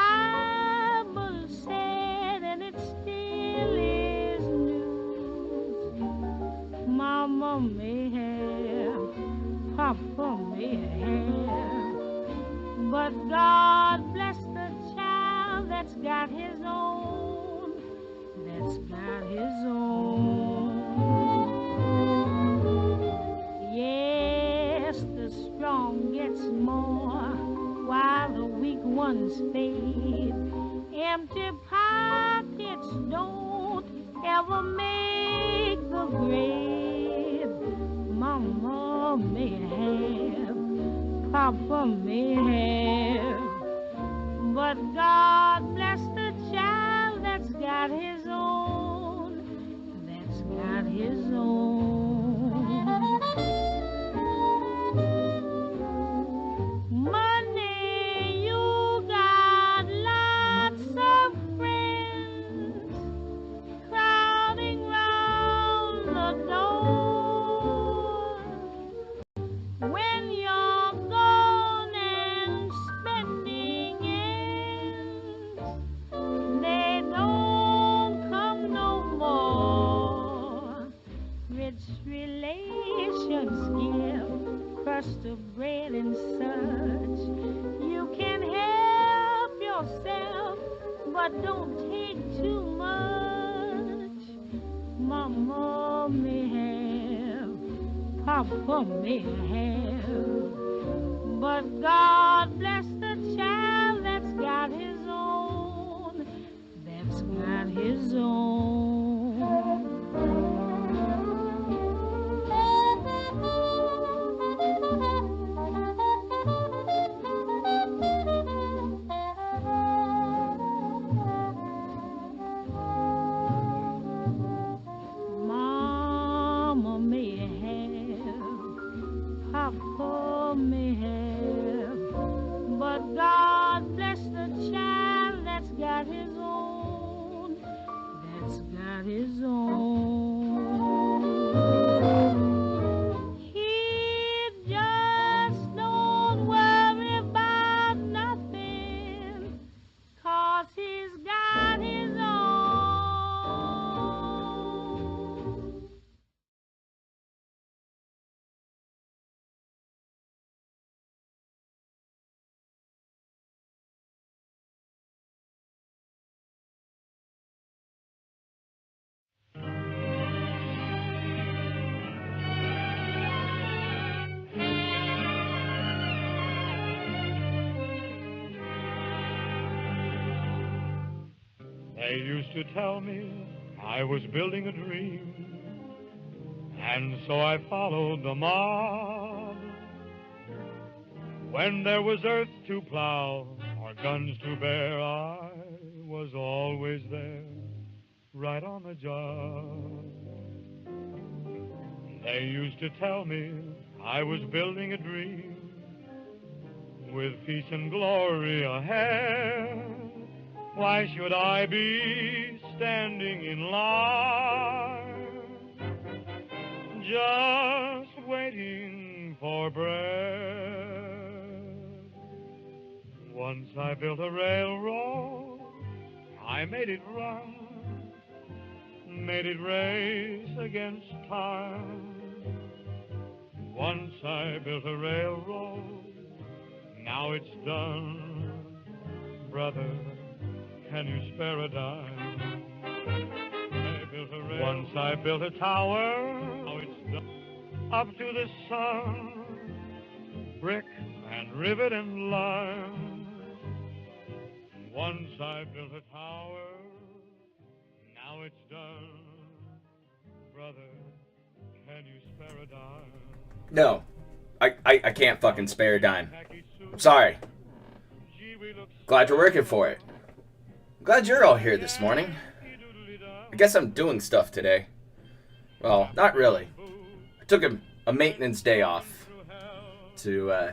Bible said, and it still is news. Mama may have, Papa may have, but God bless the child that's got his own, that's got his own. Yes, the strong gets more while the weak ones fade. Empty pockets don't ever make the grave. Mama may have, Papa may have, but God bless the child that's got his own, that's got his own. Money, you got lots of friends crowding round the door. When you're gone and spending ends, they don't come no more. Rich relations give crust of bread and such. You can help yourself, but don't take too much. Mama may have, Papa may have, but God bless the child that's got his own, that's got his own. Mama may have, Papa may have, but God bless the child that's got his own, that's got his own. He just don't worry about nothing, 'cause he's got his own. They used to tell me I was building a dream, and so I followed the mob. When there was earth to plow or guns to bear, I was always there, right on the job. They used to tell me I was building a dream, with peace and glory ahead. Why should I be standing in line, just waiting for bread? Once I built a railroad, I made it run, made it race against time. Once I built a railroad, now it's done. Brother, can you spare a dime? Once I built a tower, now it's done. Up to the sun, brick and rivet and lime. Once I built a tower, now it's done. Brother, can you spare a dime? No, I can't fucking spare a dime. I'm sorry. Glad you're working for it. Glad you're all here this morning. I guess I'm doing stuff today. Well, not really. I took a maintenance day off to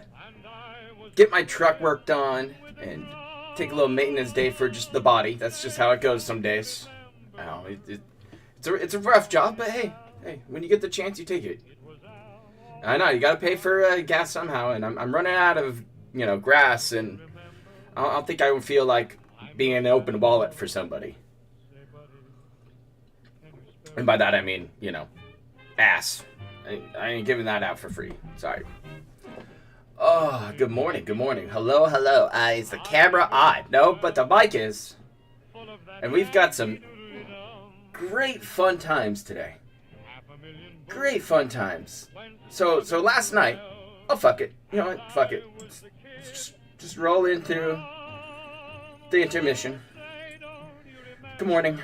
get my truck worked on and take a little maintenance day for just the body. That's just how it goes some days. It's a rough job, but hey, when you get the chance, you take it. I know, you gotta pay for gas somehow, and I'm running out of, grass, and I don't think I would feel like being an open wallet for somebody. And by that I mean, you know, ass. I ain't giving that out for free. Sorry. Oh, good morning, good morning. Hello, hello. Is the camera on? No, but the mic is. And we've got some great fun times today. Great fun times. So last night, oh fuck it. You know what? Fuck it. Just roll into the intermission. Good morning.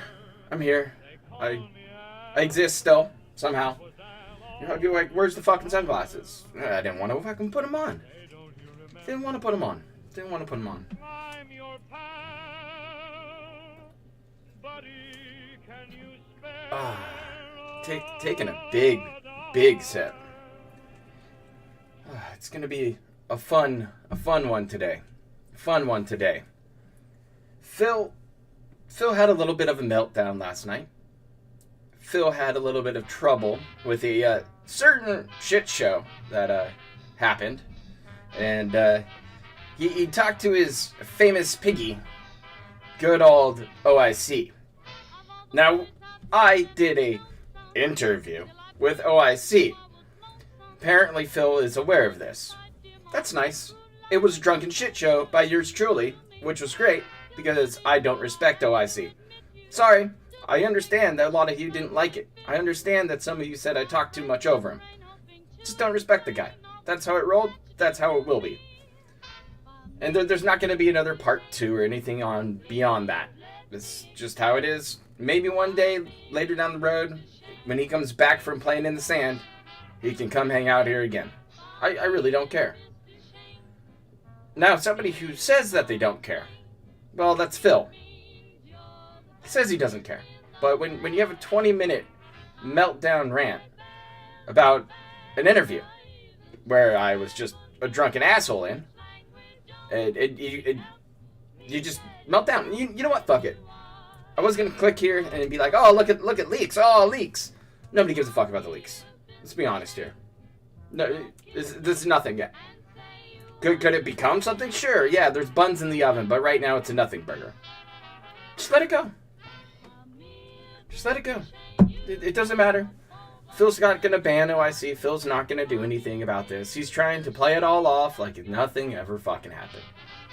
I'm here. I exist still, somehow. You know, I'd be like, where's the fucking sunglasses? I didn't want to fucking put them on. Didn't want to put them on. Didn't want to put them on. Taking a big sip. It's gonna be a fun one today. Phil had a little bit of a meltdown last night. Phil had a little bit of trouble with a certain shit show that happened, and he talked to his famous piggy, good old OIC. Now, I did a interview with OIC. Apparently, Phil is aware of this. That's nice. It was a drunken shit show by yours truly, which was great because I don't respect OIC. Sorry. I understand that a lot of you didn't like it. I understand that some of you said I talked too much over him. Just don't respect the guy. That's how it rolled. That's how it will be. And there's not going to be another part 2 or anything on beyond that. It's just how it is. Maybe one day, later down the road, when he comes back from playing in the sand, he can come hang out here again. I really don't care. Now, somebody who says that they don't care, well, that's Phil. He says he doesn't care. But when you have a 20-minute meltdown rant about an interview where I was just a drunken asshole in, you just melt down. You know what? Fuck it. I was gonna click here and be like, oh, look at leaks. Oh, leaks. Nobody gives a fuck about the leaks. Let's be honest here. No, this is nothing yet. Could it become something? Sure. Yeah, there's buns in the oven, but right now it's a nothing burger. Just let it go. Just let it go. It doesn't matter. Phil's not going to ban OIC. Phil's not going to do anything about this. He's trying to play it all off like nothing ever fucking happened.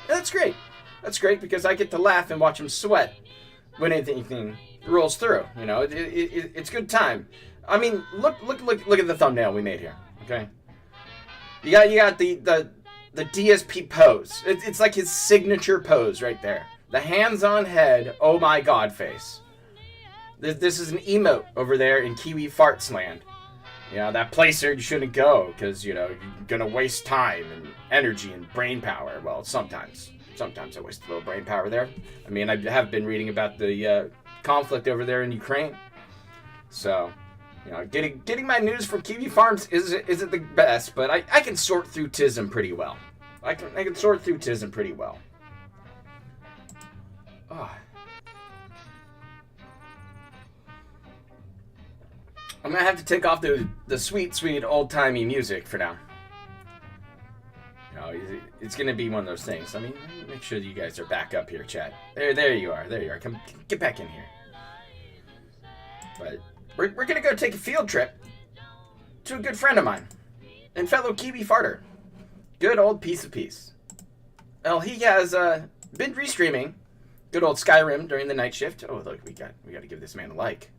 And that's great. That's great because I get to laugh and watch him sweat when anything rolls through. You know, it's good time. I mean, look at the thumbnail we made here. Okay, you got the DSP pose. It's like his signature pose right there. The hands on head. Oh my God face. This is an emote over there in Kiwi Farts land. You know, that place where you shouldn't go because, you know, you're going to waste time and energy and brain power. Well, sometimes I waste a little brain power there. I mean, I have been reading about the conflict over there in Ukraine. So, you know, getting my news from Kiwi Farms isn't the best, but I can sort through TISM pretty well. I can sort through TISM pretty well. Oh. I'm going to have to take off the sweet old-timey music for now. You know, it's going to be one of those things. I mean, make sure that you guys are back up here, chat. There you are. There you are. Come, get back in here. But we're going to go take a field trip to a good friend of mine and fellow Kiwi farter. Good old piece of peace. Well, he has been restreaming good old Skyrim during the night shift. Oh, look, we got to give this man a like.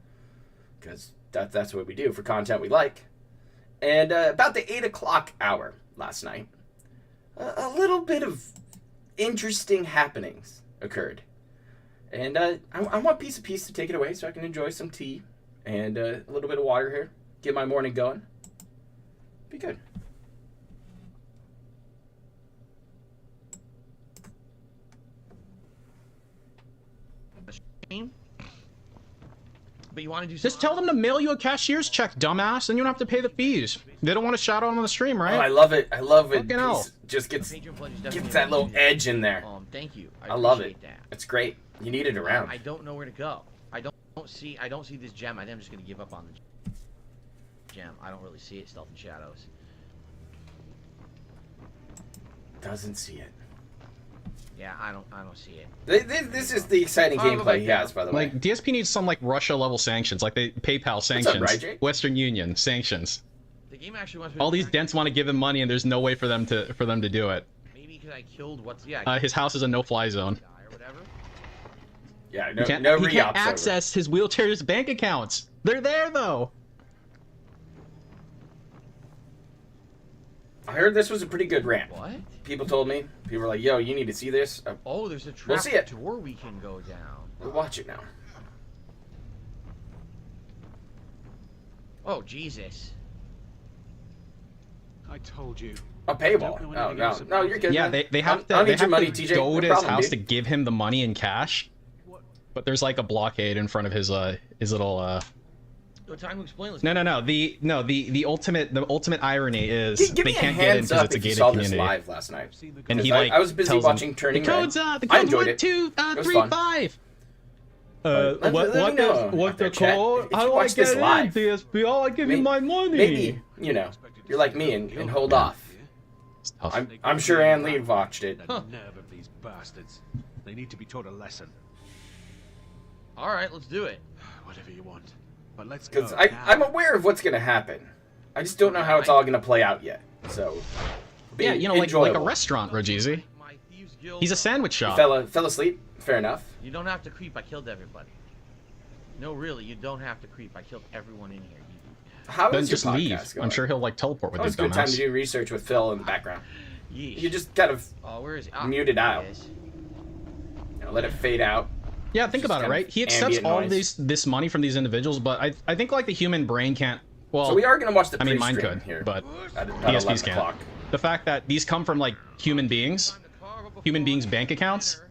Because that's what we do for content we like. And about the 8 o'clock hour last night, a little bit of interesting happenings occurred. And I want piece of peace to take it away so I can enjoy some tea and a little bit of water here. Get my morning going. Be good. But you want to do just tell them to mail you a cashier's check, dumbass, and you don't have to pay the fees. They don't want to shout out on the stream, right? Oh, I love it. I love it. Hell. Just gets that little edge in there. Thank you. I love it. That. It's great. You need it around. I don't know where to go. I don't see this gem. I think I'm just gonna give up on the gem. I don't really see it. Stealth and shadows. Doesn't see it. Yeah, I don't see it. This is the exciting gameplay he has, by the way. Like, DSP needs some, like, Russia-level sanctions, like the PayPal sanctions, right, Jake? Western Union sanctions. The game actually wants me All to these dents want to give him money, and there's no way for them to do it. Maybe because I killed what's His house is a no-fly zone. or whatever. Yeah, He can't, no he can't re-ops over. access his wheelchair's bank accounts. They're there, though. I heard this was a pretty good ramp. What? People told me. People were like, "Yo, you need to see this." Oh, there's a We'll trap see it. door we can go down. We'll watch it now. Oh, Jesus. I told you. A paywall. Don't know No, anything no, else no. about You're it. good. Yeah, man. they have I to, don't they need have your money, to TJ. go No to his problem, house dude. to give him the money in cash. But there's like a blockade in front of his little No time to explain this. No. The ultimate irony is Give they me a can't get in hands because up it's a if you gated saw this community. live last night. And he I- like I was busy tells them, watching Turning the code's Red. the I code's enjoyed it. 1235. Let me know What the after chat. code? If you How do I watch this get live, in, DSP? Oh, I give you my money. Maybe, you know, you're like me and hold off. It's tough. I'm sure Ann Lee watched it. The nerve of these bastards. They need to be taught a lesson. All right, let's do it. Whatever you want. But let's go. Because now. I'm aware of what's going to happen. I just don't know how it's all going to play out yet. So, be Yeah, you know, like a enjoyable. restaurant, Rogizi. My Thieves Guild. He's a sandwich shop. Fell asleep? Fair enough. You don't have to creep. I killed everybody. No, really, you don't have to creep. I killed everyone in here. How Then is your just leave. podcast going? I'm sure he'll like teleport with That was his a good time to dumbass. do research with Phil in the background. Yeesh. You just kind of Oh, where is he? mute it out. There he is. let it fade out. Yeah, think Just about it, kind right? of He accepts ambient all noise. this money from these individuals, but I think like the human brain can't. Well, So we are going to watch the I mean, mine pre-stream could, here. but at DSPs 11 can't. o'clock. The fact that these come from like human beings' bank accounts,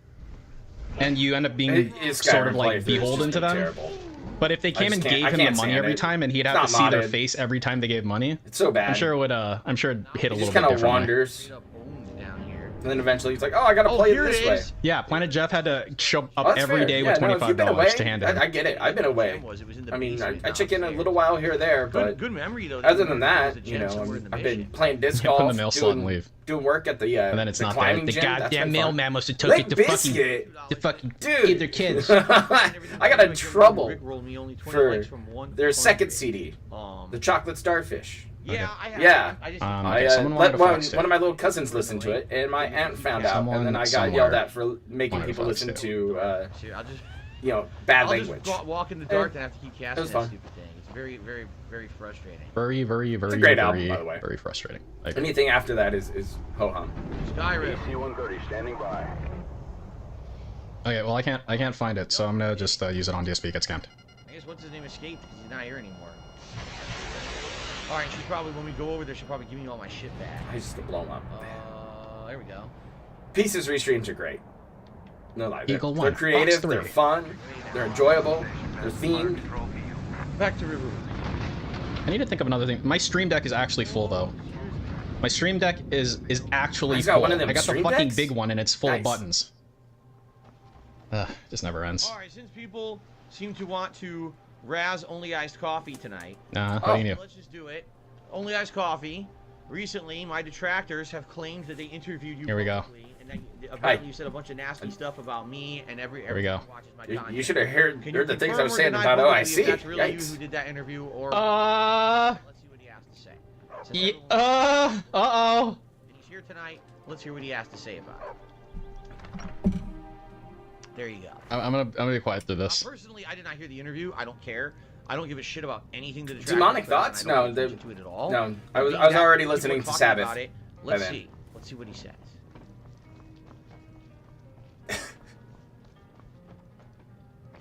and you end up being His sort of Skyrim like playthrough is beholden just to them. Terrible. But if they came and just can't- gave I him the can't money stand every it. time, and he'd It's have to not see their modded. face every time they gave money, It's so bad. I'm sure it would. I'm sure it'd hit a He little just bit kind of differently. wanders, Straight up owns down here. and then eventually he's like, "Oh, I got to play it here this it way." is. Yeah, Planet Jeff had to show Oh, up that's every fair. day Yeah, with no, if you've been away, $25 to hand in. I get it. I've been away. It was in the I mean, basement I check in a downstairs. little while here or there, but Good memory though. other than that, There's a you chance know, that we're in the I've been mission. playing disc Yeah, put in golf, the mail slot and leave. doing work at the And then it's the not there. climbing The gym. That's goddamn been mailman must have took Limp it to fucking Bizkit. give their Dude, kids. I got in trouble Rickrolled me only 20 for likes from one their second 23. CD, Um, the Chocolate Starfish. yeah, I have. Yeah. I just. Okay, I someone wanted let to one flex it. of my little cousins listen to it, and my aunt found out, Someone and then I got somewhere yelled at for making wanted to people flex listen it. to, I'll just. bad I'll language. just walk in the dark and have to keep casting was that fun. stupid thing. It's very, very, very frustrating. Very, very, a very, great very, album, by the way. very frustrating. I agree. Anything after that is ho hum. Skyrim. C-130 standing by. Okay, well I can't find it, so I'm gonna just use it on DSP. Get scammed. I guess what's his name escaped because he's not here anymore. All right, she's probably when we go over there, she'll probably give me all my shit back. I just blow them up. There we go. Pieces restreams are great. No lie. Eagle They're one, creative, box three. they're fun, they're enjoyable, they're themed. Back to River. I need to think of another thing. My stream deck is actually full though. My stream deck is actually He's got full. one of them I got the stream fucking decks? big one and it's full Nice. of buttons. Just never ends. All right, since people seem to want to razz only iced coffee tonight, Nah, Oh. what do you do? let's just do it. Only iced coffee. Recently, my detractors have claimed that they interviewed you. Here we go. publicly, and then apparently you said a bunch of nasty stuff about me and Here we go. everyone who watches my You content. should have heard Can the you things I was confirm or saying deny about publicly OIC. if that's really you Yikes. who did that interview, or let's see what he has to say. Since everyone- uh-oh. and he's here tonight. Let's hear what he has to say about it. There you go. I'm gonna be quiet through this. Personally, I did not hear the interview. I don't care. I don't give a shit about anything that the Demonic Detractors put on. Thoughts? I don't No, pay attention to it at all. no, I was Being already that people listening are to talking Sabbath about it, by let's then. see. Let's see what he says.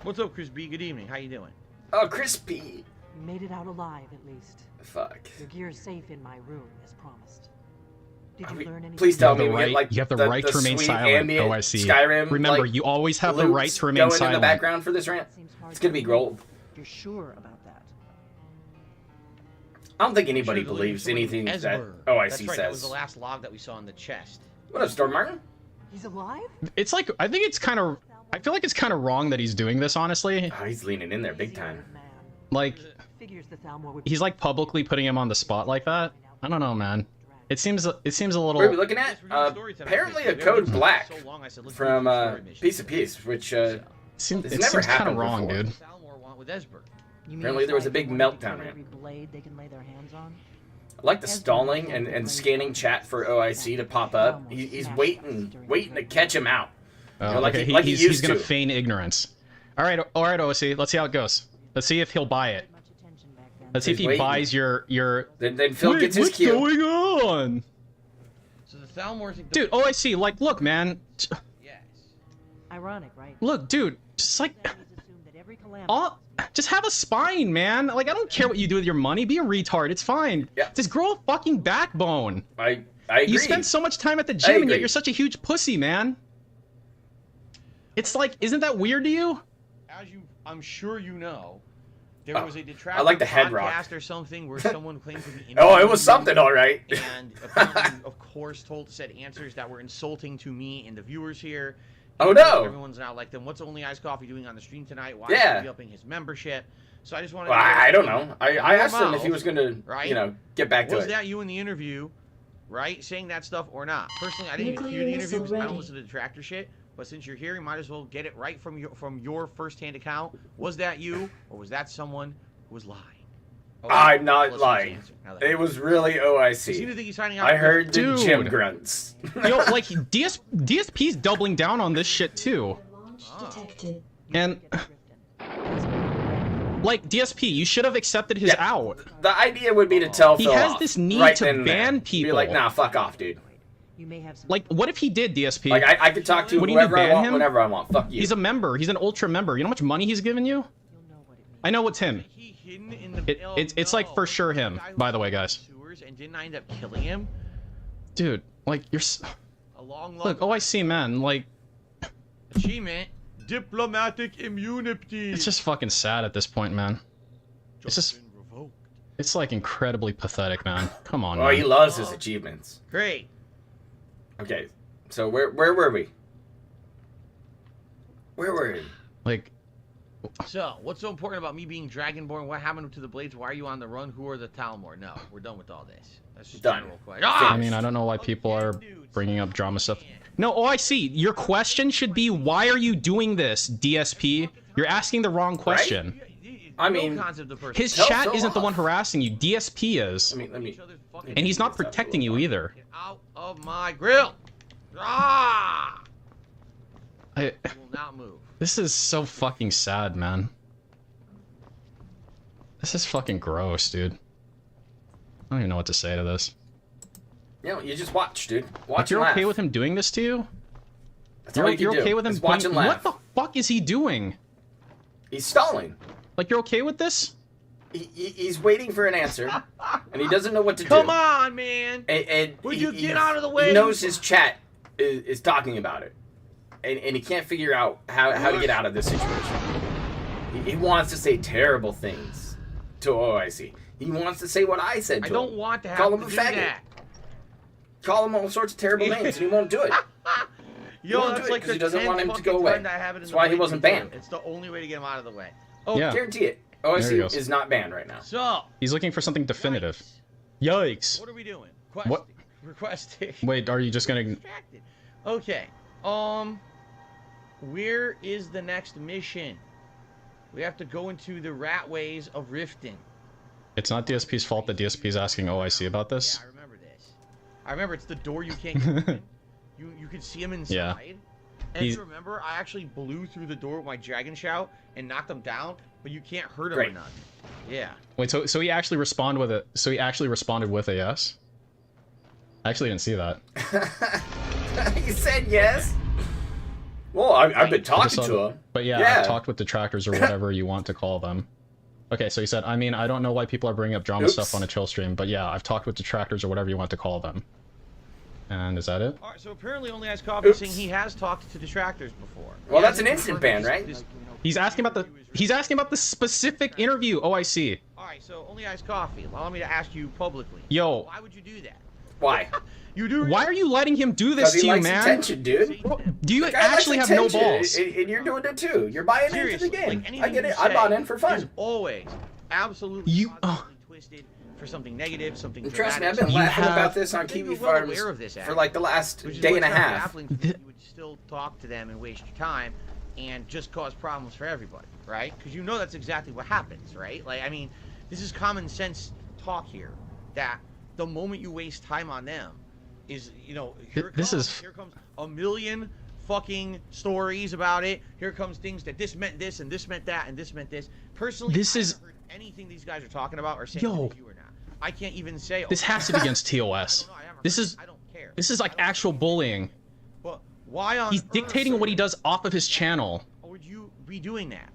What's up, Chris B? Good evening. How you doing? Oh, crispy. You made it out alive, at least. Fuck. Your gear's safe in my room, as promised. Did Are you we- learn anything? Please tell You me have the we get, right, like you have the right to remain sweet silent, ambient OIC. Skyrim, Remember, like, you always have the right loops to remain going in the silent. background for this rant. Seems hard It's gonna be to gold. You're sure about that? I don't think anybody Sure, the believes lady anything that Esber. OIC That's right. That was says. the last log that we saw in the chest. What up, Storm Martin? He's alive? It's like, I think it's kind of, I feel like it's kind of wrong that he's doing this, honestly. Oh, he's leaning in there big Easy, time. old man. Like, Figures the Thalmor would he's like publicly putting him on the spot like that. I don't know, man. It seems a little. What are we looking at? Apparently a code black from Piece of Peace, which it never seems kind happened of wrong, before. dude. Apparently there was a big meltdown here. I like the stalling and scanning chat for OIC to pop up. He's waiting to catch him out. Oh, You know, like okay. he He's used gonna to. feign ignorance. All right, OIC. Let's see how it goes. Let's see if he'll buy it. Let's see if he waiting. buys your. Then Phil Wait, gets his what's cue. going on? So the Thalmor thing. Dude, OIC, like, look, man. Yes. Ironic, right? Look, dude, just like, That is assumed that every calamity just have a spine, man. Like, I don't care what you do with your money. Be a retard. It's fine. Yeah. Just grow a fucking backbone. I agree. You spend so much time at the gym, and yet agree. you're such a huge pussy, man. It's like, isn't that weird to you? As I'm sure you know, there was a detractor I like the head rock. podcast or something where someone claimed to be. Oh, it was something, all right. And apparently, of course, said answers that were insulting to me and the viewers here. Oh, no. Everyone's now like, then what's Only Ice Coffee doing on the stream tonight? Why Yeah. is he upping his membership? So I just wanted. Well, to I don't know. I asked him if he was going to, right? you know, get back to Was it. that you in the interview, right? Saying that stuff or not? Personally, I didn't even hear the interview because I don't listen to the detractor shit. But since you're here, you might as well get it right from your first-hand account. Was that you, or was that someone who was lying? Oh, I'm not let's lying. answer. Now that- It was really Does he OIC. think he's signing out? I heard the Dude. gym grunts. Yo, like, DSP's doubling down on this shit, too. Detected. And, like, DSP, you should have accepted his Yeah. out. The idea would be to tell He Phil has off this need right to then and there. ban Be people. like, nah, fuck off, dude. You may have some Like, what if he did, DSP? Like, I could talk to What do you do, whoever I ban want, him? whenever I want. Fuck you. He's a member. He's an ultra member. You know how much money he's given you? you'll know what it means. I know it's him. He hidden in the. It's like for sure him, The guy who by the way, was guys. in the sewers and didn't I end up killing him? Dude, like, you're... A long Look, OIC, man, like, achievement. Diplomatic immunity. it's just fucking sad at this point, man. It's just... been revoked. It's, like, incredibly pathetic, man. Come on, Oh, he man. loves his achievements. Great. Okay, so where were we? Where were we? Like, So, what's so important about me being Dragonborn? What happened to the Blades? Why are you on the run? Who are the Talmor? No, we're done with all this. That's just Done. general question. I mean, I don't know why people are bringing up drama stuff. No, OIC, your question should be, why are you doing this, DSP? You're asking the wrong question. I mean, His Tell chat Phil isn't the off. one harassing you. DSP is. let me. And he's not protecting you either. Get out of my grill. Ah! I, You will not move. this is so fucking sad, man. This is fucking gross, dude. I don't even know what to say to this. You know, you just watch, dude. Watch Like, you're and okay laugh. with him doing this to you? That's all you can You're do, okay with him is watch and laugh. What the fuck is he doing? He's stalling. Like, you're okay with this? He's waiting for an answer, and he doesn't know what to do. Come on, man. And Would you get out of the way? He knows his chat is talking about it, and he can't figure out how to get out of this situation. He wants to say terrible things to OIC. He wants to say what I said to I him. don't want to have Call to him a do faggot. that. Call him all sorts of terrible names, and he won't do it. Yo, won't do that's it like 'cause the he doesn't 10th want him to fucking go away. time I have it in That's the why he Blade wasn't Tutor. banned. It's the only way to get him out of the way. Oh, Yeah. guarantee it. There he OIC goes. is not banned right now. So, He's looking for something definitive. Yikes. what are we doing? Questing. What? Requesting. Wait, are you just gonna... Distracted. Okay. Where is the next mission? We have to go into the rat ways of Riften. It's not DSP's fault that DSP's asking OIC about this? Yeah, I remember this. I remember it's the door you can't get in. You could see him inside. Yeah. And He's- if you remember, I actually blew through the door with my dragon shout and knocked him down, but you can't hurt him or Great. nothing. Yeah. Wait, so he actually responded with it. So he actually responded with a yes? I actually didn't see that. He said yes. Well, I've been I talking just saw to the- him. But yeah, I've talked with detractors or whatever you want to call them. Okay, so he said, I mean, I don't know why people are bringing up drama Oops. stuff on a chill stream, but yeah, I've talked with detractors or whatever you want to call them. And is that it? All right, so apparently only has coffee Oops. saying he has talked to detractors before. Well, He that's an hasn't instant ban, confirmed right? this, He's asking about the specific interview. Oh, I see. All right, so only has coffee. Allow me to ask you publicly. Yo, Why would you do that? Why? You do. why are you letting him do this Because he to you, likes man? attention, dude. Do you The guy likes actually have no attention, balls? And you're doing it too. You're buying into Seriously, the game. like I get anything it. you I bought say in for is fun. always absolutely You- positively twisted for something negative, something And trust me, I've dramatic. been laughing have- about this on I think Kiwi you're well Farms aware of this, for like the last which is day what's and a kind of half. baffling for you would still talk to them and waste your time and just cause problems for everybody, right? Because you know that's exactly what happens, right? Like, I mean, this is common sense talk here, that the moment you waste time on them is, you know, here comes a million fucking stories about it. Here comes things that this meant this and this meant that and this meant this. Personally, I haven't heard anything these guys are talking about or saying to you or not. I can't even say. This has to be against TOS. I don't care. This is like actual bullying. But why on He's earth dictating what he does off of his channel. would you be doing that?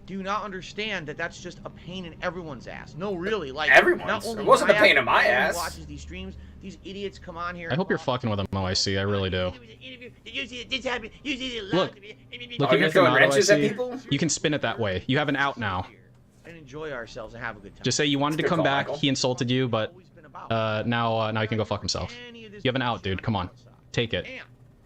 Do you not understand that that's just a pain in everyone's ass? No, really, like Everyone's. not only It wasn't a pain in my everyone ass. Watches these streams. These idiots come on here. I hope you're fucking with him, OIC. I really do. Look, Oh, even you're if you're throwing not wrenches at OIC, people? you can spin it that way. You have an out now. And enjoy ourselves and have a good time. Just say you wanted to Good come call, back. Michael. He insulted you, but Always been about. now he can go fuck himself. Any of this You have an out, bullshit dude. Come on, outside. take it. And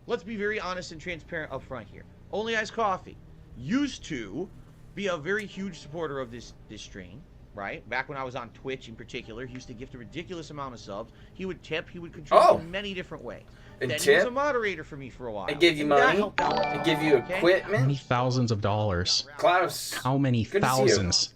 let's be very honest and transparent up front here. Only Iced Coffee used to be a very huge supporter of this stream, right? Back when I was on Twitch in particular, he used to gift a ridiculous amount of subs. He would tip, he would contribute in many different ways. And Then he was tip? a moderator for me for a while. It give you and that money. helped out with It it, give you okay? How many equipment. thousands of dollars? Klaus. How many Good to see you. thousands?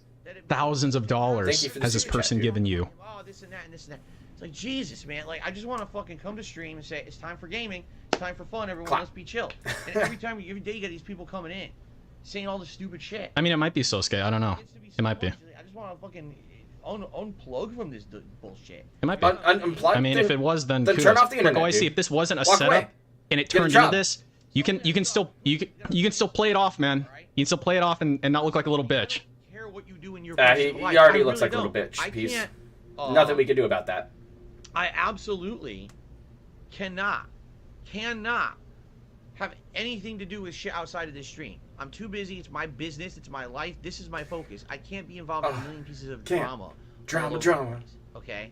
Thousands of dollars Thank you for the has this super chat, person dude. given you? Oh, this and that and this and that. It's like, Jesus, man. Like, I just want to fucking come to stream and say, it's time for gaming. It's time for fun, everyone. Clap. Let's be chill. And every day you get these people coming in, saying all this stupid shit. I mean, it might be Sosuke. I don't know. Gets to be so It might be. much. I just want to fucking unplug from this bullshit. It might be. Unplug. I mean, if it was, then then kudos. turn off the Look, internet, OIC, dude. if this wasn't a Walk setup away. and it Get a turned into job. this, you can still play it off, man. You can still play it off and not look like a little bitch. Care what you do in your He personal life. already I looks really like a little don't. bitch. I He's can't. nothing we can do about that. I absolutely cannot have anything to do with shit outside of this stream. I'm too busy. It's my business. It's my life. This is my focus. I can't be involved in a million pieces of can't. drama. all Drama, over the drama. place, okay?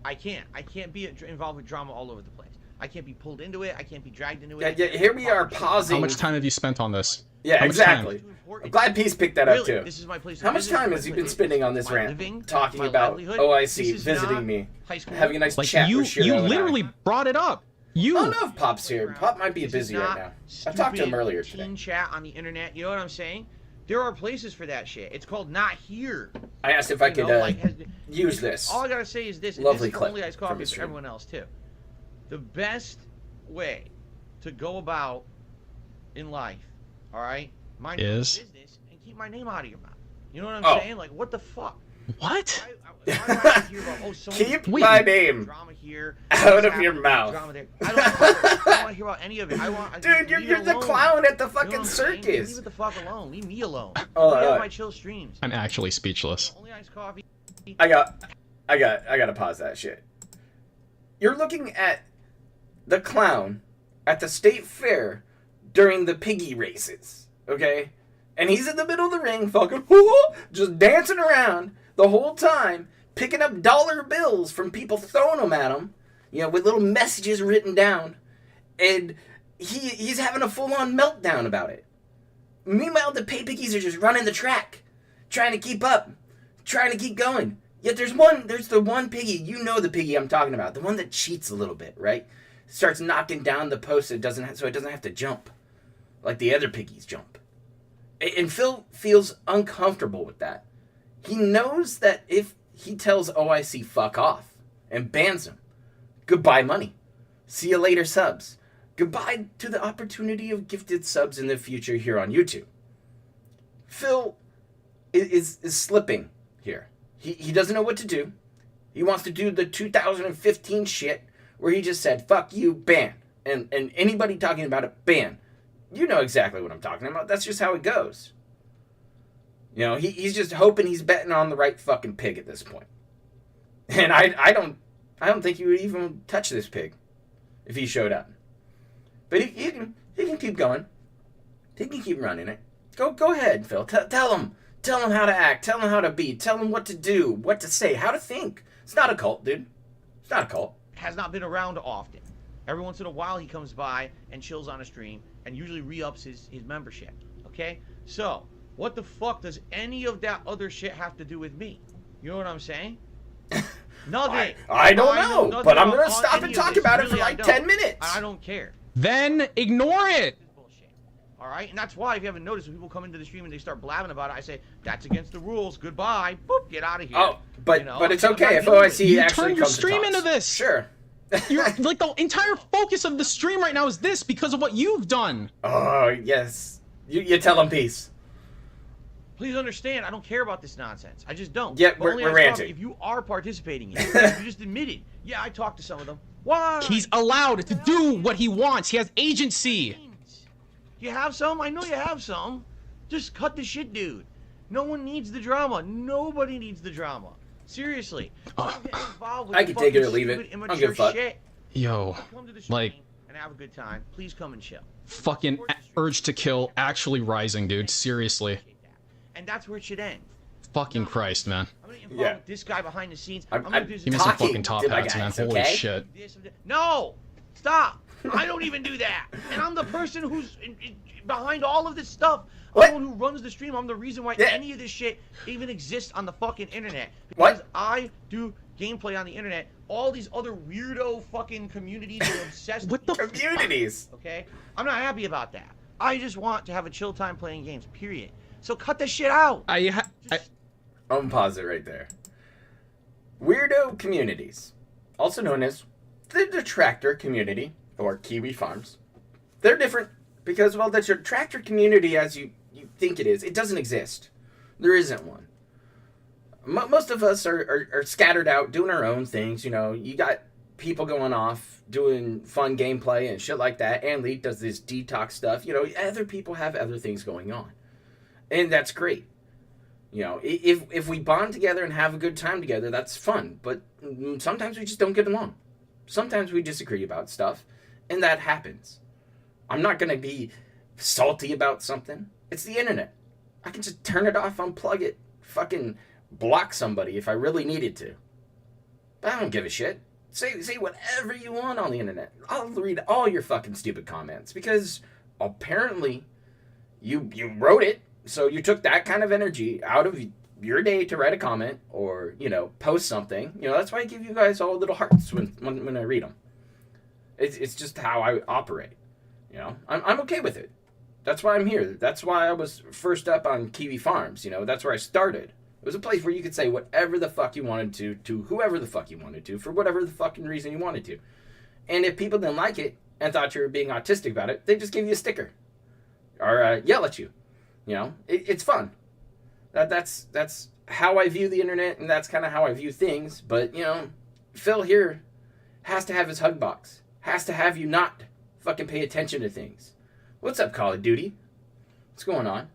I can't be involved with drama all over the place. I can't be pulled into it. I can't be dragged into it. Yeah, here we are pausing. How much time have you spent on this? Yeah, How much time? exactly. I'm glad Peace picked that up Really, too. this is my place. How much time has you been spending on this rant, talking about OIC, visiting me, having a nice Like chat you with Shiro and I? literally brought it up. You. I don't know if Pop's here. Pop might be busy right now. I talked to him earlier today. Teen chat on the internet. You know what I'm saying? There are places for that shit. It's called not here. I asked if I could use it's- this. All I gotta say is this. And Lovely this is clip only Iced from Coffee his for stream. everyone else too. The best way to go about in life, all right, mind your own Is? business and keep my name out of your mouth. You know what I'm Oh. saying? Like, what the fuck? What? Why do I have to hear about, oh, someone Keep Wait. my name drama here, out this of your happened, mouth. drama there. I don't want to hear about any of it. I want, Dude, leave you're it the alone. clown at the You know fucking what I'm saying? circus. Leave it the fuck alone. Leave me alone. Oh, Leave me all on right. my chill streams. I'm actually speechless. Only Iced Coffee. I gotta pause that shit. You're looking at the clown at the state fair during the piggy races, okay? And he's in the middle of the ring, fucking just dancing around the whole time, picking up dollar bills from people throwing them at him, you know, with little messages written down, and he's having a full-on meltdown about it. Meanwhile, the pay piggies are just running the track, trying to keep up, trying to keep going. Yet there's the one piggy, you know the piggy I'm talking about, the one that cheats a little bit, right? Starts knocking down the post so it doesn't have to jump like the other piggies jump. And Phil feels uncomfortable with that. He knows that if he tells OIC fuck off and bans him, goodbye money. See you later subs. Goodbye to the opportunity of gifted subs in the future here on YouTube. Phil is slipping here. He doesn't know what to do. He wants to do the 2015 shit where he just said, fuck you, ban. And anybody talking about it, ban. You know exactly what I'm talking about. That's just how it goes. You know, he's just hoping he's betting on the right fucking pig at this point. And I don't think he would even touch this pig if he showed up. But he can keep going. He can keep running it. Go ahead, Phil. Tell him how to act. Tell him how to be. Tell him what to do, what to say, how to think. It's not a cult, dude. It's not a cult. Has not been around often. Every once in a while he comes by and chills on a stream and usually re-ups his membership. Okay? So, what the fuck does any of that other shit have to do with me? You know what I'm saying? Nothing. I don't know know, nothing but I'm about gonna stop any and of talk this. about it Really, for I like don't. 10 minutes. I don't care. Then ignore it. This is bullshit. All right, and that's why if you haven't noticed, when people come into the stream and they start blabbing about it, I say that's against the rules. Goodbye. Boop. Get out of here. Oh, but You know? but it's I'm not okay if doing it. OIC You actually turned your comes to stream talks. into this. Sure. You're like the entire focus of the stream right now is this because of what you've done. Oh yes, you tell him peace. Please understand, I don't care about this nonsense. I just don't. Yeah, But we're only I stop ranting. If you are participating in it, you just admitted. Yeah, I talked to some of them. Why? He's allowed to do what he wants. He has agency. You have some? I know you have some. Just cut the shit, dude. No one needs the drama. Nobody needs the drama. Seriously. Don't get involved with I can take it or fucking leave it. stupid, I don't immature give a fuck. shit. Yo, Come to the stream like, and have a good time. Please come and chill. fucking urge to kill actually rising, dude. Seriously. And that's where it should end. Fucking Christ, man. I'm gonna involve Yeah. this guy behind the scenes. I'm gonna do this. Give me some Talking fucking top to my hats, man. guys, Holy okay? shit. No! Stop! I don't even do that. And I'm the person who's behind all of this stuff. What? I'm the one who runs the stream. I'm the reason why Yeah. any of this shit even exists on the fucking internet. What? Because I do gameplay on the internet. All these other weirdo fucking communities are obsessed What with the Communities. okay? I'm not happy about that. I just want to have a chill time playing games, period. So cut the shit out. I I'm gonna pause it right there. Weirdo communities, also known as the detractor community or Kiwi Farms. They're different because, well, the detractor community, as you think it is, it doesn't exist. There isn't one. Most of us are scattered out doing our own things. You know, you got people going off doing fun gameplay and shit like that. And Leak does this detox stuff. You know, other people have other things going on, and that's great. You know, if we bond together and have a good time together, that's fun. But sometimes we just don't get along. Sometimes we disagree about stuff, and that happens. I'm not going to be salty about something. It's the internet. I can just turn it off, unplug it, fucking block somebody if I really needed to. But I don't give a shit. Say whatever you want on the internet. I'll read all your fucking stupid comments because apparently you wrote it. So you took that kind of energy out of your day to write a comment or, you know, post something. You know, that's why I give you guys all little hearts when I read them. It's just how I operate. You know, I'm okay with it. That's why I'm here. That's why I was first up on Kiwi Farms. You know, that's where I started. It was a place where you could say whatever the fuck you wanted to whoever the fuck you wanted to, for whatever the fucking reason you wanted to. And if people didn't like it and thought you were being autistic about it, they just give you a sticker. Or yell at you. You know, it's fun. That's how I view the internet, and that's kind of how I view things. But, you know, Phil here has to have his hug box. Has to have you not fucking pay attention to things. What's up, Call of Duty? What's going on?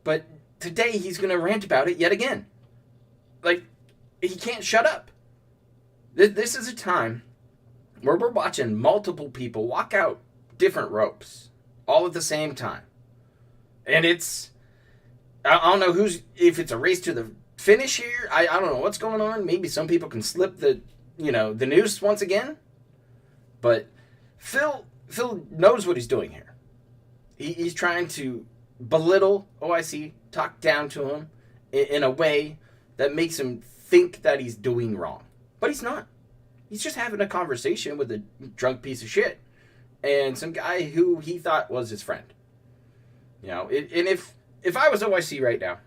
But today he's going to rant about it yet again. Like, he can't shut up. This is a time where we're watching multiple people walk out different ropes all at the same time. And it's, I don't know if it's a race to the finish here. I don't know what's going on. Maybe some people can slip the noose once again. But Phil knows what he's doing here. He's trying to belittle OIC, talk down to him in a way that makes him think that he's doing wrong. But he's not. He's just having a conversation with a drunk piece of shit and some guy who he thought was his friend. You know, and if I was OIC right now,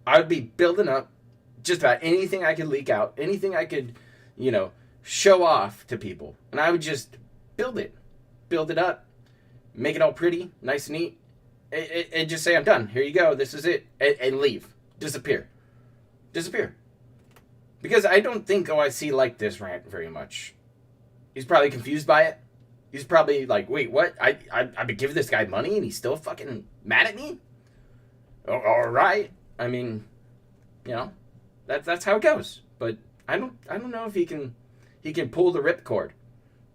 I would be building up just about anything I could leak out, anything I could, you know, show off to people. And I would just build it up, make it all pretty, nice and neat, and just say, I'm done. Here you go. This is it. And leave. Disappear. Because I don't think OIC liked this rant very much. He's probably confused by it. He's probably like, wait, what? I've been giving this guy money and he's still fucking mad at me? All right. I mean, you know, that's how it goes. But I don't know if he can pull the ripcord,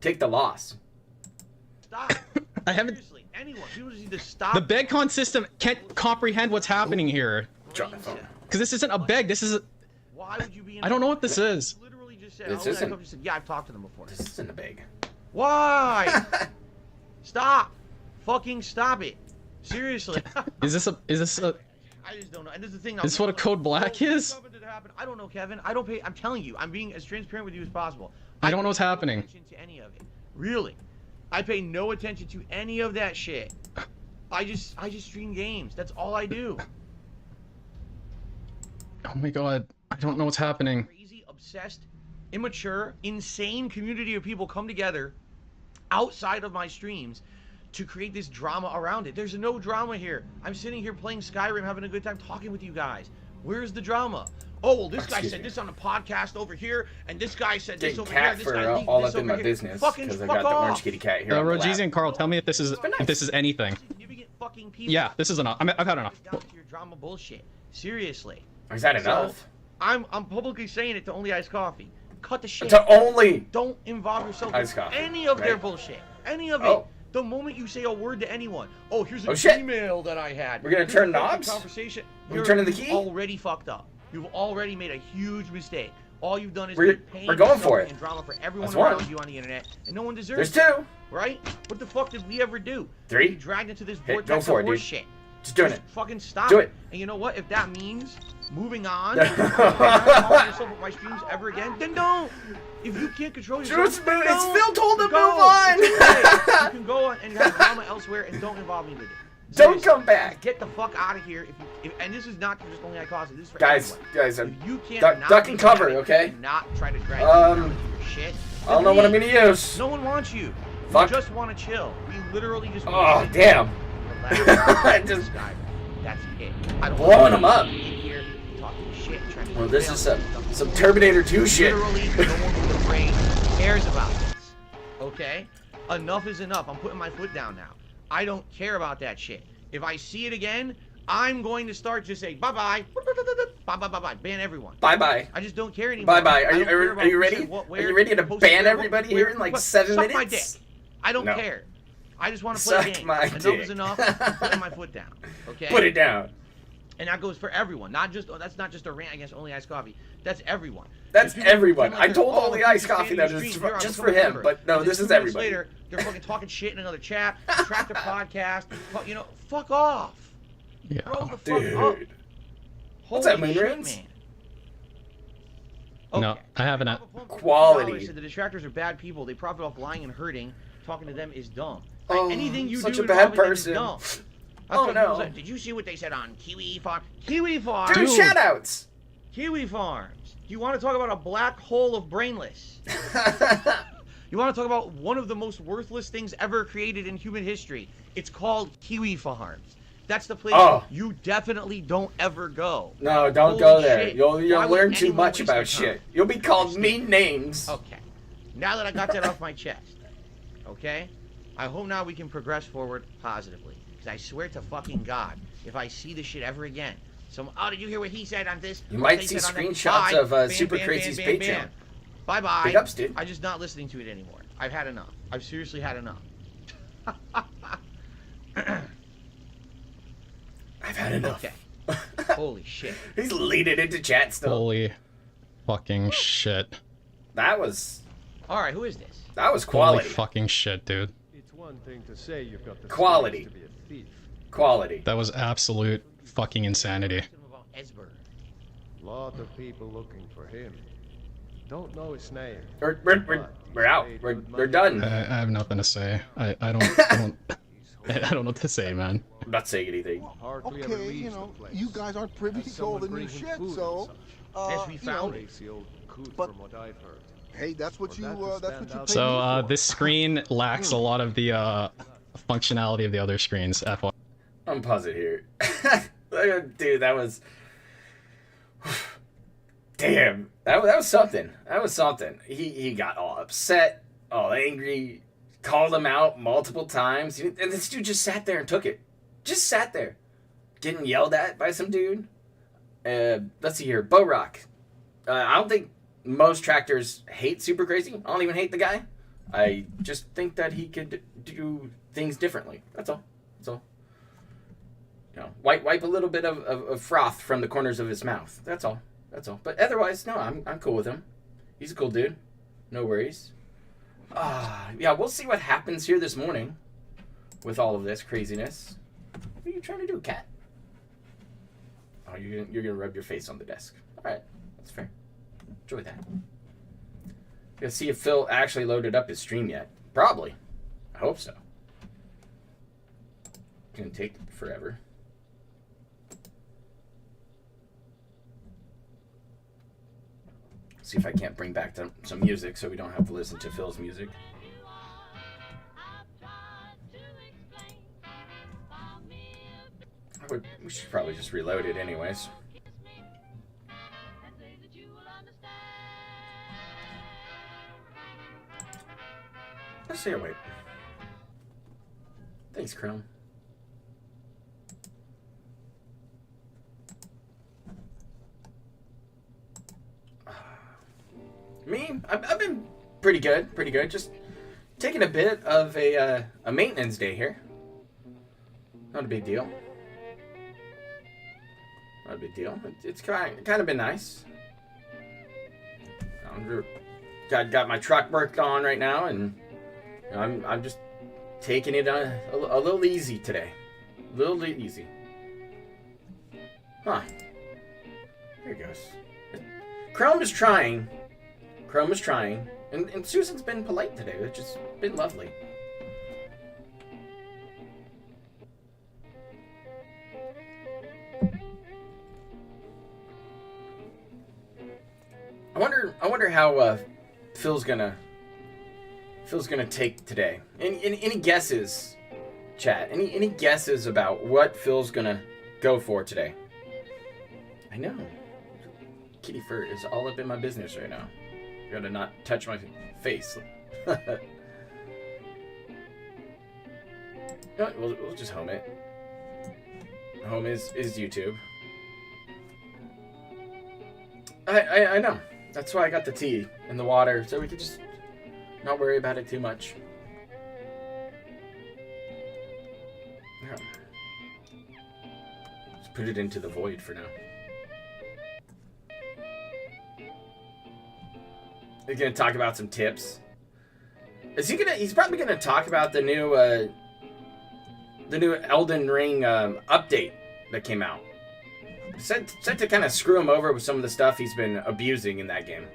take the loss. Stop. I haven't. Seriously, anyone. People just need to stop. The BegCon system can't comprehend what's happening here. Drop my phone. Because this isn't a beg. This is. Why would you be? I don't know what this is. You literally just said. This oh, isn't- I just said, yeah, I've talked to them before. This isn't a big. Why? Stop. Fucking stop it. Seriously. Is this a? I I just don't know. And this is the thing. This is what a code black is? I don't know, Kevin. I don't pay. I'm telling you. I'm being as transparent with you as possible. I don't know what's pay no happening. attention to any of it. Really. I pay no attention to any of that shit. I just stream games. That's all I do. Oh my god. I don't know what's happening. Crazy, obsessed, immature, insane community of people come together outside of my streams to create this drama around it. There's no drama here. I'm sitting here playing Skyrim, having a good time talking with you guys. Where's the drama? Oh, well, this guy said this on a podcast over here, and this guy said this over here. This guy leaked all this up in over my here. business Fucking because I fuck got the orange off. kitty cat here. On the Rogizi lap. and Carl, tell me if this is anything. Significant fucking people. Yeah, this is enough. I've had enough. Down to your drama bullshit. Seriously. Is that enough? So, I'm publicly saying it to Only Iced Coffee. Cut the shit. To only. Don't involve yourself Iced in Coffee, any of their right? bullshit. Any of it. Oh. The moment you say a word to anyone, oh, here's an shit. email that I had. We're gonna Here's turn a fucking knobs? Conversation. We're You're turning the key? already fucked up. You've already made a huge mistake. All you've done is We're make pain, going for suffering, it. and drama for everyone That's one. around you on the internet, and no one deserves There's it. two. Right? What the fuck did we ever do? Three. We dragged into this Hey, vortex go for of it, horse dude. shit. Just doing Just it. fucking stop Do it. And you know what? If that means moving on, not involving yourself with my streams ever again, then don't. If you can't control yourself, Just then move. don't. It's Phil told him to Go. move on. It's okay. You can go on and have drama elsewhere and don't involve me with it. Don't Seriously, come back. Get the fuck out of here. And this is not just only I cause it. This is for Guys, everyone. I'm If you can't duck and cover, okay? And not try to drag me down into your shit. I don't know what I'm gonna use. No one wants you. Fuck. We just want to chill. We literally just Oh, want to damn. relax. Just That's it. I don't blowing want them up. in here talking shit, trying to Well, this is fail some Terminator 2 shit. Literally, no one with a brain cares about this. Okay? Enough is enough. I'm putting my foot down now. I don't care about that shit. If I see it again, I'm going to start just saying bye-bye. Bye-bye. Ban everyone. Bye-bye. I just don't care anymore. Bye-bye. I don't care about Are you who ready? said what, Are where, you ready to posted ban where, everybody where, here in like what. 7 Suck minutes? my dick. I don't No. care. I just want to play a Suck game. my Enough dick. is enough. I'm putting my foot down. Okay? Put it down. And that goes for everyone, not just. That's not just a rant against Only Iced Coffee. That's everyone. That's If people everyone. pretend I told they're, Only oh, Iced he's Coffee standing that in the it's stream, here, I'm just becoming for a him, member. but no, And then this is 2 minutes everybody. Later, they're fucking talking shit in another chat, track the podcast. You know, fuck off. Yeah. Grow the fuck Dude. up. What's that, Holy Moon shit, Rings? man. No, I haven't. Quality. Said the detractors are bad people. They profit off lying and hurting. Talking to them is dumb. Oh, Anything you such do a bad involving them is person. dumb. Oh, what no. people said. Did you see what they said on Kiwi Farm? Kiwi Farm. Dude, shoutouts. Kiwi Farms. You want to talk about a black hole of brainless? You want to talk about one of the most worthless things ever created in human history? It's called Kiwi Farms. That's the place you definitely don't ever go. No, don't Holy go there. shit. You'll Why would learn too anyone much waste their about time? shit. You'll be called mean names. Okay. Now that I got that off my chest, okay? I hope now we can progress forward positively. Because I swear to fucking God, if I see this shit ever again, oh, did you hear what he said on this? You What might they see said on that? screenshots Bye. of Bam, Super bam, Crazy's bam, bam, Patreon. bam. Bye-bye. Big ups, dude. I'm just not listening to it anymore. I've had enough. I've seriously had enough. I've had enough. Okay. Holy shit. He's leading into chat still. Holy fucking shit. That was Alright, who is this? quality. Holy fucking shit, dude. It's one thing to say you've got the Quality. skills to be a thief. Quality. That was absolute fucking insanity. About Esber. Lot of people looking for him. Don't know his name. We're out. We're done. I have nothing to say. I don't I don't know what to say, man. I'm not saying anything. Hardly ever Okay, leaves you the know, place. you guys aren't privy Has to all the someone new bring him shit, food so and such? Yes, we you found know, it. Crazy old coot But- from what I've heard. hey, that's what you Well, that's that what could you stand pay So me for. this screen lacks a lot of the functionality of the other screens. FYI. I'm pausing here. Dude, that was... Damn. That was something. That was something. He got all upset, all angry, called him out multiple times. And this dude just sat there and took it. Just sat there. Getting yelled at by some dude. Let's see here. Bo Rock. I don't think most tractors hate Super Crazy. I don't even hate the guy. I just think that he could do things differently. That's all. That's all. You know, wipe a little bit of froth from the corners of his mouth. That's all. That's all. But otherwise, no, I'm cool with him. He's a cool dude. No worries. Yeah, we'll see what happens here this morning with all of this craziness. What are you trying to do, cat? Oh, you're gonna rub your face on the desk. All right, that's fair. Enjoy that. Gonna see if Phil actually loaded up his stream yet. Probably. I hope so. It's gonna take forever. See if I can't bring back some music so we don't have to listen to Phil's music. We should probably just reload it anyways. Let's see. Wait. Thanks, Chrome. Me? I've been pretty good. Pretty good. Just taking a bit of a maintenance day here. Not a big deal. Not a big deal. It's kind of been nice. Got my truck worked on right now, and I'm just taking it a little easy today. A little easy. Huh. Here it goes. Chrome is trying. And Susan's been polite today, which has been lovely. I wonder how Phil's gonna take today. Any guesses, chat? Any guesses about what Phil's gonna go for today? I know. Kitty fur is all up in my business right now. Gotta not touch my face. We'll just home it. Home is YouTube. I know. That's why I got the tea and the water, so we could just not worry about it too much. Yeah. Just put it into the void for now. He's gonna talk about some tips. He's probably gonna talk about the new Elden Ring update that came out. Set to kind of screw him over with some of the stuff he's been abusing in that game.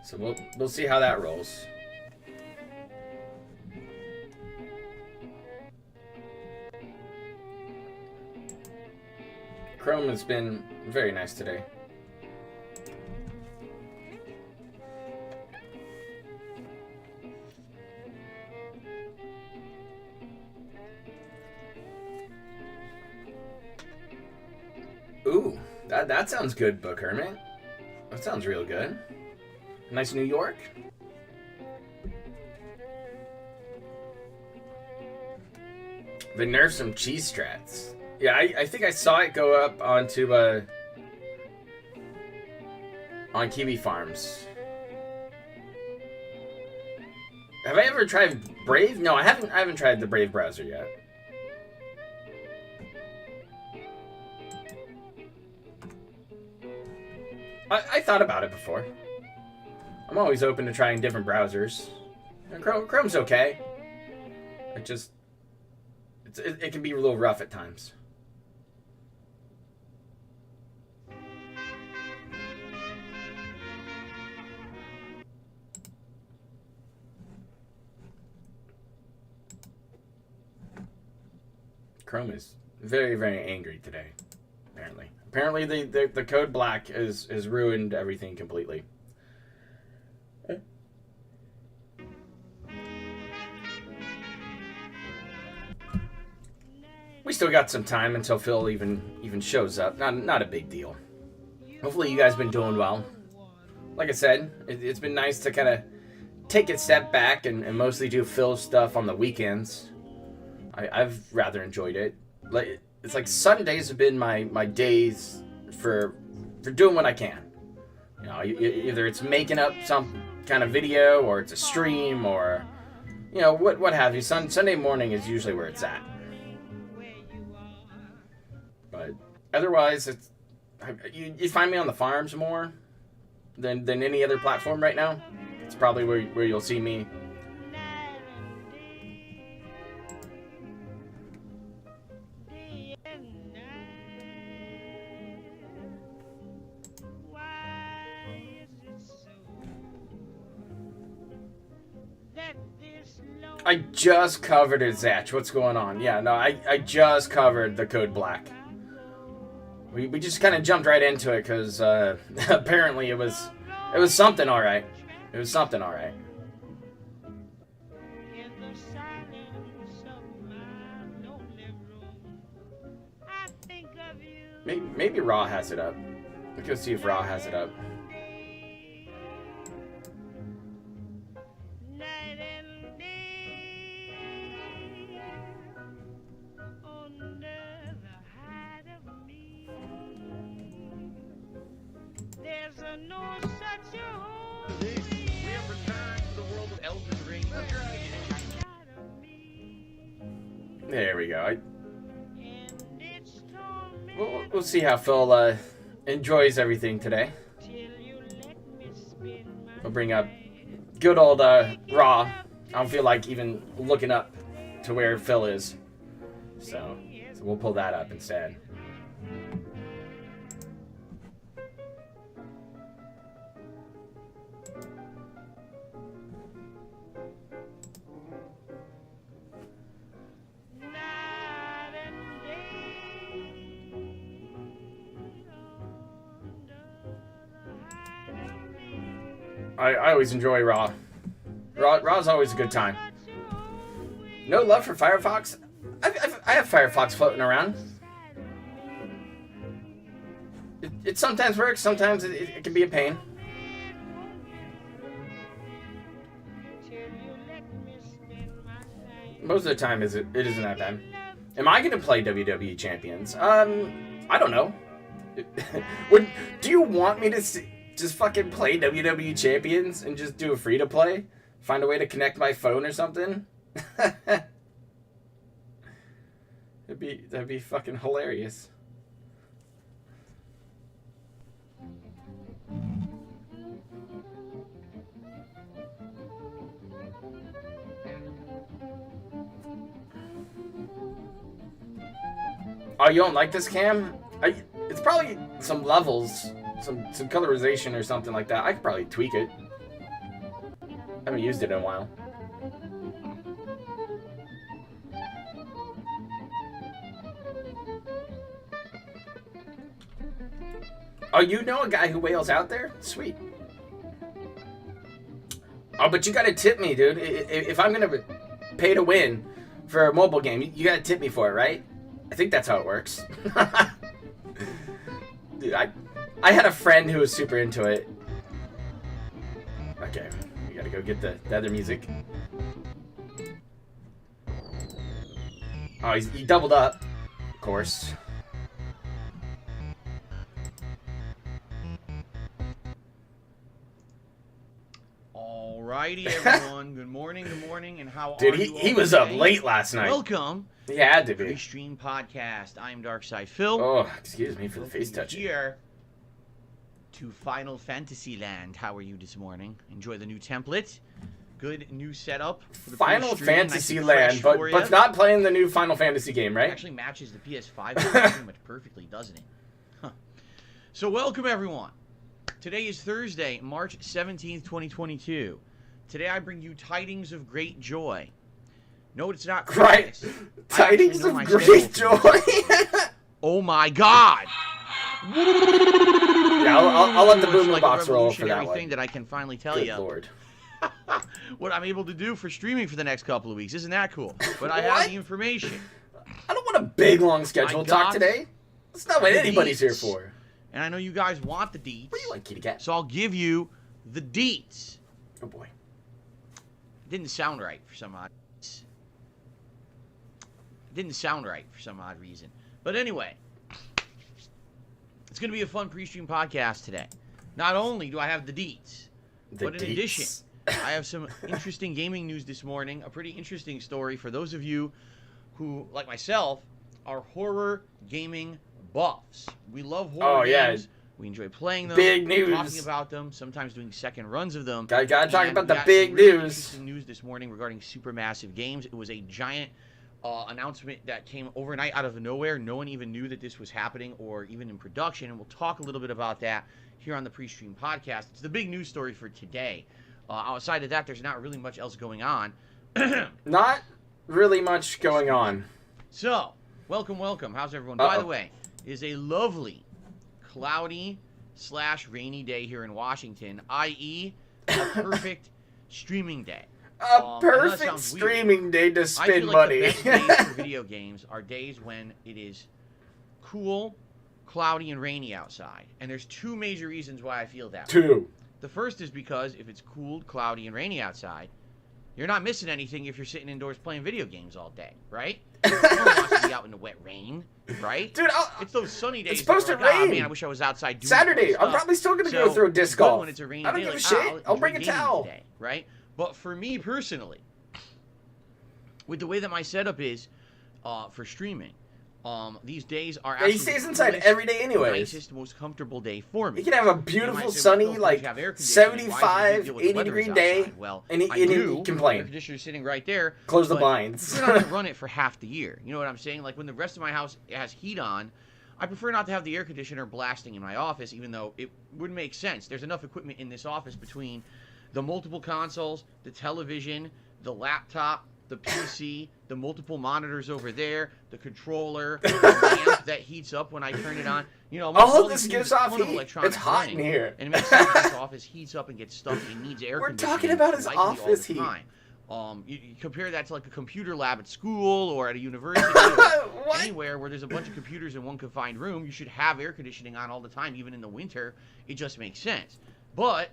So we'll see how that rolls. Chrome has been very nice today. Ooh, that sounds good, Book Hermit. That sounds real good. Nice New York. They nerfed some cheese strats. Yeah, I think I saw it go up onto on Kiwi Farms. Have I ever tried Brave? No, I haven't tried the Brave browser yet. I thought about it before. I'm always open to trying different browsers. And Chrome's okay. It can be a little rough at times. Chrome is very, very angry today, apparently. Apparently the code black has ruined everything completely. We still got some time until Phil even shows up. Not a big deal. Hopefully you guys been doing well. Like I said, it's been nice to kind of take a step back and mostly do Phil's stuff on the weekends. I've rather enjoyed it. It's like Sundays have been my days for doing what I can. You know, either it's making up some kind of video, or it's a stream, or you know what have you. Sunday morning is usually where it's at. But otherwise, you find me on the farms more than any other platform right now. It's probably where you'll see me. I just covered it, Zach. What's going on? Yeah, no, I just covered the code black. We just kind of jumped right into it because apparently it was something all right. It was something all right. Maybe Raw has it up. Let's go see if Raw has it up. We have returned to the world of Elden Ring. There we go. We'll see how Phil enjoys everything today. We'll bring up good old Raw. I don't feel like even looking up to where Phil is. So we'll pull that up instead. I always enjoy Raw. Raw's always a good time. No love for Firefox? I have Firefox floating around. It sometimes works, sometimes it can be a pain. Most of the time it isn't that bad. Am I going to play WWE Champions? I don't know. Do you want me to just fucking play WWE Champions and just do a free-to-play? Find a way to connect my phone or something? That'd be fucking hilarious. Oh, you don't like this cam? It's probably some levels, some colorization or something like that. I could probably tweak it. I haven't used it in a while. Oh, you know a guy who wails out there? Sweet. Oh, but you gotta tip me, dude. If I'm gonna pay to win for a mobile game, you gotta tip me for it, right? I think that's how it works. Dude, I had a friend who was super into it. Okay, we gotta go get the other music. Oh, he doubled up, of course. Alrighty, everyone. Good morning, and how Dude, are you all he was up today? late last night. Welcome. He had to be. Restream Podcast. I am Darkside Phil. Oh, excuse me for the face touching. Here to Final Fantasy Land. How are you this morning? Enjoy the new template. Good new setup. For the Final pre-stream. Fantasy nice Land, but for ya. not playing the new Final Fantasy game, It right? actually matches the PS5 pretty much perfectly, doesn't it? Huh. So welcome, everyone. Today is Thursday, March 17th, 2022. Today I bring you tidings of great joy. No, it's not Right. Christmas. Tidings know of my great schedule joy. Oh my God! Yeah, I'll let the boom like box a roll for that revolutionary one. thing that I can finally tell Good you lord. what I'm able to do for streaming for the next couple of weeks. Isn't that cool? But I What? have the information. I don't want a big long schedule talk got today. That's not what the anybody's here deets. for. And I know you guys want the deets. What do you like, kitty cat? So I'll give you the deets. Oh boy. Didn't sound right for some odd reason. But anyway, it's going to be a fun pre-stream podcast today. Not only do I have the deets, but in addition, I have some interesting gaming news this morning. A pretty interesting story for those of you who, like myself, are horror gaming buffs. We love horror games. We enjoy playing them, Big news. talking about them, sometimes doing second runs of them. Gotta talk And about we the got big some really news. interesting news this morning regarding supermassive games. It was a giant announcement that came overnight out of nowhere. No one even knew that this was happening or even in production, and we'll talk a little bit about that here on the pre-stream podcast. It's the big news story for today. Outside of that, there's not really much else going on. Not really much going on. So, welcome. How's everyone? By the way, it is a lovely, cloudy / rainy day here in Washington, i.e. a perfect streaming day. A perfect streaming day to spend I feel like money. the best days for video games are days when it is cool, cloudy, and rainy outside. And there's two major reasons why I feel that way. Two. The first is because if it's cool, cloudy, and rainy outside, you're not missing anything if you're sitting indoors playing video games all day, right? No one wants to be out in the wet rain, right? Dude, it's those sunny days. it's supposed to like, rain. Oh, man, I wish I was outside doing Saturday, stuff. I'm probably still going to So, go throw disc it's good golf. when it's a rainy I don't day, give a like, shit. I'll bring a enjoy gaming towel. today, right? But for me personally, with the way that my setup is for streaming, these days are actually He stays inside every day the anyways. nicest, most comfortable day for me. You can have a You might beautiful, say, sunny, well, Phil, like you have air conditioning. Why do you 75, deal with the 80 weather degree is day, outside? Well, and I he do. complain. Air conditioner sitting right there. Close the but blinds. You don't have to run it for half the year. You know what I'm saying? Like when the rest of my house has heat on, I prefer not to have the air conditioner blasting in my office, even though it would make sense. There's enough equipment in this office between the multiple consoles, the television, the laptop, the PC, the multiple monitors over there, the controller, the lamp that heats up when I turn it on. You know, All of these this things, gives a off ton of heat. electronics It's hot in running, here. and it makes sense this office heats up and gets stuffy and needs air We're conditioning. talking about his lightly all office the heat. time. You compare that to like a computer lab at school or at a university or anywhere where there's a bunch of computers in one confined room. You should have air conditioning on all the time, even in the winter. It just makes sense. But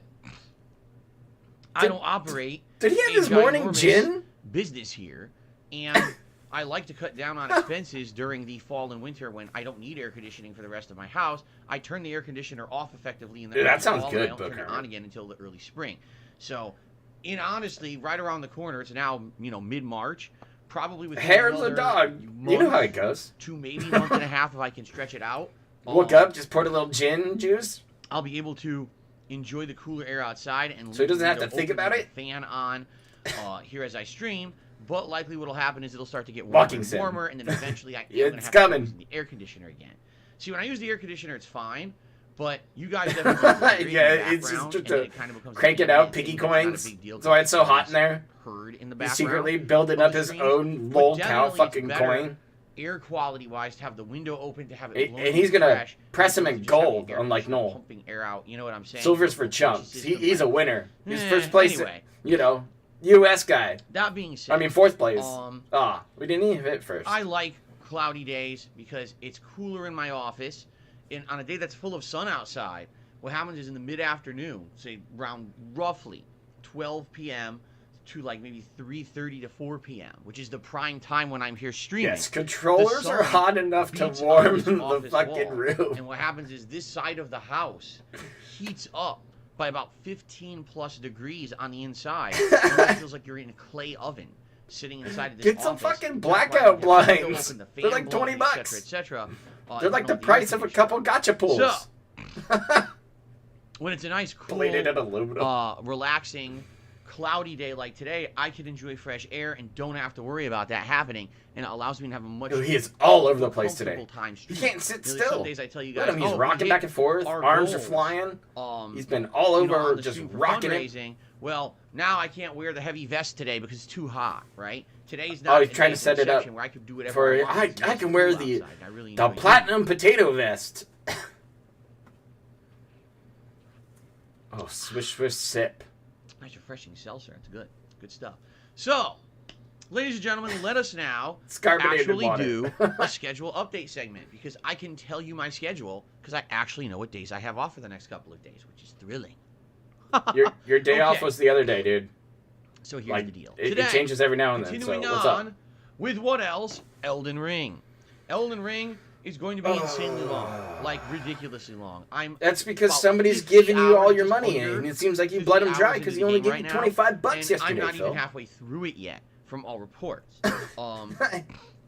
I don't operate. Did he have a his morning ginormous gin? business here, and I like to cut down on expenses during the fall and winter when I don't need air conditioning for the rest of my house. I turn the air conditioner off effectively in the Dude, that early sounds fall, good, and I don't turn Booker. it on again until the early spring. So, honestly, right around the corner, it's now mid-March, probably with Hair of the dog. You know how it goes. to maybe month and a half if I can stretch it out. Woke up, just poured a little gin juice. I'll be able to enjoy the cooler air outside and So he doesn't have to leave the think open about with it? the fan on here as I stream. But likely what'll happen is it'll start to get warmer Walking and sim. warmer, and then eventually I'm Yeah, gonna it's have coming. to use the air conditioner again. See, when I use the air conditioner, it's fine, but you guys definitely Yeah, it's just to kind of becomes crank it out, piggy coins. That's why it's so hot in there. Heard in the He's background. secretly building on up the his screen, own but lol cow definitely it's fucking better coin. Air quality wise, to have the window open, to have it blown And he's gonna fresh, press him as in opposed to just having gold, air unlike conditioner Noel. pumping air out. You know what I'm saying? Silver's for Push chumps. system, He's a like- winner. He's Eh, first place, anyway. U.S. guy. That being said, I mean, fourth place. Um, We didn't even hit first. I like cloudy days because it's cooler in my office. And on a day that's full of sun outside, what happens is in the mid-afternoon, say around roughly 12 p.m. to like maybe 3:30 to 4 p.m., which is the prime time when I'm here streaming. Yes, controllers the are sun hot enough to beats warm on this the office fucking wall. room. And what happens is this side of the house heats up by about 15 plus degrees on the inside. And it feels like you're in a clay oven sitting inside of this Get some office. fucking That's why blackout you have the window blinds. open, the They're fan like blowing, 20 bucks. et cetera, They're like the turn on price air of a couple conditioner. gotcha pools. So, when it's a nice, cool, Plated in aluminum. relaxing, cloudy day like today, I can enjoy fresh air and don't have to worry about that happening, and it allows me to have a much Dude, he is all over the more place today. comfortable time He streaming. can't sit Really, still. Some days I tell you Look guys, at him, he's oh, rocking we back hit and forth. our Arms are goals. flying. He's been all You know, over, on the just stream for rocking it. fundraising. Well, now I can't wear the heavy vest today because it's too hot, right? Today's Oh, not he's a trying day to set it up exception where I could do whatever for. I want. It's I nice can and wear cool the outside. I really the enjoy platinum potato vest. Oh, swish, swish, sip. Nice refreshing seltzer. It's good. It's good stuff. So, ladies and gentlemen, let us now It's carbonated actually water. do a schedule update segment because I can tell you my schedule because I actually know what days I have off for the next couple of days, which is thrilling. Your day off Okay. was the other day, dude. So here's Like, the deal. it Today, changes every now and then. So continuing what's on up? with what else? Elden Ring. Elden Ring is going to be insanely long, like ridiculously long. That's because about somebody's 50 giving you all hours, your just money, under and it seems like you 50 bled him dry hours because into he the only game gave right you now, $25 and yesterday, I'm not Phil. even halfway through it yet, from all reports.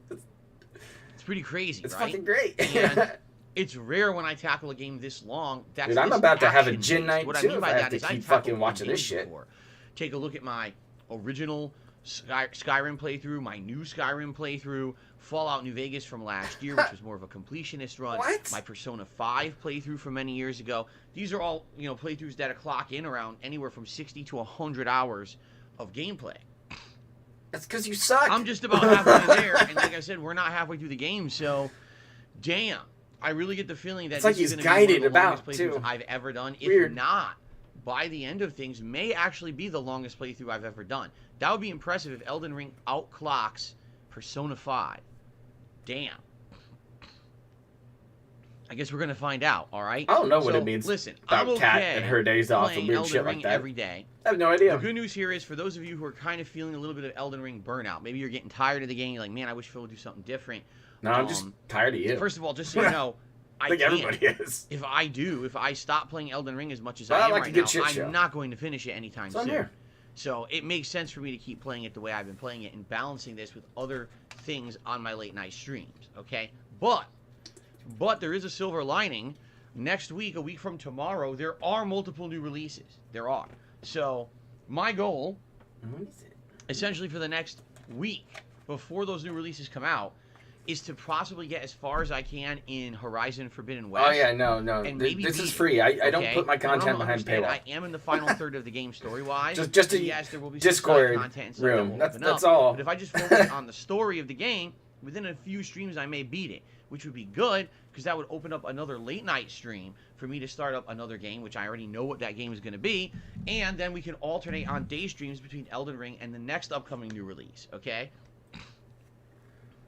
It's pretty crazy, It's right? fucking great. And it's rare when I tackle a game this long. That's Dude, I'm this about to have a action-based. gin night, What too, I mean if by I have that to is I've keep tackled fucking watching this games shit. before. Take a look at my original Skyrim playthrough, my new Skyrim playthrough, Fallout New Vegas from last year, which was more of a completionist run. What? My Persona 5 playthrough from many years ago. These are all, playthroughs that clock in around anywhere from 60 to 100 hours of gameplay. That's because you suck. I'm just about halfway there, and like I said, we're not halfway through the game, so damn. I really get the feeling that It's like this is he's going to be one of guided the longest about, playthroughs too. I've ever done. If Weird. not, by the end of things, may actually be the longest playthrough I've ever done. That would be impressive if Elden Ring outclocks Persona 5. Damn. I guess we're going to find out, all right? I don't know what it means Listen, about I'm Kat okay and her days off and playing weird Elden shit Ring like that. every day. I have no idea. The good news here is, for those of you who are kind of feeling a little bit of Elden Ring burnout, maybe you're getting tired of the game, you're like, man, I wish Phil would do something different. No, I'm just tired of you. First of all, just so you know, I think can't. everybody is. If I stop playing Elden Ring as much as Well, I am like a right good now, shit show. I'm not going to finish it anytime So I'm soon. here. So it makes sense for me to keep playing it the way I've been playing it and balancing this with other things on my late night streams, okay? But there is a silver lining. Next week, a week from tomorrow, there are multiple new releases. There are. So my goal, What is it? essentially for the next week, before those new releases come out, is to possibly get as far as I can in Horizon Forbidden West. Oh yeah, no. And maybe This beat is it, free. I don't okay? put my You content don't behind understand, paywall. I am in the final third of the game story-wise. Just a yes, there will be some Discord side content and stuff that room. will That's open up, all. But if I just focus on the story of the game, within a few streams I may beat it, which would be good because that would open up another late night stream for me to start up another game, which I already know what that game is going to be, and then we can alternate on day streams between Elden Ring and the next upcoming new release, okay?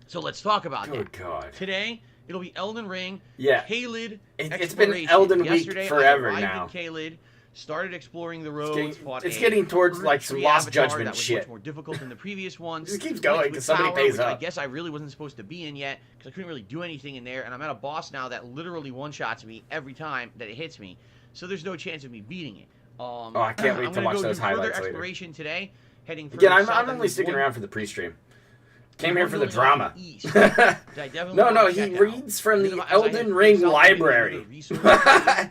So let's talk about that. Good God. Today, it'll be Elden Ring, Yeah. Caelid It's been exploration. Elden Week Yesterday, forever I arrived now. in Caelid, started exploring the roads, It's getting towards, like, some Earth Lost Tree Avatar Judgment that was shit. much more difficult than the previous ones. It just keeps Went going to because a somebody tower, pays which up. I guess I really wasn't supposed to be in yet because I couldn't really do anything in there, and I'm at a boss now that literally one-shots me every time that it hits me. So there's no chance of me beating it. I can't wait I'm to gonna watch go those do highlights further later. exploration today, heading Again, further south I'm and only sticking one- around for the pre-stream. Came one here for the going drama. off east that I definitely No, wanna he check out. reads from Then the as I head Elden further Ring south, I'm gonna do library. another resource page,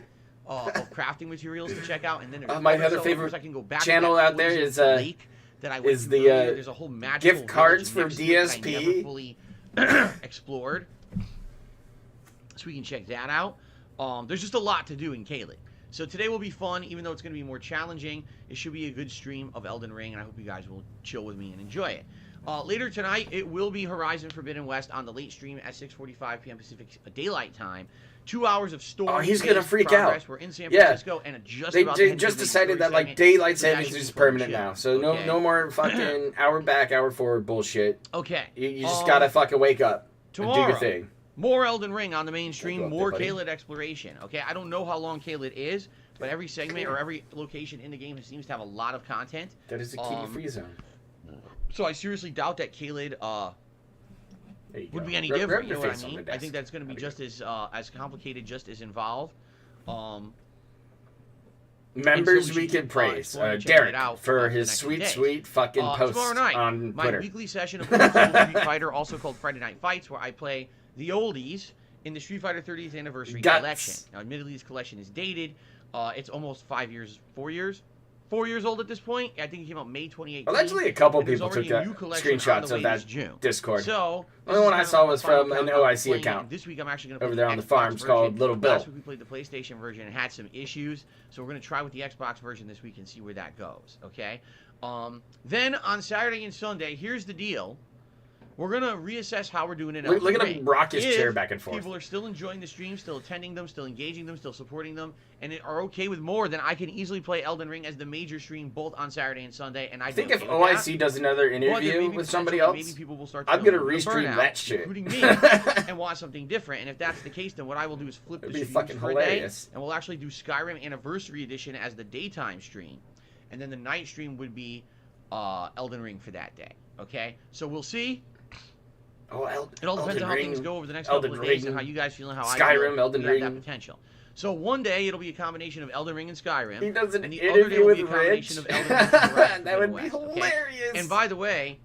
of crafting materials to check out, and then there's My further other south, favorite of course, I can go back to channel that out there poison is, lake that I went is to the, earlier. There's a whole magical gift cards village from next to it that I DSP. never fully explored, so we can check that out. There's just a lot to do in Caelid. So today will be fun, even though it's going to be more challenging. It should be a good stream of Elden Ring, and I hope you guys will chill with me and enjoy it. Later tonight, it will be Horizon Forbidden West on the late stream at 6:45 p.m. Pacific Daylight Time. 2 hours of story. Oh, he's gonna freak out. We're in San Yeah. Francisco, and just They about to head just into the decided that, story like, segment, daylight so that savings should is be fun and permanent chill. now. So Okay. no more fucking hour back, hour forward bullshit. Okay. You just gotta fucking wake up and do tomorrow, your thing. More Elden Ring on the main Go stream, up there, more buddy. Caelid exploration. Okay, I don't know how long Caelid is, but every segment or every location in the game seems to have a lot of content. That is a key free zone. So I seriously doubt that Caelid There you would go. be any Rub different. You your know what I face on mean? the I think desk. that's going to be There you just as complicated, just as involved. Members so we we should can keep, praise. exploring, checking Derek it out for the his next sweet, days. sweet fucking posts Tomorrow night, on my Twitter. weekly session of Old School Street Fighter, also called Friday Night Fights, where I play the oldies in the Street Fighter 30th Anniversary Guts. Collection. Now, admittedly, this collection is dated. It's almost 4 years old at this point. I think it came out May 2018. Allegedly, a couple and there's people already took a new that collection on screenshots the of way that this June. Discord. So, The only one I this is saw kind of was the final from an countdown OIC for playing it. account This week I'm actually going to over play there on the Xbox farms version. called Little Bill. Last week we played the PlayStation version and had some issues, so we're going to try with the Xbox version this week and see where that goes. Okay. Then on Saturday and Sunday, here's the deal. We're going to reassess how we're doing it. Look at him rock his chair back and forth. People are still enjoying the stream, still attending them, still engaging them, still supporting them, and are okay with more, then I can easily play Elden Ring as the major stream both on Saturday and Sunday. And I think if okay with that. OIC does another But there may interview be with somebody potential that else, maybe people will start to I'm feel gonna a little restream burnout, that shit. including me, and want something different. And if that's the case, then what I will do is flip the It'd be streams fucking for hilarious. a day, and we'll actually do Skyrim Anniversary Edition as the daytime stream, and then the night stream would be Elden Ring for that day. Okay, so we'll see. Oh, It all depends Elden on how Ring, things go over the next Elden couple of days Ring, and how you guys feel and how I Skyrim, feel. Elden We have that Ring. potential. So one day it'll be a combination of Elden Ring and Skyrim. He does an and the other day interview will with be a Rich. combination of Elden Ring and Horizon That would be Forbidden West, okay? hilarious. And by the way,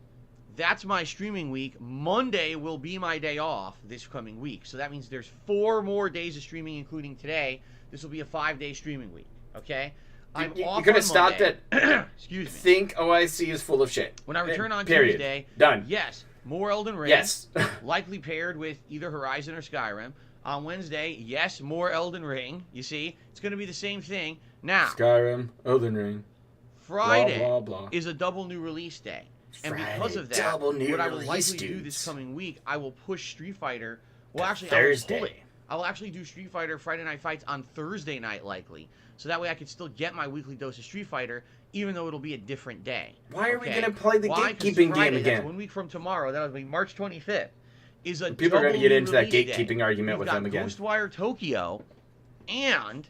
that's my streaming week. Monday will be my day off this coming week. So that means there's 4 more days of streaming, including today. This will be a 5-day streaming week, okay? I'm You off could on have stopped Monday. at Excuse me. think OIC is full of shit. When I return on Period. Tuesday, Done. yes, more Elden Ring. Yes. Likely paired with either Horizon or Skyrim. On Wednesday, yes, more Elden Ring. You see, it's going to be the same thing. Now, Skyrim, Elden Ring. Friday Blah, blah, blah. is a double new release day. And Friday, because of that, double new what I will release, likely do this dudes. coming week, I will push Street Fighter. Well, actually, Thursday. I will pull it. I will actually do Street Fighter Friday Night Fights on Thursday night, likely. So that way I can still get my weekly dose of Street Fighter, even though it'll be a different day. Why are we Okay? going to play the Why? 'Cause gatekeeping Friday, game again? That's 1 week from tomorrow. That'll be March 25th. Is a People are going to double get into that release day. gatekeeping argument We've with got them again. Ghostwire Tokyo, and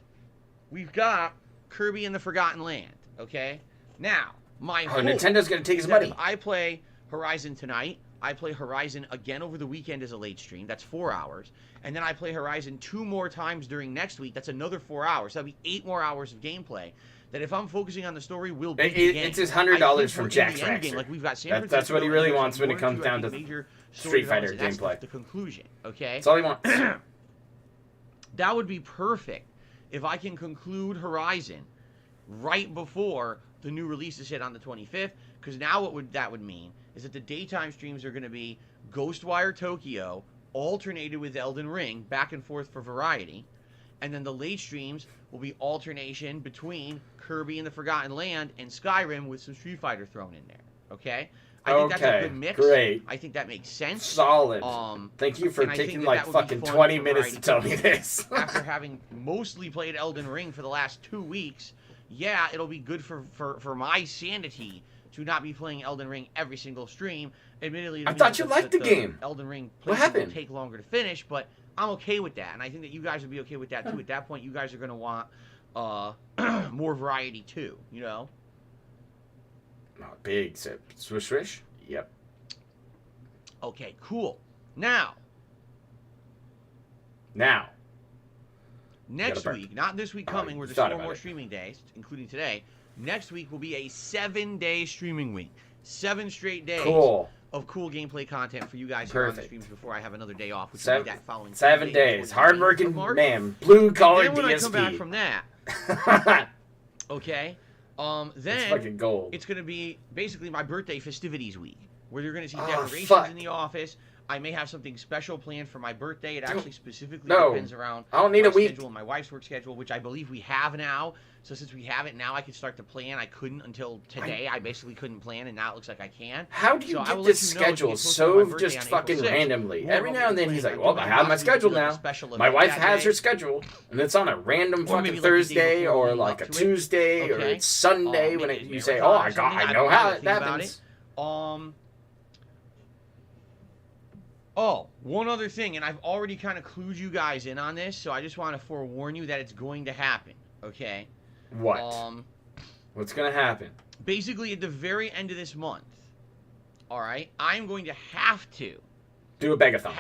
we've got Kirby and the Forgotten Land. Okay. Now, my hope Nintendo's going to take his is that money. if I play Horizon tonight, I play Horizon again over the weekend as a late stream. That's 4 hours. And then I play Horizon 2 more times during next week. That's another 4 hours. That'll be 8 more hours of gameplay. That if I'm focusing on the story, will be the game. It's his $100 from Jack Game. Like we've got San That's what he Francisco, really and wants when it there's comes one or down two, I to think, major story Street Fighter developments, and gameplay. that's the conclusion. Okay. That's all he wants. That would be perfect if I can conclude Horizon right before the new releases hit on the 25th, because now what that would mean is that the daytime streams are going to be Ghostwire Tokyo alternated with Elden Ring, back and forth for variety, and then the late streams will be alternation between Kirby and the Forgotten Land and Skyrim with some Street Fighter thrown in there. Okay? I think that's a good mix. Great. I think that makes sense. Solid. Thank you for and I think taking that like that would be fucking fun 20 for minutes to variety tell me this. After having mostly played Elden Ring for the last 2 weeks, yeah, it'll be good for my sanity to not be playing Elden Ring every single stream. Admittedly, I thought you liked the game. Elden Ring What playthrough happened? will take longer to finish, but I'm okay with that, and I think that you guys would be okay with that too. At that point, you guys are going to want more variety too, you know? Oh, big sip. Swish swish? Yep. Okay, cool. Now, next burp. week, not this week coming, where there's thought 4 about more it. streaming days, including today. Next week will be a 7-day streaming week. 7 straight days Cool. of cool gameplay content for you guys here on the Perfect. streams before I have another day off, which will Seven, be that following 7 Tuesday, days. towards the Hard-working 8th of March. man. Blue-collar And then when I come back DSP. from that, okay, It's then fucking gold. it's going to be basically my birthday festivities week, where you're going to see Oh, decorations fuck. in the office. I may have something special planned for my birthday. It actually specifically No. depends around I don't need my a week. schedule and my wife's work schedule, which I believe we have now. So since we have it now, I can start to plan. I couldn't until today. I basically couldn't plan, and now it looks like I can. How do you So I get will this let you know as we schedule get closer to so my birthday just on April fucking 6th. randomly? More Every about now and what then we're he's planning like, on well, I doing. have my Possibly schedule do like a now. special My event wife that has day. her schedule, and it's on a random Or fucking maybe like the day Thursday before or leading like a up to it. Tuesday or Okay. it's Sunday when Maybe you it's say, marathon oh, or I something. know don't how know. it Think about happens. Oh, one other thing, and I've already kind of clued you guys in on this, so I just want to forewarn you that it's going to happen, okay? What? What's gonna happen? Basically, at the very end of this month, all right, I'm going to have to Do a begathon.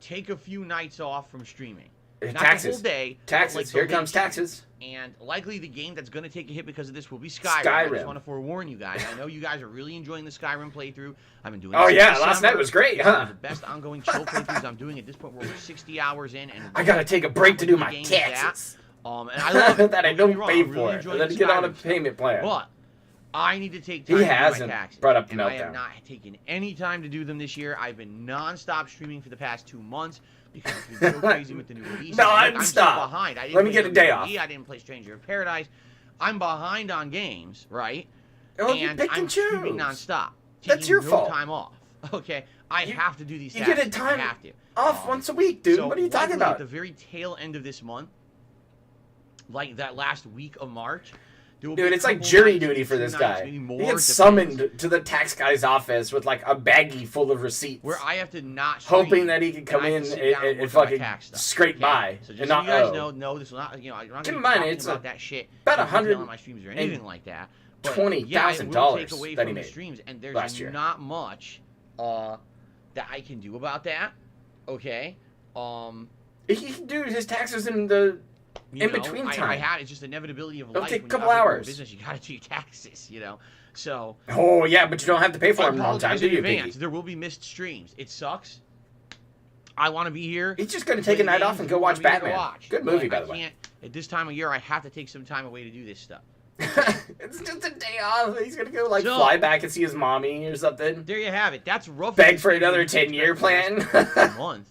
take a few nights off from streaming. Not Taxes. the whole day. Taxes. Like the Here late comes streams. taxes. And likely the game that's going to take a hit because of this will be Skyrim. I Skyrim. just want to forewarn you guys. I know you guys are really enjoying the Skyrim playthrough. I've been doing Oh, this yeah, since last night December. was great, It's huh? one of the best ongoing chill playthroughs I'm doing at this point. We're over 60 hours in. And I gotta take a break to do my the game is at. taxes. And I love it. that I Don't get me don't wrong, pay I'm really for it. enjoying And the then get on a Skyrim stuff. payment plan. But I need to take He time to do my hasn't taxes. brought up And I have Meltdown. not taken any time to do them this year. I've been non-stop streaming for the past 2 months because it's been so crazy with the new releases. I'm so Non-stop. behind. I didn't Let me play get a day WWE, off. I didn't play Stranger in Paradise. I'm behind on games, right? Oh, you And pick and I'm streaming choose. non-stop. That's taking your no fault. time off. Okay? I have to do these You tasks. get a time I have to. off once a week, dude. So What are you talking likely about? At the very tail end of this month, like that last week of March, there will be Dude, a it's like couple jury nights, duty for maybe this 2 nights, guy. maybe He more, gets depends, summoned to the tax guy's office with like a baggie full of receipts. where I have to not stream, hoping that he can and come I have in to sit down and work on my fucking tax stuff, scrape okay? by So and just so not you guys owe. know, no, this will not, I'm not Keep going in to be mind, talking it's about that shit about in detail $100 on my streams or anything like that. But $20,000 yeah, it will take away that he from the made streams, and there's last year. not much that I can do about that. Okay. He can do his taxes in the You in know, between I time. had it's just inevitability of It'll life. take a When couple you operate a hours. business, you gotta do your taxes. You know, so Oh yeah, but you don't have to pay for I him all the time, apologize do in you, advance. Biggie? There will be missed streams. It sucks. I want to be here. He's just gonna play take a the night games off and that go you watch want me to Batman. watch. Good movie, But by the I way. can't At this time of year, I have to take some time away to do this stuff. It's just a day off. He's gonna go like So- fly back and see his mommy or something. There you have it. That's roughly Beg for another 10-year plan. month.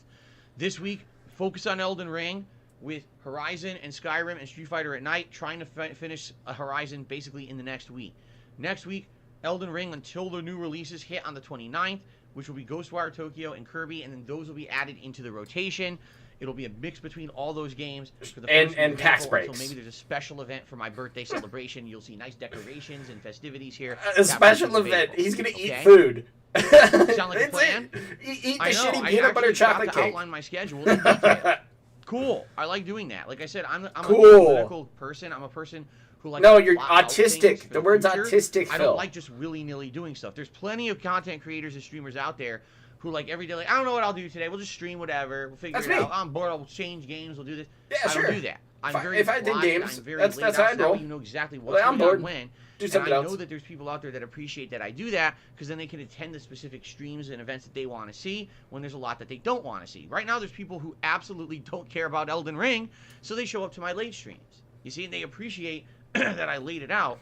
This week, focus on Elden Ring with Horizon and Skyrim and Street Fighter at night, trying to finish Horizon basically in the next week. Next week, Elden Ring until the new releases hit on the 29th, which will be Ghostwire Tokyo and Kirby, and then those will be added into the rotation. It'll be a mix between all those games for the first and week of tax April breaks. until maybe there's a special event for my birthday celebration. You'll see nice decorations and festivities here. A special That event. April, He's gonna eat okay? food. Sound like a That's plan? it. Eat the I know, shitty I peanut butter actually forgot chocolate to cake. outline my schedule in detail. Cool. I like doing that. Like I said, I'm Cool. a political person. I'm a person who likes No, to you're plot out autistic. things for The word's future. autistic, I Phil. don't like just willy-nilly doing stuff. There's plenty of content creators and streamers out there who like every day, like, I don't know what I'll do today. We'll just stream whatever. We'll figure That's it me. out. I'm bored. I'll change games. We'll do this. Yeah, I sure. don't do that. I'm very if I did plotted, games, I'm very that's laid how out, I so that way roll. you know exactly Well, what's I'm going on bored. when. Do And something I else. know that there's people out there that appreciate that I do that because then they can attend the specific streams and events that they want to see when there's a lot that they don't want to see. Right now, there's people who absolutely don't care about Elden Ring, so they show up to my late streams. You see, and they appreciate that I laid it out,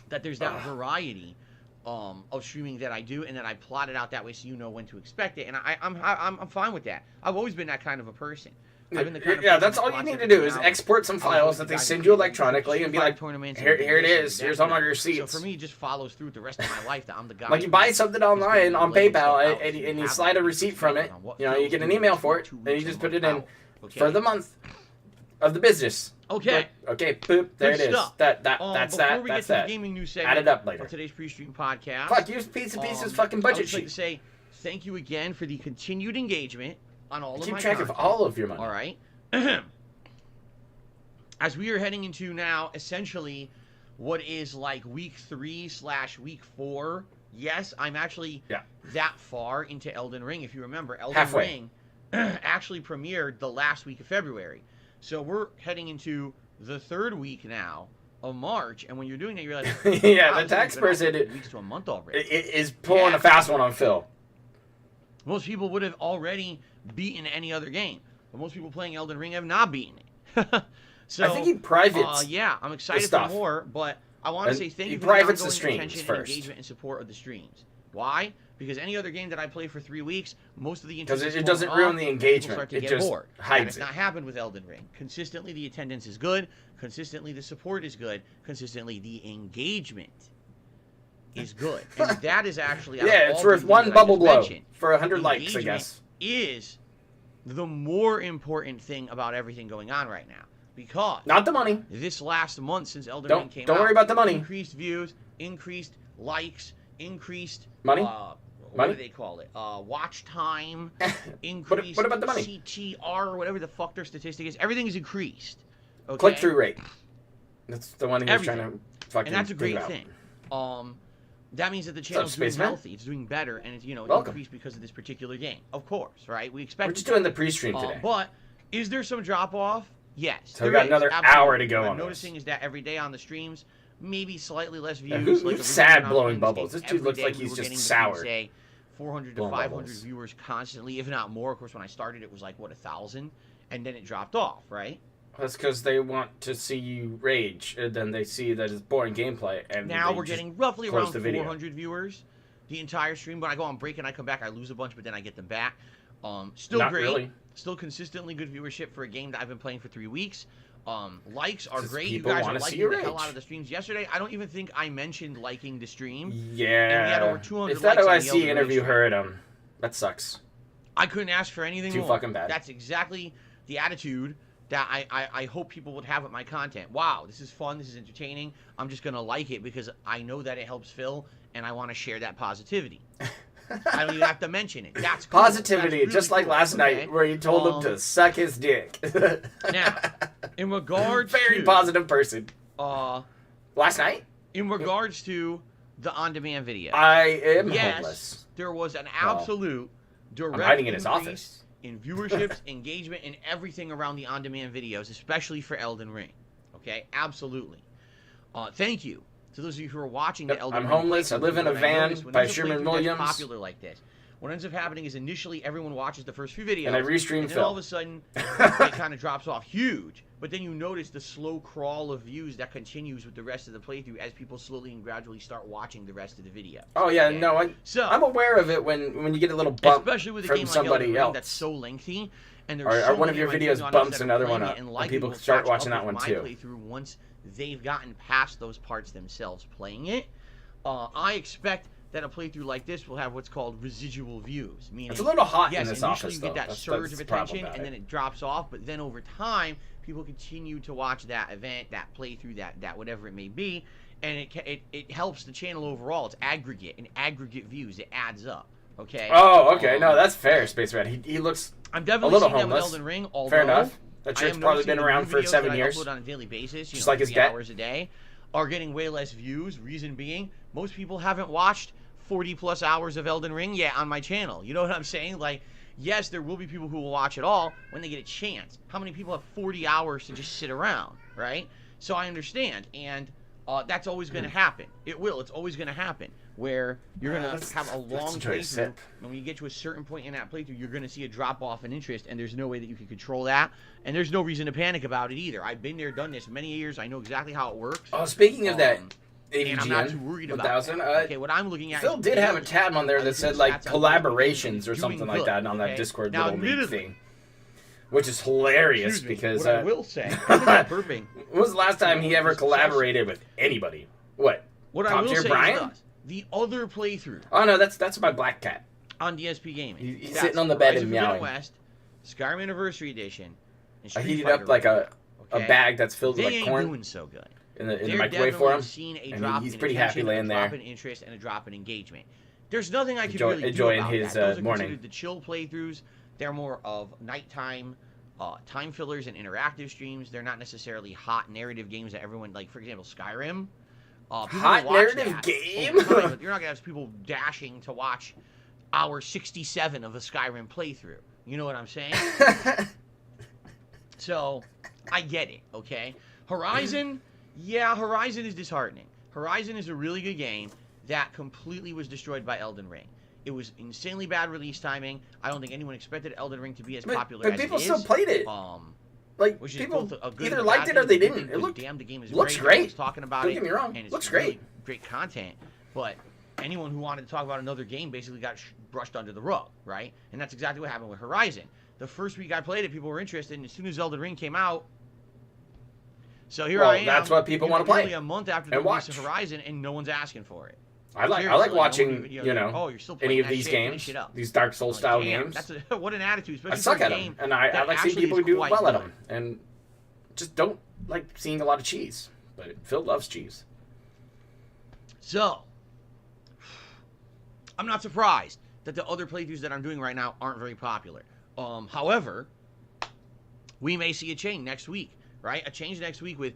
that there's that variety of streaming that I do, and that I plot it out that way so you know when to expect it. And I'm fine with that. I've always been that kind of a person. I've been the kind of Yeah, person that's that all you plots need to everything do is out. export some I was files always that the they guy send who you did electronically and be Street like, Fighter tournaments here and it this and is. that Here's and all my that. receipts. So for me, it just follows through the rest of my life that I'm the guy. Like you who buy something is online gonna on lay this PayPal stuff out and so you have slide a that receipt from it. perspective on what You know, you Phil's get an doing email this for it, 2 and you weeks just a put it month in out, okay? for the month of the business. Okay. Okay, boop, there Good it is. stuff. That's Before that. we That's get to that. the gaming news Add segment it up later. of today's pre-stream podcast. Fuck, use piece of pieces fucking I would budget just like sheet. to say thank you again for the continued engagement on all of Keep my track of content. all of your money. All right. As we are heading into now, essentially, what is like week 3/week 4. Yes, I'm actually that far into Elden Ring. If you remember, Elden Halfway. Ring actually premiered the last week of February. So we're heading into the 3rd week now of March. And when you're doing that, you're like, Yeah, wow, the tax it's been person almost 2 weeks to a month already. is pulling Yeah. a fast one on Phil. Most people would have already beaten any other game, but most people playing Elden Ring have not beaten it. So, I think he privates yeah, I'm excited for stuff. more, but I want to And say thank he you for privates the the ongoing streams attention and first. engagement and support of the streams. Why? Because any other game that I play for 3 weeks, most of the Because interest it is doesn't falling ruin off, the and people engagement. start to It get just bored. hides And it's it. not happened with Elden Ring. Consistently, the attendance is good. Consistently, the support is good. Consistently, the engagement is good. And that is actually out of Yeah, it's all worth the one things I bubble just blow mentioned, for 100 likes, I engagement guess. is the more important thing about everything going on right now. Because Not the money. this last month since Elden Don't- Ring came out, don't worry about the money. Increased views, increased likes, increased Money? What Money? do they call it? Watch time, What increased about the money? CTR or whatever the fuck their statistic is. Everything is increased. Okay? Click-through rate. That's the one he was Everything. trying to fucking And that's a think great about. thing. That means that the channel's doing Spaceman? healthy. It's doing better, and it's Welcome. increased because of this particular game. Of course, right? We expect. We're just doing the pre-stream today. But is there some drop off? Yes. So we there got is, another absolutely. hour to go What on I'm this. noticing is that every day on the streams, maybe slightly less views. who's like sad originally on blowing Wednesdays, bubbles? This dude every looks day like we he's were just getting sour. between, say 400 to Blowing 500 bubbles. viewers constantly, if not more. Of course, when I started, it was like, what, 1,000? And then it dropped off, right? That's because they want to see you rage, and then they see that it's boring gameplay, and Now they we're just getting roughly close around the video. 400 viewers the entire stream. When I go on break and I come back, I lose a bunch, but then I get them back. Still Not great. really. Still consistently good viewership for a game that I've been playing for 3 weeks. Likes are 'Cause great. You people guys are wanna see liking you the hell rage. out of the streams. Yesterday, I don't even think I mentioned liking the stream. Yeah. And we had over 200 if that likes on the OIC Elden Ring interview stream. hurt him, that sucks. I couldn't ask for anything Too more. fucking bad. That's exactly the attitude that I hope people would have with my content. Wow, this is fun. This is entertaining. I'm just going to like it because I know that it helps Phil, and I want to share that positivity. I don't even have to mention it. That's cool. Positivity, That's really just like cool. last Okay. night where you told him to suck his dick. Now, in regards Very to positive person. uh, Last night, in regards to the on-demand video, I am yes, homeless. there was an absolute direct hiding in his increase office. in viewerships, engagement, and everything around the on-demand videos, especially for Elden Ring. Okay, absolutely. Thank you to those of you who are watching the Yep, Elden I'm Ring homeless. I playthrough, live in a because I van noticed when by there's a Sherman playthrough that's Williams. popular like this, what ends up happening is initially everyone watches the first few videos, And I restream and then Phil. all of a sudden it kind of drops off huge. But then you notice the slow crawl of views that continues with the rest of the playthrough as people slowly and gradually start watching the rest of the video. Oh yeah, Okay? no, I'm aware of it when you get a little bump Especially with a from game like somebody Elden Ring else. that's so lengthy, and Or there's so one of many your my videos audience bumps that are another one playing up, it, and like people will start catch watching up that one with too. my playthrough once they've gotten past those parts themselves playing it. I expect that a playthrough like this will have what's called residual views, meaning It's a little hot yes, in this initially office, you get though. that That's surge of the problem attention, about and then it. it drops off. But then over time, people continue to watch that event, that playthrough, that whatever it may be, and it helps the channel overall. It's aggregate, and aggregate views. It adds up. Okay. Oh, okay. No, that's fair, Space Red. He looks I'm a definitely little seeing that with homeless. Elden Ring. Although Fair enough. That I shit's am probably noticing been the around new for videos 7 that years. I upload on a daily basis, Just like his 3 debt. hours a day, are getting way less views. Reason being, most people haven't watched 40+ hours of Elden Ring yet on my channel. You know what I'm saying? Like, yes, there will be people who will watch it all when they get a chance. How many people have 40 hours to just sit around, right? So I understand, and that's always going to happen. It will. It's always going to happen, where you're going to have a long enjoy a playthrough, sip. and when you get to a certain point in that playthrough, you're going to see a drop-off in interest, and there's no way that you can control that, and there's no reason to panic about it either. I've been there, done this many years. I know exactly how it works. Oh, speaking of that, And I'm not too AVGN worried about 1000. that. Okay, what I'm looking at Phil is did have a videos tab on there of that the said stats like I'm doing collaborations or doing something like good, that on that okay? Discord Now, little league admittedly, thing, which is hilarious excuse me, because what I will say, burping. when was the last time he ever collaborated with anybody? What? What I Top will tier say Brian? is this. The other playthrough Oh no, that's my black cat. on DSP Gaming. He's That's sitting on the bed Rise and of Forbidden meowing. West, Skyrim Anniversary Edition, and I Street heated Fighter up like a okay? bag that's filled They with like ain't corn doing so good. in the They're microwave for him. Seen a and drop he's in pretty happy attention, laying a drop there. in interest, and a drop in engagement. There's nothing I can Enjoy- really do enjoying about his, that. Those are morning. considered the chill playthroughs. They're more of nighttime time fillers and interactive streams. They're not necessarily hot narrative games that everyone like. For example, Skyrim. People Hot will watch narrative that game? over time, but you're not gonna have people dashing to watch hour 67 of a Skyrim playthrough. You know what I'm saying? So, I get it, okay? Horizon, yeah, Horizon is disheartening. Horizon is a really good game that completely was destroyed by Elden Ring. It was insanely bad release timing. I don't think anyone expected Elden Ring to be as popular but as people it is. still played it. Like Which is people both a good either and a liked bad it or thing. they People didn't. It think, looked damn, the game is looks great. great. Talking about Don't it, get me wrong. and it's Looks really great. great content. But anyone who wanted to talk about another game basically got brushed under the rug, right? And that's exactly what happened with Horizon. The first week I played it, people were interested, and as soon as Elden Ring came out, so here Well, I am. that's what people wanna play nearly a month after the and release watch. of Horizon, and no one's asking for it. I like Seriously, no one watching, even, you know, oh, you're still any playing of that these shit, games, finish it up. these Dark Souls style Damn, games. That's what an attitude, especially I suck for a at them, game and I that like seeing actually people is who do quite well at good. them, and just don't like seeing a lot of cheese. But Phil loves cheese. So, I'm not surprised that the other playthroughs that I'm doing right now aren't very popular. However, we may see a change next week, right? A change next week with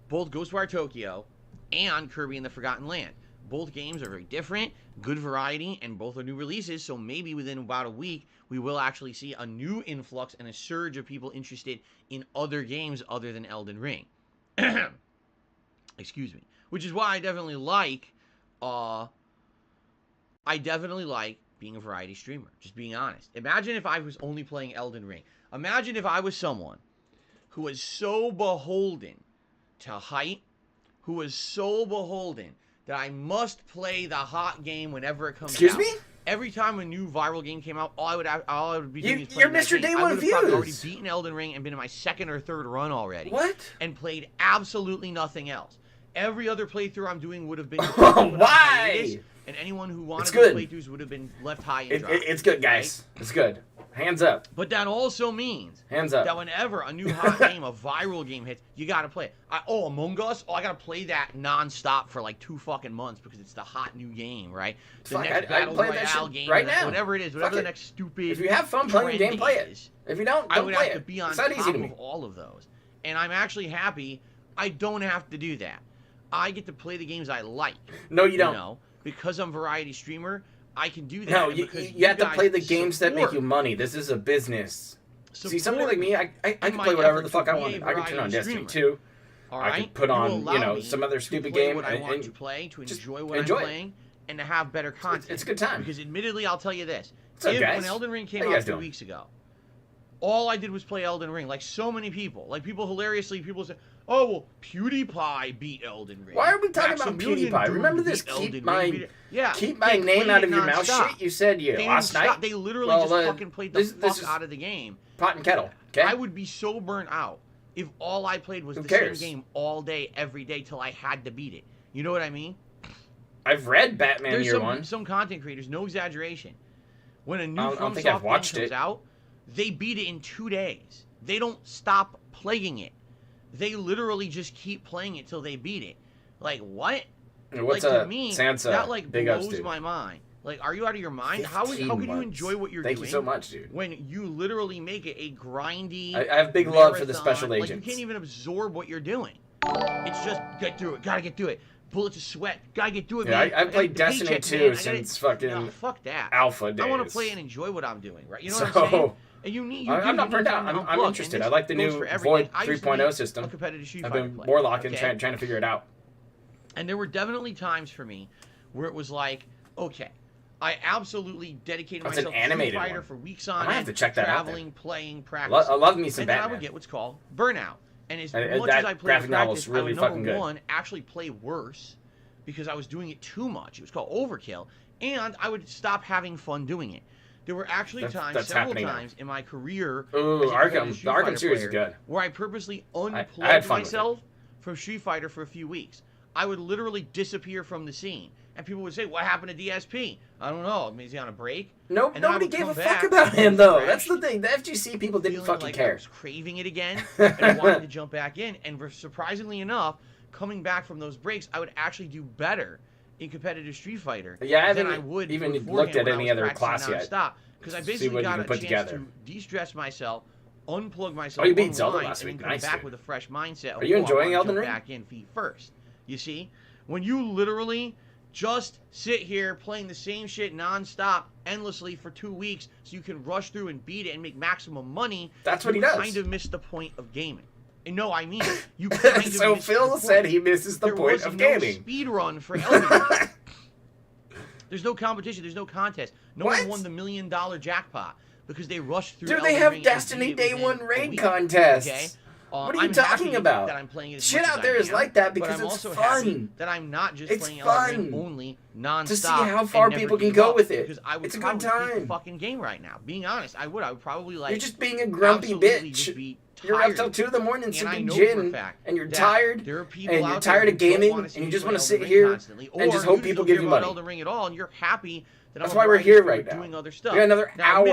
both Ghostwire Tokyo and Kirby and the Forgotten Land. Both games are very different, good variety, and both are new releases, so maybe within about a week, we will actually see a new influx and a surge of people interested in other games other than Elden Ring. Excuse me. Which is why I definitely like being a variety streamer, just being honest. Imagine if I was only playing Elden Ring. Imagine if I was someone who was so beholden to hype, who was so beholden that I must play the hot game whenever it comes Excuse out. me? Every time a new viral game came out, all I would be doing is You're playing that Mr. game. Day I One would have probably already Views. beaten Elden Ring and been in my second or third run already. What? And played absolutely nothing else. Every other playthrough I'm doing would have been Why? and anyone who wanted It's those good. playthroughs would have been left high and dry. It's good, guys. It's good. Hands up. But that also means Hands up. that whenever a new hot game, a viral game hits, you gotta play it. Among Us? I gotta play that nonstop for like 2 fucking months because it's the hot new game, right? The Fuck, next I'd Battle play that Royale shit game, right now. whatever it is, whatever Fuck the it. next stupid If you have fun playing the game, trend play it. is, If you don't I would play have it. to be on It's not top easy to me. of all of those. And I'm actually happy I don't have to do that. I get to play the games I like. No, you don't. You know, because I'm a variety streamer, I can do that. No, and you because have to guys play the games that make support- you money. This is a business. See, somebody like me, I can my play whatever effort the fuck to I be a wanted. I can turn on variety Destiny streamer. 2. All I right? could put You on, allow you know, me some other to stupid play game what I want and to play, to just enjoy what enjoy I'm it. playing, and to have better content. It's a good time. Because admittedly, I'll tell you this: up, guys? When Elden Ring came How you out guys 2 doing? weeks ago, all I did was play Elden Ring. Like so many people. Like people hilariously, people say, "Oh well, PewDiePie beat Elden Ring." Why are we talking about Maximilian PewDiePie? Doom Remember this? beat Keep Elden my Ring. Yeah, keep my they name played out it of your mouth. nonstop. Shit, you said They didn't last stop. night. They literally Well, just fucking played the this fuck is out of the game. pot and kettle. Okay. I would be so burnt out if all I played was Who the cares? same game all day, every day, till I had to beat it. You know what I mean? I've read Batman There's Year One. some content creators, no exaggeration. When a new I don't From think I've Software game watched comes it. out, they beat it in 2 days. They don't stop playing it. They literally just keep playing it till they beat it. Like what? What's like a to me, Sansa? that like Big ups, blows dude. my mind. Like, are you out of your mind? How could 15 you months. enjoy what you're Thank doing? you so much, dude. When you literally make it a grindy. I have big love for the marathon, special like, agents. you can't even absorb what you're doing. It's just get through it. Gotta get through it. Bullets of sweat. Gotta get through it. Yeah, man. I played The Destiny paycheck, 2 man. I gotta- since fucking No, fuck that. alpha days. I want to play and enjoy what I'm doing, right? You know what So, I'm saying? And you need. I'm not burned out. time to I'm unplug, interested. and I this like the goes new for everything. Void I used to 3.0 be system. a competitive Street I've Fighter been player, warlocking, okay? trying to figure it out. And there were definitely times for me where it was like, okay, I absolutely dedicated That's an myself to animated Street Fighter one. for weeks I on might have end, to check that out traveling, playing, I practicing. love me some And then I Batman. would get what's called burnout. And as And much that as I played graphic with novel's practice, really I would, fucking number good. one, actually play worse because I was doing it too much. It was called overkill. And I would stop having fun doing it. There were actually That's several happening now. times in my career Ooh, as a Arkham. competitive The Street Arkham Fighter series is player good. where I purposely I had unplugged fun with it. myself from Street Fighter for a few weeks. I would literally disappear from the scene. And people would say, what happened to DSP? I don't know. Maybe he's on a break? Nope, And then I nobody would gave come a back fuck about him, though. refreshed, That's the thing. The FGC people didn't feeling fucking like I care. was craving it again, and I wanted to jump back in. And surprisingly enough, coming back from those breaks, I would actually do better in competitive Street Fighter Yeah, I than haven't I would even beforehand looked at when I any was other practicing class yet. nonstop, because I See basically what you got can a put chance together. to de-stress myself, unplug myself, Oh, you beat Zelda unwind, last and then week. come Nice, back dude. with a fresh mindset. Are you enjoying I Elden wanna Ring? jump back in feet first. You see, when you literally just sit here playing the same shit nonstop, endlessly for 2 weeks, so you can rush through and beat it and make maximum money. That's what you he does. Kind of miss the point of gaming. And no, I mean it. You kind of So miss Phil the said point. he misses the There point was of no gaming. speed run for Elden Ring. There's no competition. There's no contest. No What? one won the $1 million jackpot because they rushed through. Dude, Elden they have Ring and Destiny beat it Day within 1 a raid week, contests. Okay? What are you I'm talking happy about? That I'm playing as Shit much out as there I is am, like that because but I'm it's also fun. happy that I'm not just It's playing Elden Ring fun only nonstop. to see how far and never people can give go up, with it. Because I would It's a good probably hate the time. fucking game right now. Being honest, I would. I would probably like. You're just being a grumpy absolutely just bitch. be You're up tired. till 2 in the morning And I sipping know for a gin, fact and you're that tired, there are people and you're out there tired who of don't gaming, wanna see and you me just play want to Elden sit Ring here constantly, and just or hope people don't give care you about money. Elden Ring at all, and you're happy that That's I'm why we're a here grinder right now. doing other stuff. We got another Now, hour.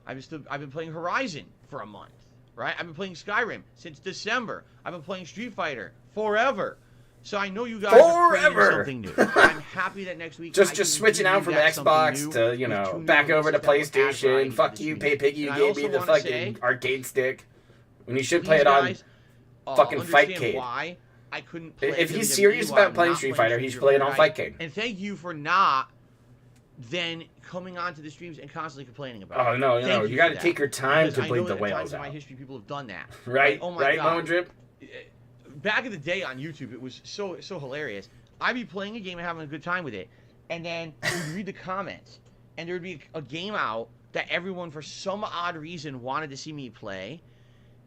admittedly, I've been playing Horizon for a month, right? I've been playing Skyrim since December. I've been playing Street Fighter forever. So I know you guys are craving Forever. something new. I'm happy that next week Just I can switching give out you from that something Xbox new to, you with know, 2 new back over to releases that will add variety PlayStation. to Fuck this you, new Pay game. Piggy. You And I gave me also the wanna fucking say, arcade stick. When you should these play it on guys, fucking understand Fightcade. why I couldn't play If he's WWE, serious why about I'm playing not Street Fighter, he should Street play it on Fighter, Fightcade. And thank you for not then coming onto the streams and constantly complaining about it. Oh, no, Thank you got to for take that. your time Because to I bleed know the that at whales times in my out. history people have done that. Right? Like, oh my Right, God. Moen Drip? Back in the day on YouTube, it was so hilarious. I'd be playing a game and having a good time with it, and then you'd read the comments, and there'd be a game out that everyone, for some odd reason, wanted to see me play,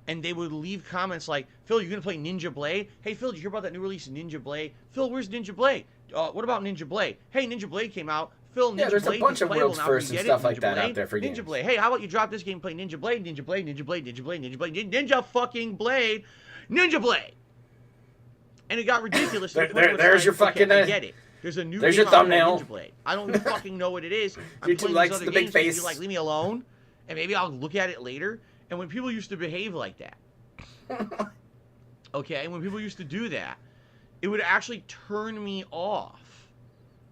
and they would leave comments like, Phil, you're going to play Ninja Blade? Hey, Phil, did you hear about that new release of Ninja Blade? Phil, where's Ninja Blade? What about Ninja Blade? Hey, Ninja Blade came out. Phil, Ninja Yeah, there's a Blade bunch is of playable world's now. firsts Can you and get stuff it? like Ninja that Blade? out there for Ninja games. Blade. Hey, how about you drop this game, play Ninja Blade, Ninja Blade, Ninja Blade, Ninja Blade, Ninja Blade, Ninja fucking Blade, Ninja Blade. And it got ridiculous. to the point where it's There's your like, okay, fucking, I get it. There's a new there's game your out called thumbnail. Ninja Blade. I don't even fucking know what it is. I'm YouTube playing likes these other the big games, so you'd be face. like, leave me alone, and maybe I'll look at it later. And when people used to behave like that, okay, and when people used to do that, it would actually turn me off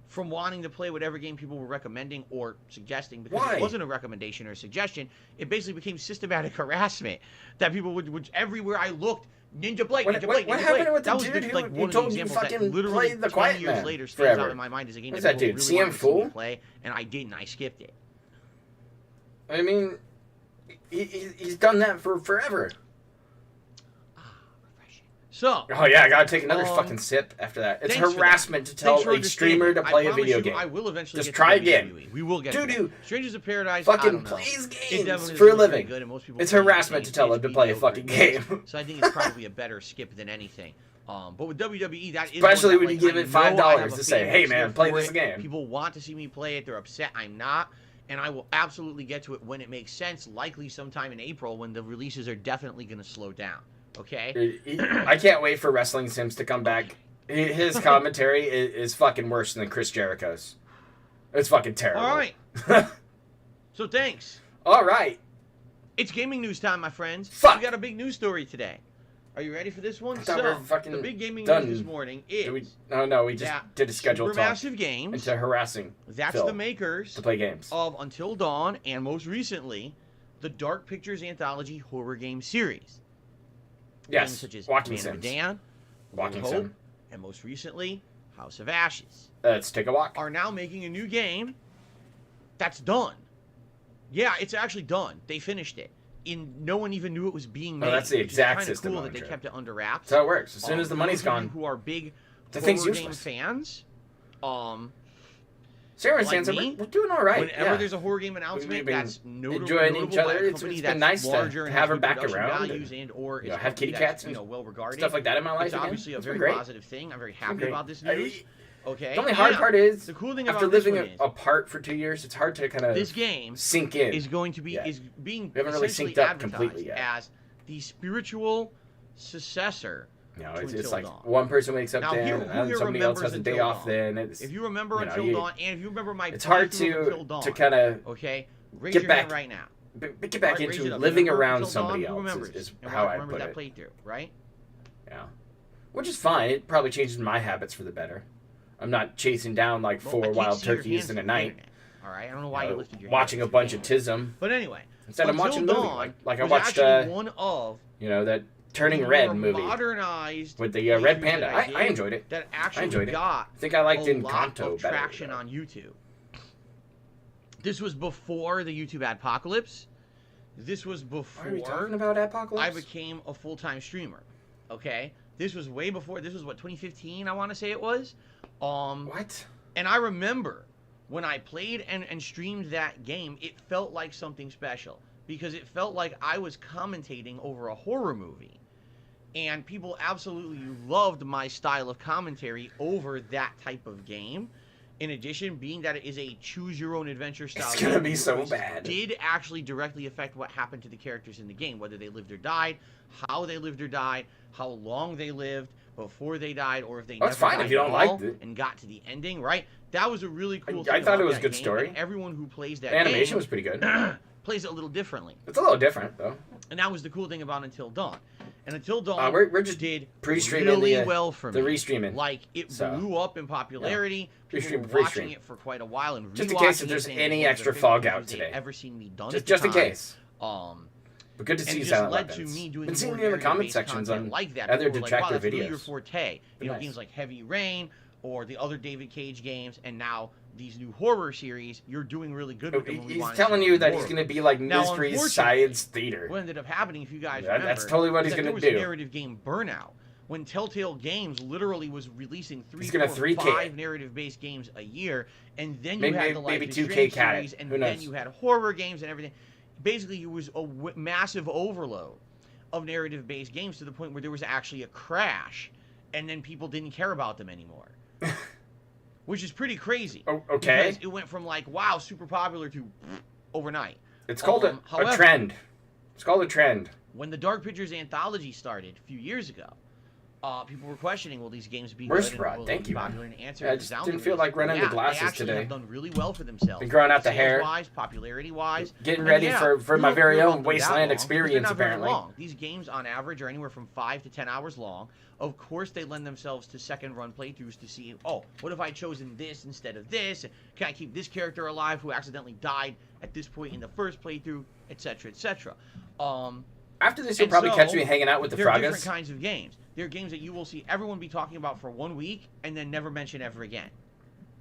from wanting to play whatever game people were recommending or suggesting, because Why? it wasn't a recommendation or a suggestion. It basically became systematic harassment that people would everywhere I looked, Ninja Blade, Ninja Blade, What Ninja happened Blade. with the that was dude just, who like you one told of the you examples that fucking literally play the 20 Quiet years Man later stands forever? out in my mind as a game What's that that people dude, really CM wanted to see me Fool? play, and I didn't. I skipped it. I mean, he's done that for forever. Refreshing. So. Oh yeah, I gotta take another Um, fucking sip after that. It's thanks for harassment to that. tell Thanks for a streamer to understanding. play I a video promise you, game. I will eventually Just get try to again. WWE. We will get to Doo-doo. that. Strangers of Paradise. Fucking I don't know. plays It games definitely for a is really living. good, and most people It's play harassment games. to tell It's him to play a mediocre fucking games. game. So I think it's probably a better skip than anything. But with WWE, that is Especially one when that, you like, give it I know I $5 have a to say, fan "Hey, base man, here play for this it. game." People want to see me play it. They're upset I'm not. And I will absolutely get to it when it makes sense, likely sometime in April when the releases are definitely going to slow down. Okay? I can't wait for Wrestling Sims to come back. His commentary is fucking worse than Chris Jericho's. It's fucking terrible. All right. So thanks. All right. It's gaming news time, my friends. Fuck. We got a big news story today. Are you ready for this one? I thought we were fucking the big gaming done. news this morning is No, we just did a scheduled talk Supermassive Games. into harassing That's Phil the makers to play games. of Until Dawn and most recently, the Dark Pictures Anthology horror game series. Yes, Games such as Walking Man of Sims. Medan, Walking Hope, Sim. and most recently, House of Ashes, Let's take a walk. are now making a new game that's done. Yeah, it's actually done. They finished it. No one even knew it was being made. that's the which is exact kinda system cool on that they it. kept it under wraps. That's how it works. As soon as the For money's those of you gone, who are big the thing's horror game useless. fans, Sarah like Sansa, me, we're doing all right. whenever yeah. there's a horror game announcement been that's notable, enjoying notable each other. by a It's company been that's nice to larger and have has her good back production around values and, or you is know, a have company kitty that's, cats and well regarded. stuff like that in my life It's again. obviously a It's been very great. positive thing. I'm very It's been happy great. about this news. Okay. The only hard And part is, the cool thing after about this living one is apart for 2 years, it's hard to kind of this game sink in. is going to be Yeah. is being We haven't really essentially synced up advertised completely yet. as the spiritual successor. No, to it's Until like Dawn. one person wakes up Now, then, who and here somebody else remembers has a day Until off Dawn? then. It's, If you remember you know, Until Dawn, and if you remember my it's hard playthrough of Until Dawn, to kind of okay, raise get your back hand right now. get back Right, raise into it up. living Remember around Until somebody Dawn? Who else remembers? is And how I remembers put that it. playthrough, right? Yeah, which is fine. It probably changes my habits for the better. I'm not chasing down like Well, I 4 can't wild see your turkeys hands in a through the night. internet, all right, I don't know why you lifted your Watching a hands bunch through of the internet. Tism. But anyway, Instead, I'm Until watching a movie. Dawn Like I was watched, actually one of you know, that Turning Red more movie modernized with the Red playthroughs Panda. that I did enjoyed it. That actually enjoyed it. got I think I liked a lot Encanto of better. traction on YouTube. This was before the YouTube adpocalypse. This was Why are we before talking about Apocalypse? I became a full-time streamer. Okay, this was way before. This was what 2015, I want to say it was. What? And I remember when I played and streamed that game, it felt like something special because it felt like I was commentating over a horror movie. And people absolutely loved my style of commentary over that type of game. In addition, being that it is a choose-your-own-adventure style It's gonna game, be your so choices bad. did actually directly affect what happened to the characters in the game, whether they lived or died, how they lived or died, how long they lived before they died, or if they That's never fine died if you don't at all like it. and got to the ending, right? That was a really cool thing I thought about it was that a good game, story. and everyone who plays that The animation game was pretty good. plays it a little differently. It's a little different though. And that was the cool thing about Until Dawn. And Until Dawn We're just did pre-streaming really the, well for the me. restreaming. Like, it So, blew up in popularity. People Pre-stream, were pre-stream. watching it for quite a while and Just in case rewatching if it, there's saying any it was extra one of their favorite Fallgout movies they'd today. ever seen me done Just in at the time. case. Um, But good to and see just Silent led Weapons. to me doing Been seeing more you in the comment narrative-based sections content on like that. other People were like, wow, detractor that's really videos. your forte. You know, Nice. games like Heavy Rain or the other David Cage games, and now these new horror series, you're doing really good with them. and we He's wanna telling see you that more he's of going to them. be like Now, Mysteries unfortunately, Science Theater. What ended up happening, if you guys That's remember, totally what is he's that gonna there was do. narrative game burnout. When Telltale Games literally was releasing He's gonna 4, 3K 5 narrative-based games a year, and then you Maybe- had the Life maybe is 2K Strange cat it. series, and Who then knows? you had horror games and everything. Basically, it was a massive overload of narrative-based games to the point where there was actually a crash, and then people didn't care about them anymore. Which is pretty crazy. Oh, okay. Because it went from like, wow, super popular to overnight. It's called a however, trend. It's called a trend. When the Dark Pictures Anthology started a few years ago, people were questioning, will these games be Mercy good? Rod, And will thank they you, be man. popular? And the answer Yeah, I is just resoundingly didn't feel like running the yeah, glasses they actually today. have done really well for themselves. Been growing out the hair. Sales-wise, popularity-wise. Getting And ready yeah, for we my don't very feel own about them that Wasteland long, because experience, they're not very apparently. long. These games, on average, are anywhere from 5 to 10 hours long. Of course, they lend themselves to second-run playthroughs to see, oh, what if I chosen this instead of this? Can I keep this character alive who accidentally died at this point in the first playthrough, etc., etc. After this, you'll And probably so, catch me hanging out with the there are different Fragas. kinds of games. There are games that you will see everyone be talking about for 1 week and then never mention ever again.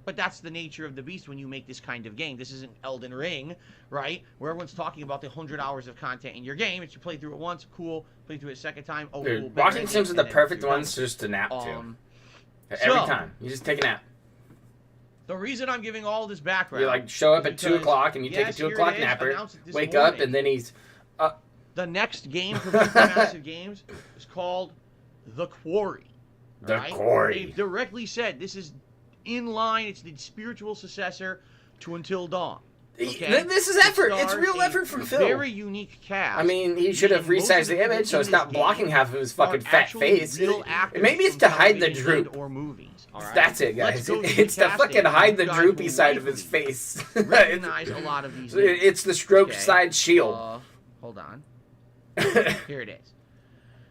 But that's the nature of the beast when you make this kind of game. This isn't Elden Ring, right? Where everyone's talking about the 100 hours of content in your game. It's you play through it once, cool. Play through it a second time, oh, Dude, cool. watching Sims are the perfect you're done. ones just to nap to. Every so- time. You just take a nap. The reason I'm giving all this background... You like show up at 2 because, o'clock and you take a yes, 2 here o'clock it is, napper, announced it this wake up, morning. and then he's... The next game from Supermassive Games is called The Quarry. The right? Quarry. They directly said this is in line. It's the spiritual successor to Until Dawn. Okay? This is It effort. It's stars real a effort from Phil. Very unique cast. I mean, he should have Most of resized the people image so in it's this not game blocking half of his fucking are fat actually face. real actors Maybe it's from to hide the television droop. or movies. All right? That's it, guys. Let's go to It's the to fucking casting. hide the You guys droopy will side of his likely face. Recognize a lot of these. names. It's the stroke Okay. side shield. Hold on. Here it is.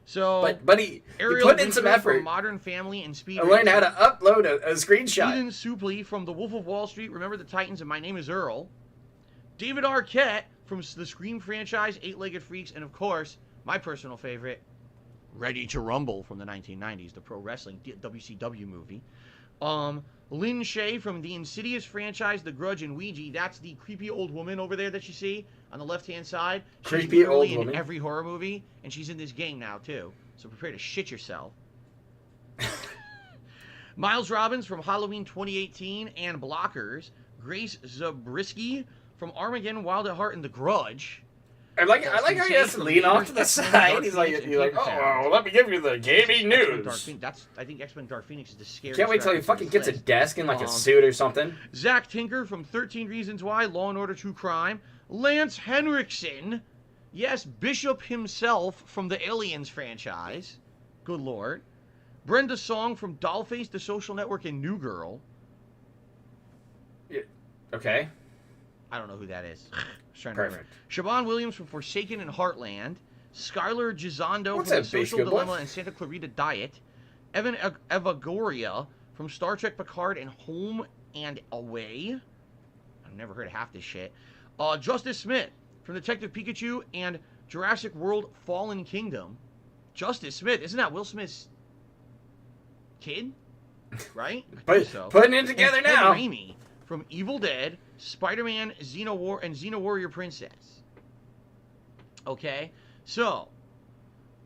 So, but he Ariel put in some Winter from effort. Modern Family and Speed I learned how to Racer. upload a screenshot. Eden Supley from The Wolf of Wall Street, Remember the Titans, and My Name is Earl. David Arquette from the Scream franchise, Eight-Legged Freaks, and of course, my personal favorite, Ready to Rumble from the 1990s, the pro wrestling WCW movie. Lynn Shay from the Insidious franchise, The Grudge, and Ouija. That's the creepy old woman over there that you see on the left-hand side. She's Creepy literally old woman. in every horror movie, and she's in this game now, too. So prepare to shit yourself. Miles Robbins from Halloween 2018 and Blockers. Grace Zabriskie from Armageddon, Wild at Heart, and The Grudge. I like how he has to lean off to the side. He's like, oh, let me give you the gaming news. I think X-Men Dark Phoenix is the scariest. Can't wait till he character fucking on gets a this list. desk and like a suit or something. Zach Tinker from 13 Reasons Why, Law and Order True Crime. Lance Henriksen. Yes, Bishop himself from the Aliens franchise. Good lord. Brenda Song from Dollface, The Social Network, and New Girl. Yeah. Okay. I don't know who that is. Perfect. Siobhan Williams from Forsaken and Heartland. Skylar Gisondo What's from The that, Base Social Good Boy? Dilemma and Santa Clarita Diet. Evan Evagoria from Star Trek Picard and Home and Away. I've never heard of half this shit. Justice Smith from Detective Pikachu and Jurassic World Fallen Kingdom. Justice Smith, isn't that Will Smith's kid? Right? I think so. Putting it together And Ted now. Raimi from Evil Dead, Spider-Man, Xena Warrior Princess. Okay? So,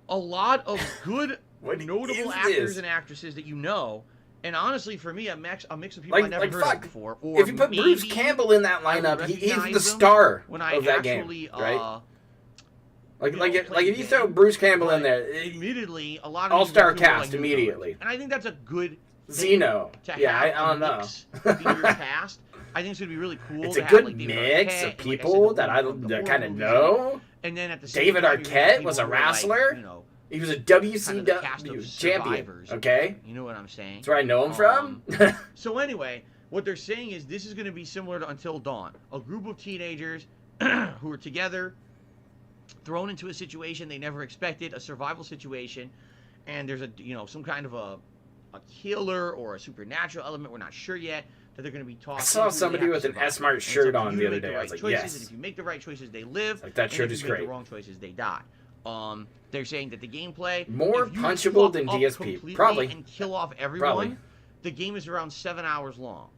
a lot of good, What notable is actors this? and actresses that you know. And honestly, for me, a mix of people I never heard of fuck. before. Or If you put Bruce maybe Campbell in that I would lineup, he's recognize the him star when I of that actually, game, right? Like, you like, know, if, play like the if you game. throw Bruce Campbell in But there, admittedly, a lot of all-star these people cast I knew immediately. from. And I think that's a good thing Zeno. to Yeah, have I don't a know. mix in your cast. I think it's gonna be really cool. It's to a have, good like, David mix Arquette, of and, people like that I I said, the horror kind of movies know. And then at the same David time, you have Arquette people was a who are, like, wrestler. you know, He was a kind of the cast of WCW champion. survivors. Okay, You know what I'm saying? that's where I know him from. So anyway, what they're saying is this is going to be similar to Until Dawn. A group of teenagers who are together, thrown into a situation they never expected, a survival situation, and there's some kind of a killer or a supernatural element, we're not sure yet, that they're going to be taught. I saw somebody with an S-Mart shirt on the other day. I was like, yes. And if you make the right choices, they live. Like, that and shirt if is you make great. the wrong choices, they die. They're saying that the gameplay More if you punchable fuck than up DSP. completely Probably. and kill off everyone. Probably. The game is around 7 hours long.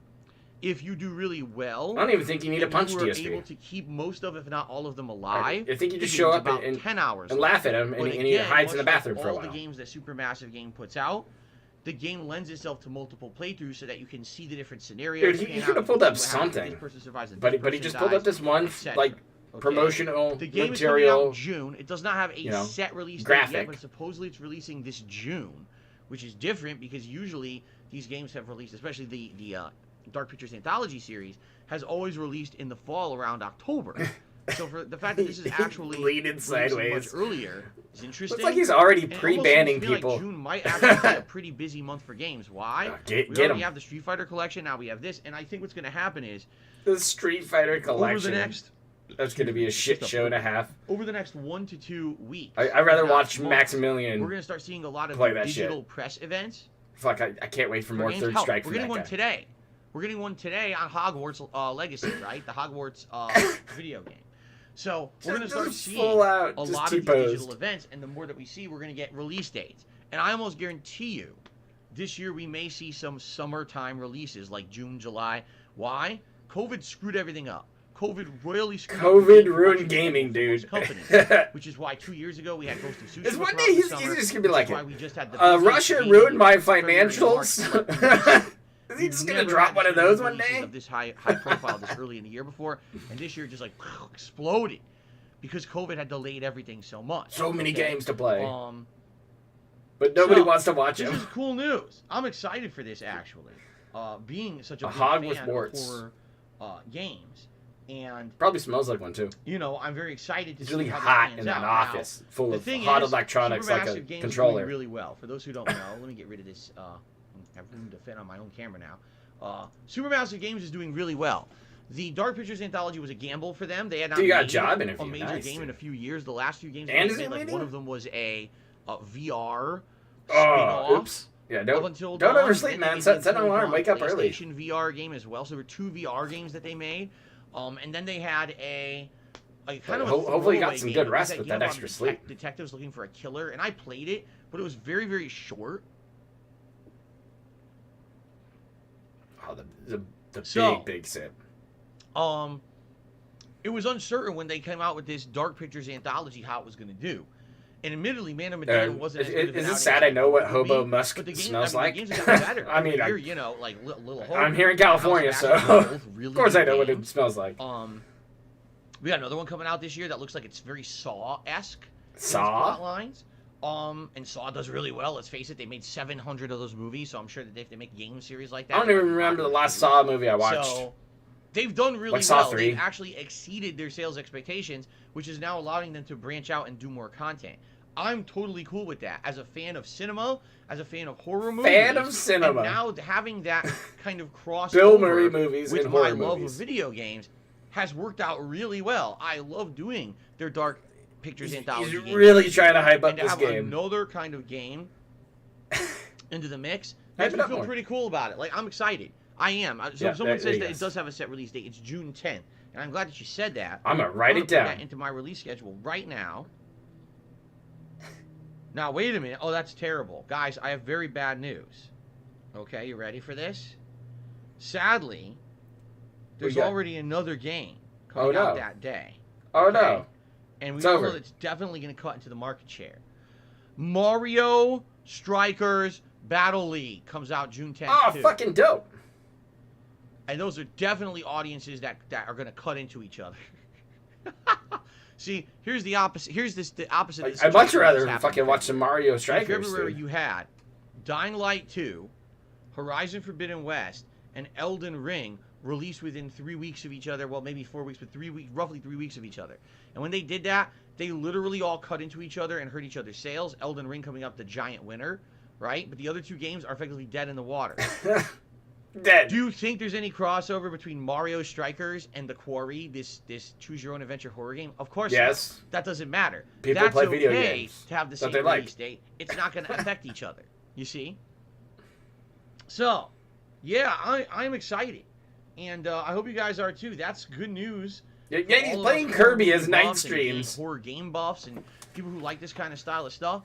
If you do really well, I don't even think you need to and punch you are DSP. able to keep most of, if not all of them, alive. I think you the just show game's up about and 10 hours and long. laugh at him, and But he again, hides in the much like bathroom for a all while. the games that Supermassive Game puts out, the game lends itself to multiple playthroughs so that you can see the different scenarios. Dude, he pan could out, have pulled you up can see what happens if something. this person survives and But this he person just pulled up dies, this one etc. like Okay. promotional The game material. is coming out June. It does not have a set release date graphic. yet, but supposedly it's releasing this June, which is different because usually these games have released, especially the Dark Pictures Anthology series, has always released in the fall around October. So for the fact that this is actually Leaning releasing sideways. much earlier is interesting. Looks like he's already And it almost pre-banning seems to me people. Like June might actually be a pretty busy month for games. Why? Get we already 'em. have the Street Fighter collection. Now we have this, and I think what's going to happen is The Street Fighter collection. over the next That's going to be a shit show and a half. over the next 1 to 2 weeks. I'd rather if not watch months, Maximilian We're going to start seeing a lot of play that digital shit. press events. Fuck, I can't wait for more games. Third Hell, Strike we're from getting that one guy. today. We're getting one today on Hogwarts Legacy, right? The Hogwarts video game. So we're going to start Just seeing full out, a just lot of these T-posed. digital events, and the more that we see, we're going to get release dates. And I almost guarantee you this year we may see some summertime releases like June, July. Why? COVID screwed everything up. COVID royally screwed up. COVID ruined gaming, dude. Companies, which is why 2 years ago we had Ghost of Tsushima. It's one come out day this he's summer, just gonna be which like, is why we just had the Russia BTTV ruined my February, March, financials. Is he just gonna never drop had one of this those many one releases day? Of this high profile this early in the year before, and this year just like exploded because COVID had delayed everything so much. So many okay? games to play. But nobody wants to watch this him. This is cool news. I'm excited for this actually. Being such a big hog fan with of warts. horror games, and Probably smells like one too. you know, I'm very excited to It's see really how hot that in pans that out. office Now, full the of thing hot is, electronics like a Supermassive Games is controller. doing really well. For those who don't know, let me get rid of this. I have room to fit on my own camera now. Supermassive Games is doing really well. The Dark Pictures Anthology was a gamble for them. They had not Dude, you got a made job a interview. major Nice, game dude. in a few years. The last few games And they is made, it like leading? one of them was a VR Oh, spin-off. oops. Yeah, Up don't until don't dawn, oversleep, then man. they Set did an alarm. Dawn Wake up early. PlayStation VR game as well. So there were 2 VR games that they made, and then they had a kind of a Hopefully you got throwaway some game. good It was rest that with game that about extra sleep. Detectives looking for a killer, and I played it, but it was very, very short. Oh, the So, big sip. It was uncertain when they came out with this Dark Pictures Anthology how it was going to do. And admittedly, Man of Medan wasn't as good of an Is it outing sad as I know what it would be, hobo musk but the game, smells I mean, like? the games have gotten better. I mean, Here, you know, like Little Hope. I'm here in and House of California, Ashes so are both really of course I good know what it games. smells like. We got another one coming out this year that looks like it's very Saw-esque. Saw? Plot lines. And Saw does really well. Let's face it, they made 700 of those movies, so I'm sure that if they make a game series like that, I don't even remember the last Saw movie I watched. So they've done really Like Saw well. 3. They've actually exceeded their sales expectations, which is now allowing them to branch out and do more content. I'm totally cool with that. As a fan of cinema, as a fan of horror movies, Fan of cinema. and now having that kind of crossover Bill Murray movies with and my horror love movies. of video games has worked out really well. I love doing their Dark Pictures Anthology He's games. really trying to hype up And to this have game. another kind of game into the mix Hype makes it me up feel more. pretty cool about it. Like, I'm excited. I am. So Yeah, if someone there says you that go. it does have a set release date, it's June 10th. And I'm glad that you said that. I'm gonna write I'm it gonna put down. that into my release schedule right now. Now, wait a minute. Oh, that's terrible. Guys, I have very bad news. Okay, you ready for this? Sadly, there's got? already another game coming Oh, no. out that day. Oh okay? no. And we It's all over. know that's definitely going to cut into the market share. Mario Strikers Battle League comes out June 10th. Oh, too. fucking dope. And those are definitely audiences that are going to cut into each other. See, here's the opposite. Here's the opposite. Of the I'd much situation rather that's happening fucking watch some Mario in Strikers. February, dude. you had Dying Light 2, Horizon Forbidden West, and Elden Ring released within 3 weeks of each other. Well, maybe 4 weeks, but roughly 3 weeks of each other. And when they did that, they literally all cut into each other and hurt each other's sales. Elden Ring coming up the giant winner, right? But the other 2 games are effectively dead in the water. Dead. Do you think there's any crossover between Mario Strikers and The Quarry, this choose your own adventure horror game? Of course Yes. not. That doesn't matter. People That's play video okay games to have the that same they like. release date. It's not going to affect each other. You see? So, yeah, I'm excited. And I hope you guys are too. That's good news. Yeah, for he's all of playing us Kirby horror as game night buffs and streams. horror game buffs and people who like this kind of style of stuff.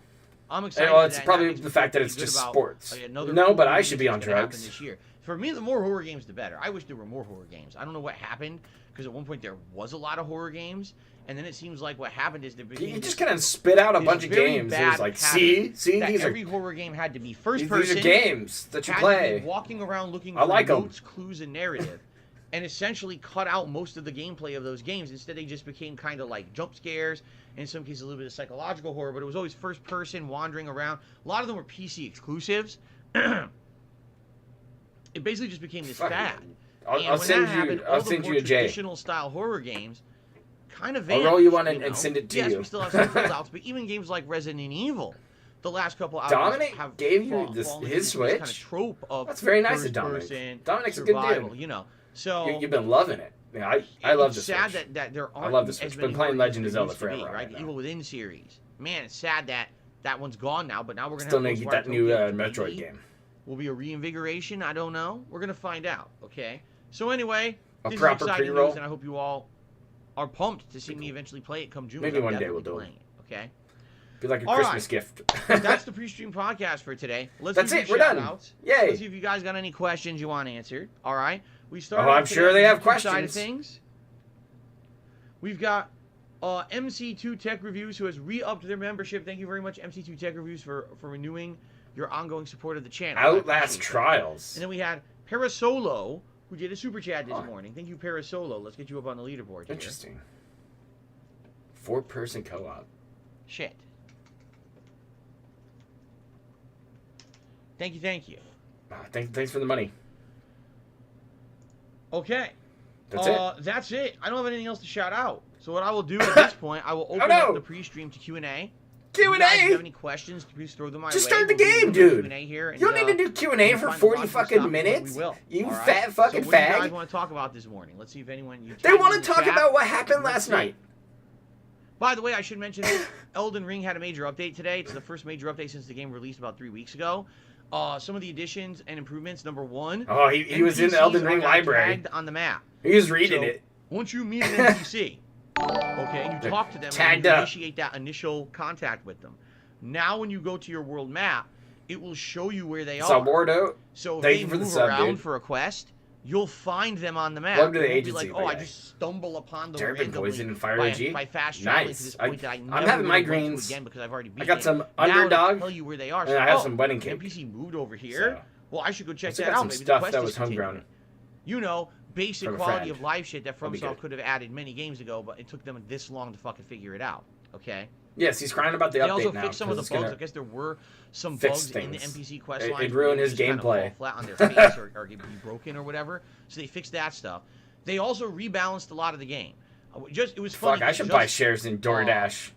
I'm excited. Well, for it's that, and probably makes the me fact feel that it's pretty just good about, sports. another No, but I release should be on that's gonna happen drugs. this year. For me, the more horror games, the better. I wish there were more horror games. I don't know what happened, because at one point there was a lot of horror games, and then it seems like what happened is there became You just this- kind of spit out a this bunch of very games. It bad was like, pattern see, that these are every horror game had to be first these person. are games that you had play. to be walking around looking I for like 'em. notes, clues, and narrative, and essentially cut out most of the gameplay of those games. Instead, they just became kind of like jump scares, and in some cases a little bit of psychological horror, but it was always first person, wandering around. A lot of them were PC exclusives. It basically just became this Fuck. fad. I'll And when send that happened, I'll all the send more you a J. traditional style horror games kind of I'll vanished. roll you one you and know? send it to yes, you. we still have some holdouts, but even games like Resident Evil, the last couple hours Dominic have gave you fallen his into this kind of Switch? trope of That's very nice of first Dominic. person Dominic's a good dude. survival, you know. So You've been loving it. Yeah, I love it's this. sad Switch. that there aren't love the as Switch. many Been playing horror Legend games of as Zelda there used to be, forever right? right The now. Evil Within series. Man, it's sad that that one's gone now, but now we're gonna Still have need to get that Ghostwire new Tokyo. Metroid Maybe game. Will be a reinvigoration. I don't know. We're gonna find out. Okay. So anyway, A this proper is exciting pre-roll. news, and I hope you all are pumped to see me eventually play it come June. Maybe I'm one day definitely we'll do it. playing it. Okay. Be like a All Christmas right. gift. That's the pre-stream podcast for today. That's do it. the We're done. shout-outs. Yay. Let's see if you guys got any questions you want answered. All right. We started. Oh, I'm off sure today they on have the YouTube side of questions. things. We've got MC2 Tech Reviews, who has re-upped their membership. Thank you very much, MC2 Tech Reviews, for renewing your ongoing support of the channel. I Outlast appreciate that. Trials. And then we had Parasolo, who did a super chat this morning. Thank you, Parasolo. Let's get you up on the leaderboard here. Interesting. 4-person co-op. Shit. Thank you, thank you. Thanks for the money. Okay. That's it. That's it. I don't have anything else to shout out. So what I will do at this point, I will open up the pre-stream to Q&A. If you guys have any questions, please throw them my way. Just start the We'll do game, a dude. Q&A here, and, You don't need to do Q&A for 40 fucking minutes. We will. You All right? fat fucking so what do you fag. guys want to talk about this morning? Let's see if anyone... They want to talk about what happened last night. By the way, I should mention this. Elden Ring had a major update today. It's the first major update since the game released about 3 weeks ago. Some of the additions and improvements. Number one. Oh, he was in the Elden Ring library. Tagged on the map. He was reading it. Once you meet an NPC, okay, and you talk to them, and you initiate that initial contact with them. Now, when you go to your world map, it will show you where they are. Wardo. So if Thank they you for the move sub, around dude. for a quest, you'll find them on the map. Welcome to the It won't agency, be by like, the I way. just stumble upon them Turpin randomly Poison and Fire by, OG. by fast traveling Nice. to this point that I I'm never having would've went migraines. to again because I've already beaten I got it. some Now Underdog. to tell you where they are. And So, I have some wedding cake. NPC moved over here. So, Well, I should go check also that got out. some Maybe the stuff quest that is was homegrown. continuing. You know, basic From a quality friend. of life shit that That'll be FromSoft good. could have added many games ago, but it took them this long to fucking figure it out. Okay. Yes, he's crying about the They update also now. fixed some of the 'cause bugs. it's I guess there were some fix bugs in the things. NPC quest It lines. ruined where his they just gameplay. Kind of fall flat on their face or be broken or whatever. So they fixed that stuff. They also rebalanced a lot of the game. It was funny. Fuck, I should buy shares in DoorDash.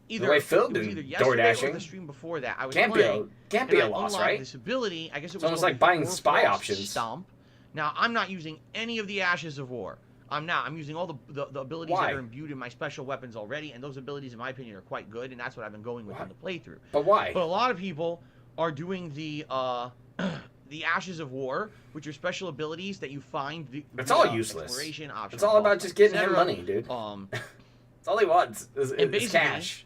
Either the way Phil it was did either yesterday or DoorDashing. the stream before that, I was Can't playing. be a and I loss, unlocked right? This ability, I guess it was almost called like the buying spy Hoarfrost options. Stomp. Now I'm not using any of the Ashes of War. I'm not. I'm using all the abilities Why? that are imbued in my special weapons already, and those abilities, in my opinion, are quite good, and that's what I've been going with in the playthrough. But why? But a lot of people are doing the Ashes of War, which are special abilities that you find. It's all useless. Exploration options. It's all about just getting him money, dude. That's all he wants is cash.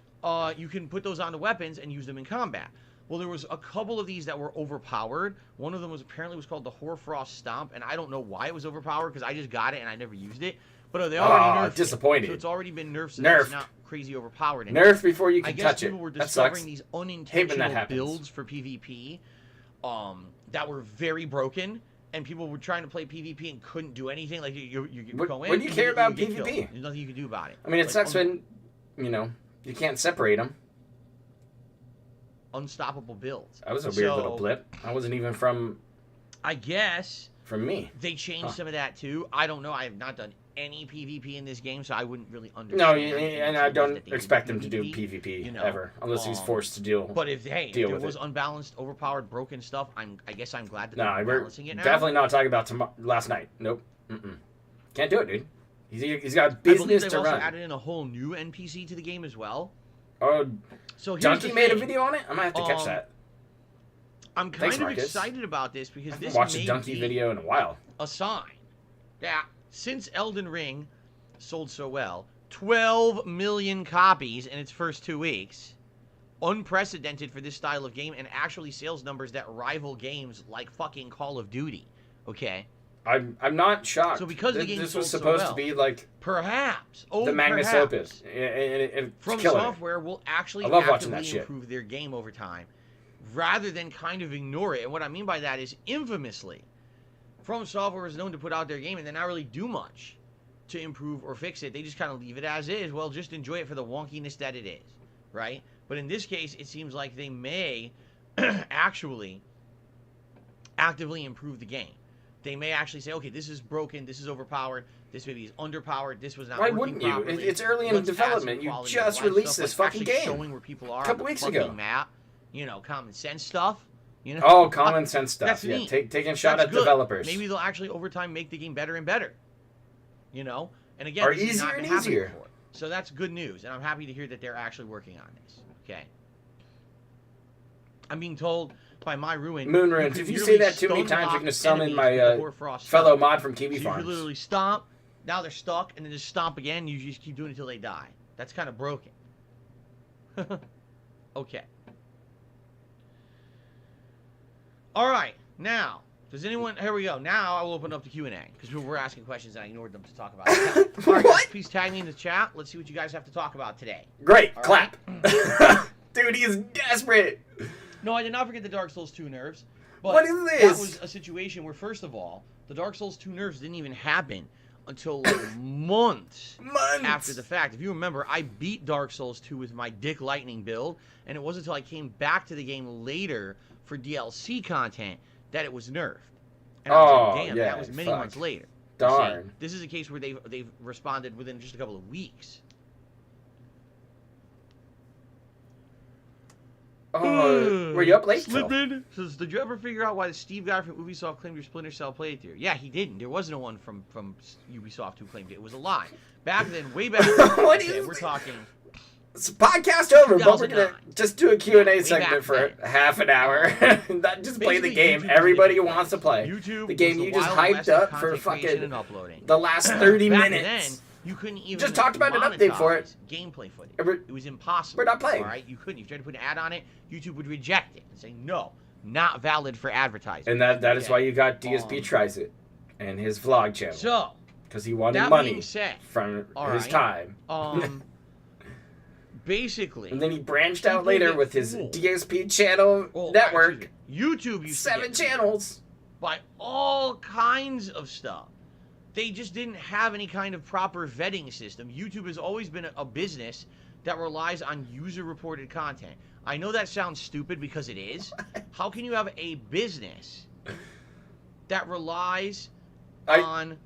You can put those onto weapons and use them in combat. Well, there was a couple of these that were overpowered. One of them was apparently called the Hoarfrost Stomp, and I don't know why it was overpowered because I just got it and I never used it. But they already nerfed disappointed. it. So it's already been nerfed, so Nerfed. it's not crazy overpowered anymore. Nerf before you can I guess touch it. people were That sucks. discovering these Hate when that unintentional happens. builds for PvP that were very broken, and people were trying to play PvP and couldn't do anything. Like you go in. What do you care about get killed. PvP? There's nothing you can do about it. I mean, it sucks when, you can't separate them. Unstoppable builds. That was a weird little blip. That wasn't even from I guess me. they changed some of that too. I don't know. I have not done any PvP in this game, so I wouldn't really understand. No, and I don't expect him to do PvP, PvP ever, unless he's forced to deal. But if there with was it. unbalanced, overpowered, broken stuff, I guess I'm glad that No, they're we're balancing it now. definitely not talking about last night. Nope. Can't do it, dude. He's got I believe business they've to also run. added in a whole new NPC to the game as well. Oh, so Donkey made a video on it? I might have to catch that. I'm kind Thanks, of Marcus. excited about this because I this haven't watched may a Donkey be video in a while. a sign that since Elden Ring sold so well, 12 million copies in its first 2 weeks, unprecedented for this style of game, and actually sales numbers that rival games like fucking Call of Duty. Okay. I'm not shocked. So because the game this sold was so supposed well, to be like perhaps the Magnus perhaps, Opus, and it's From killing it. Software will actually I love watching that actively shit. improve their game over time, rather than kind of ignore it. And what I mean by that is, infamously, From Software is known to put out their game and then not really do much to improve or fix it. They just kind of leave it as is. Well, just enjoy it for the wonkiness that it is, right? But in this case, it seems like they may actually actively improve the game. They may actually say, okay, this is broken, this is overpowered, this maybe is underpowered, this was not Why working wouldn't you? properly. It's early in Let's add some development. You quality just of life released stuff, this like fucking actually game showing where people are a couple on the weeks fucking ago. map, common sense stuff. Oh, common sense stuff. That's Yeah, neat. taking a shot That's at good. developers. Maybe they'll actually over time make the game better and better. And again, Or this has easier not been and happening easier. before. So that's good news, and I'm happy to hear that they're actually working on this. Okay. I'm being told by my ruin. Moonruins, if you say that too many times, you're going to summon my fellow mod from Kiwi So you Farms. can literally stomp, now they're stuck, and then just stomp again, you just keep doing it until they die. That's kind of broken. Okay. All right. Now, does anyone... Here we go. Now I will open up the Q&A. Because people were asking questions and I ignored them to talk about it. All right, guys, please tag me in the chat. Let's see what you guys have to talk about today. Great. All Clap. right? Dude, he is desperate. No, I did not forget the Dark Souls 2 nerves. But What is this? that was a situation where, first of all, the Dark Souls 2 nerves didn't even happen until like months after the fact. If you remember, I beat Dark Souls 2 with my Dick Lightning build, and it wasn't until I came back to the game later for DLC content that it was nerfed. And I was like, damn, yeah, that was many months later. Darn. See, this is a case where they've responded within just a couple of weeks. Oh, were you up late, Phil? Slippin' says, did you ever figure out why the Steve guy from Ubisoft claimed your Splinter Cell playthrough? Yeah, he didn't. There wasn't one from Ubisoft who claimed it. It was a lie. Back then, way back then. What okay, is we're this? talking... It's podcast over, but we're gonna 2009. just do a Q&A Way segment back for then. half an hour. Not just play the Basically, game YouTube was everybody different. wants to play. YouTube The game was you the just Wild hyped West of up for content creation fucking and uploading. the last 30 Back minutes. then, you couldn't even Just talked about an update for it. monetize gameplay footage. We're- It was impossible. we're not playing. All right, you couldn't. If you tried to put an ad on it, YouTube would reject it and say no, not valid for advertising. And that is Okay. why you got DSP tries it and his vlog channel. So, Because he wanted that money being said, from all his right, time. basically, And then he branched out people later get with his fooled. DSP channel well, network. excuse me, YouTube used to 7 get channels. by all kinds of stuff. They just didn't have any kind of proper vetting system. YouTube has always been a business that relies on user-reported content. I know that sounds stupid because it is. How can you have a business that relies on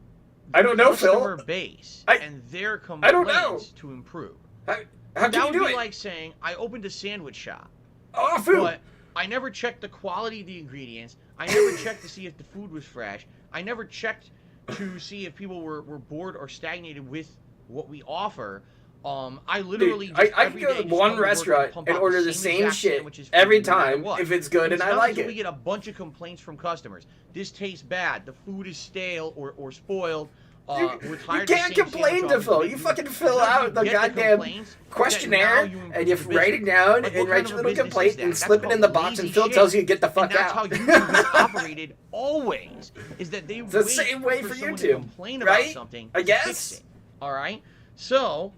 I don't know, Phil. customer base and their I don't know. complaints to improve? How can That you would do be it? like saying, I opened a sandwich shop, Oh, food. but I never checked the quality of the ingredients. I never checked to see if the food was fresh. I never checked to see if people were bored or stagnated with what we offer. I literally Dude, just I every can go day to just one come to work restaurant pump and out order the same exact shit sandwiches for every you no matter time what. if it's good and I not like until it. we get a bunch of complaints from customers. This tastes bad. The food is stale or spoiled. We're tired You of can't the same complain sandwich to offers Phil. we You do. fucking fill Because out you the get goddamn complaints that now questionnaire you improve and you the write it business. down But and what write kind your of little a business complaint is that? and That's slip it in called the box and lazy Phil shit. tells you to get the fuck And that's out. how YouTube has operated always. Is that they It's the wait same way for someone YouTube, to complain right? about something I to guess. fix it. All right. So,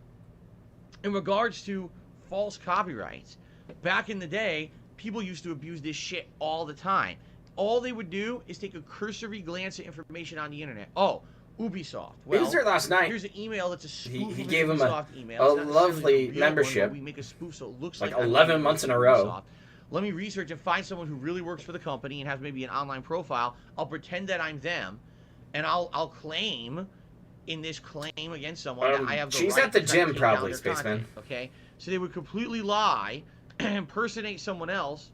in regards to false copyrights, back in the day, people used to abuse this shit all the time. All they would do is take a cursory glance at information on the internet. Oh, Ubisoft. He Well, was there last night. here's an email that's a spoof He of gave an him a Ubisoft email. a It's not necessarily lovely the real one, membership. but we make a spoof so it looks Like like I'm 11 reading months in a from row. Ubisoft. Let me research and find someone who really works for the company and has maybe an online profile. I'll pretend that I'm them, and I'll claim in this claim against someone that I have the she's right at the to try to gym take down probably, their Spaceman. content, okay? So they would completely lie, impersonate someone else,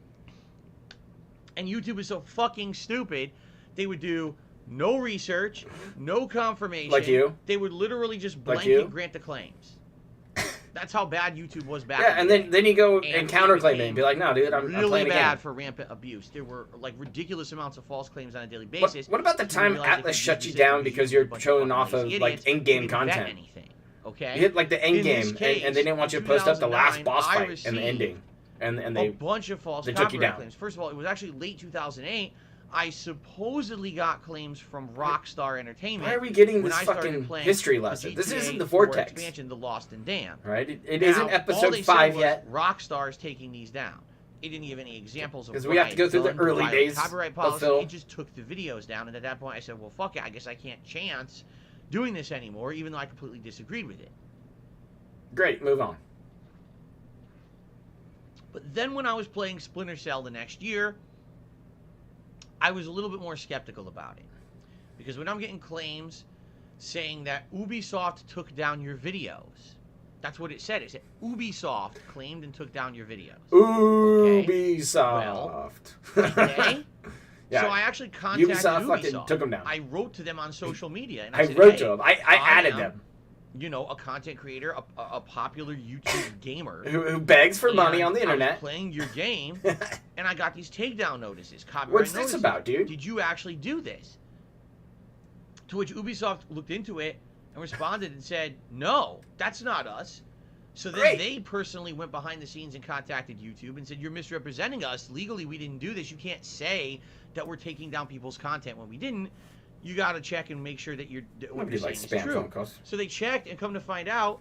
and YouTube is so fucking stupid, they would do no research, no confirmation. Like you? They would literally just Like blanket you? grant the claims. That's how bad YouTube was back Yeah, in and the day. then you go And and it counterclaim it became and be like, no, dude, I'm really playing a bad game. for rampant abuse. There were like ridiculous amounts of false claims on a daily What, basis. what about the People time realized they Atlas could shut use you the down system because to you're use a bunch showing of off fucking of lazy like idiots in-game who didn't vet content? anything, okay? You hit like the end In game, this and case, they didn't want you to in post up the last 2009, boss I fight in the received ending, and a they bunch of false they took you copyright down. claims. First of all, it was actually late 2008. I supposedly got claims from Rockstar Entertainment. Why are we getting when this I started fucking playing history the lesson? This GTA isn't the 4 Vortex, expansion, The Lost and Damned. right? It Now, isn't all episode they 5 said was yet. Rockstar's taking these down. It didn't give any examples of Because what we have I to go had through the done, early violated days copyright of policy. Phil. It just took the videos down, and at that point I said, well, fuck it. I guess I can't chance doing this anymore, even though I completely disagreed with it. Great, move on. But then when I was playing Splinter Cell the next year, I was a little bit more skeptical about it. Because when I'm getting claims saying that Ubisoft took down your videos, that's what it said. It said Ubisoft claimed and took down your videos. Ubisoft. Okay? Yeah. So I actually contacted Ubisoft fucking Ubisoft. took 'em down. I wrote to them on social media. And I said, wrote hey, to them. I added am, them. You know, a content creator, a popular YouTube gamer. Who begs for money on the And I was internet. playing your game, and I got these takedown notices. Copyright What's this notices. about, dude? Did you actually do this? To which Ubisoft looked into it and responded and said, no, that's not us. So then Great. they personally went behind the scenes and contacted YouTube and said, you're misrepresenting us. Legally, we didn't do this. You can't say that we're taking down people's content when we didn't. You got to check and make sure that what Nobody you're saying likes is spam true. phone calls. So they checked and come to find out,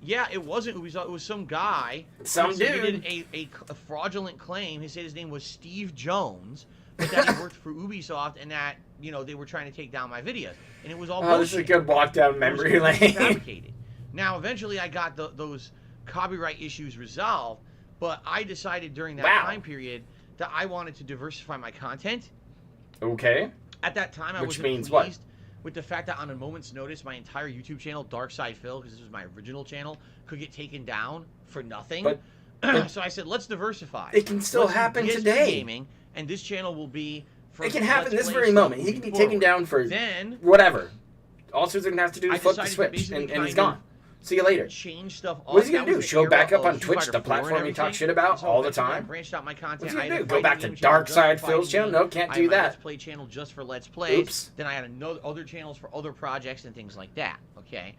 yeah, it wasn't Ubisoft. It was some guy. Some who submitted dude. a fraudulent claim. He said his name was Steve Jones, but that he worked for Ubisoft and that, you know, they were trying to take down my videos. And it was all Oh, this is a bullshit. good walk down memory It was completely lane. fabricated. Now, eventually, I got those copyright issues resolved, but I decided during that Wow. time period that I wanted to diversify my content. Okay. At that time, I Which wasn't means what? pleased with the fact that on a moment's notice, my entire YouTube channel, Dark Side Phil, because this was my original channel, could get taken down for nothing. But So I said, let's diversify. it can still Let's do happen DSP today. Gaming, and this channel will be for It can happen Let's this Play very stuff moment. He can be moving taken forward. down for Then whatever. All Susan's gonna have to do I is flip the decided to switch, basically and he's kind of gone. See you later. change stuff up. What is he gonna That do? was the Show era back up of on Street Twitch, Fighter the 4 and platform you talk everything. shit about So all the eventually I time? branched out my content. What's he I gonna had a do? Go back fighting to game channel Dark just Side for Phil's fighting channel? games. No, can't I do had my that. Let's Play channel just for Let's Plays. Oops. Then I had other channels for other projects and things like that. Okay.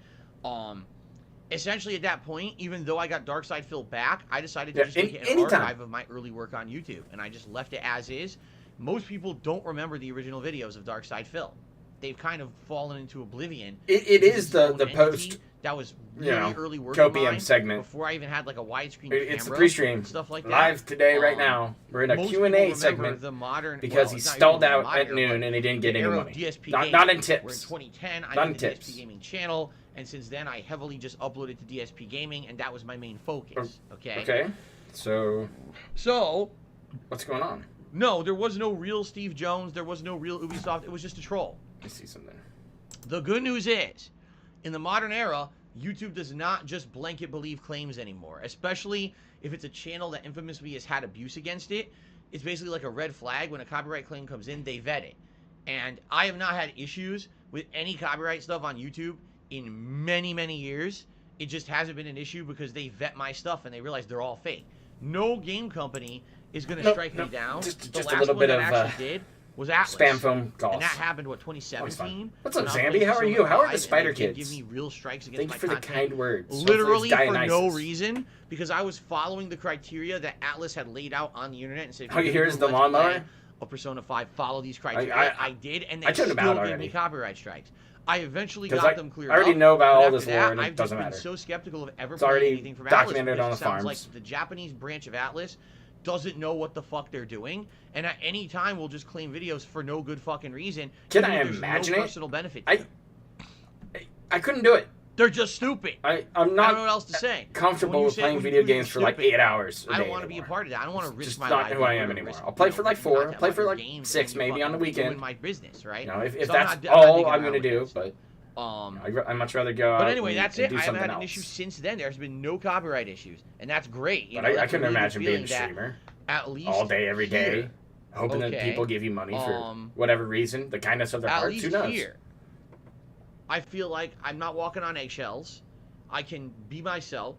Essentially at that point, even though I got Dark Side Phil back, I decided to just make it an anytime. archive of my early work on YouTube, and I just left it as is. Most people don't remember the original videos of Dark Side Phil. They've kind of fallen into oblivion. It is It's its own the entity. post, That was you really know, early work of copium mine segment. before I even had like a widescreen camera. It's the pre-stream. and stuff like that. Live today, right now. We're in a Most Q&A people remember segment the modern, because well, he it's not stalled even the out modern at era, noon but and he didn't the get any era of money. DSP Not gaming, in where in tips. 2010, Not I in did the tips. DSP Gaming channel, and since then I heavily just uploaded to DSP Gaming, and that was my main focus. Okay. Okay. So, what's going on? No, there was no real Steve Jones. There was no real Ubisoft. It was just a troll. Let me see something. The good news is, in the modern era, YouTube does not just blanket believe claims anymore, especially if it's a channel that infamously has had abuse against it. It's basically like a red flag. When a copyright claim comes in, they vet it. And I have not had issues with any copyright stuff on YouTube in many, many years. It just hasn't been an issue because they vet my stuff and they realize they're all fake. No game company is going to strike me down. Just the a last little one bit that of actually did was Atlas. spam phone calls. And that happened, what, Always 2017? fun. What's up, When I was Zambi? playing How are Persona you? How are 5, the Spider and they did Kids? give me real strikes against Thank my you for the content. kind words. Literally Hopefully for it's no Dionysus. reason, because I was following the criteria that Atlas had laid out on the internet and said, All you hear is the lawnmower? A Persona 5, follow these criteria. I I did, and they I turned still them out gave already. me copyright strikes. I eventually 'Cause got them cleared I already up, know about but all after this that, lore and it I've doesn't just been matter. so skeptical of ever It's playing already anything from Atlas documented because on it the sounds farms. like the Japanese branch of Atlas doesn't know what the fuck they're doing, and at any time will just claim videos for no good fucking reason. Can even I if there's imagine no it? personal benefit to I- them. I couldn't do it. They're just stupid. I'm I don't know not what else to say. comfortable When you with say- playing when video you say games for like stupid, 8 hours. I don't want to be a part of that. I don't want to risk Just my not life. who I am or anymore. risk, I'll play you know, for like 4. I'll content play about for your like games 6 and you maybe on the fucking weekend. ruin my business, right? You know, if So I'm that's not all digging I'm around gonna do, with this. but Um, I'd much rather go out. But anyway, that's and it. do I haven't something had an else. issue since then. There's been no copyright issues, and that's great. You But know, I that's couldn't a really imagine good being a feeling that streamer at least all day, every day, here- hoping that Okay. people give you money for Um, whatever reason, the kindness of their At hearts. least Who knows? here, I feel like I'm not walking on eggshells. I can be myself.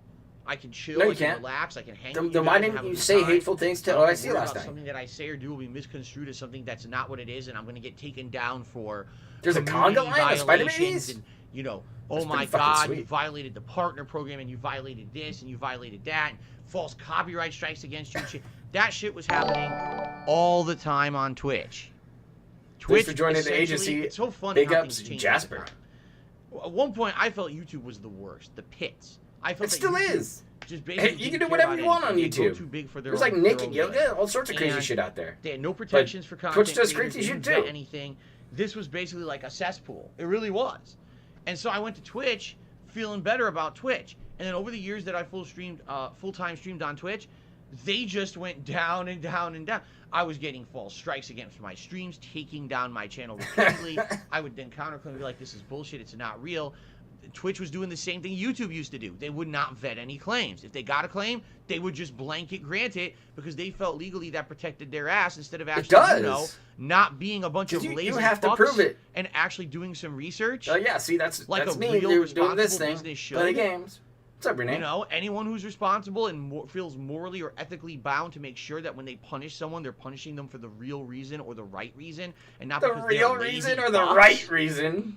I can chill. No, you I can can't. relax. I can hang Then with you why guys and didn't have a you good say time. hateful things to I don't have OIC to worry last about night? Something that I say or do will be misconstrued as something that's not what it is, and I'm going to get taken down for. There's a community conga line of Spider violations Babies? and, you know, That's oh my pretty fucking God, you sweet. violated the partner program, and you violated this, and you violated that, and false copyright strikes against you. And shit. That shit was happening all the time on Twitch. Thanks for joining the essentially- agency. It's so funny Big how ups, things change Jasper. all the time. At one point, I felt YouTube was the worst, the pits. I felt It that still YouTube is. Just Hey, basically you didn't can do care whatever about you want on anything. They go YouTube. too big for their There's own- like their naked own yoga, good. all sorts of crazy And shit out there. They had no protections for content. Twitch does creators. crazy They shit didn't vet too. anything. This was basically like a cesspool. It really was. And so I went to Twitch feeling better about Twitch. And then over the years that I full-time streamed on Twitch, they just went down and down and down. I was getting false strikes against my streams, taking down my channel repeatedly. I would then counterclaim and be like, this is bullshit, it's not real. Twitch was doing the same thing YouTube used to do. They would not vet any claims. If they got a claim, they would just blanket grant it because they felt legally that protected their ass instead of actually, does. you know, not being a bunch of 'Cause you lazy have to fucks prove it. and actually doing some research. Oh yeah, see that's Like that's a me real doing responsible this thing. business Play the should. games. What's up, Renee? You know, anyone who's responsible and feels morally or ethically bound to make sure that when they punish someone, they're punishing them for the real reason or the right reason, and not The because real they're lazy reason or the fucks. right reason?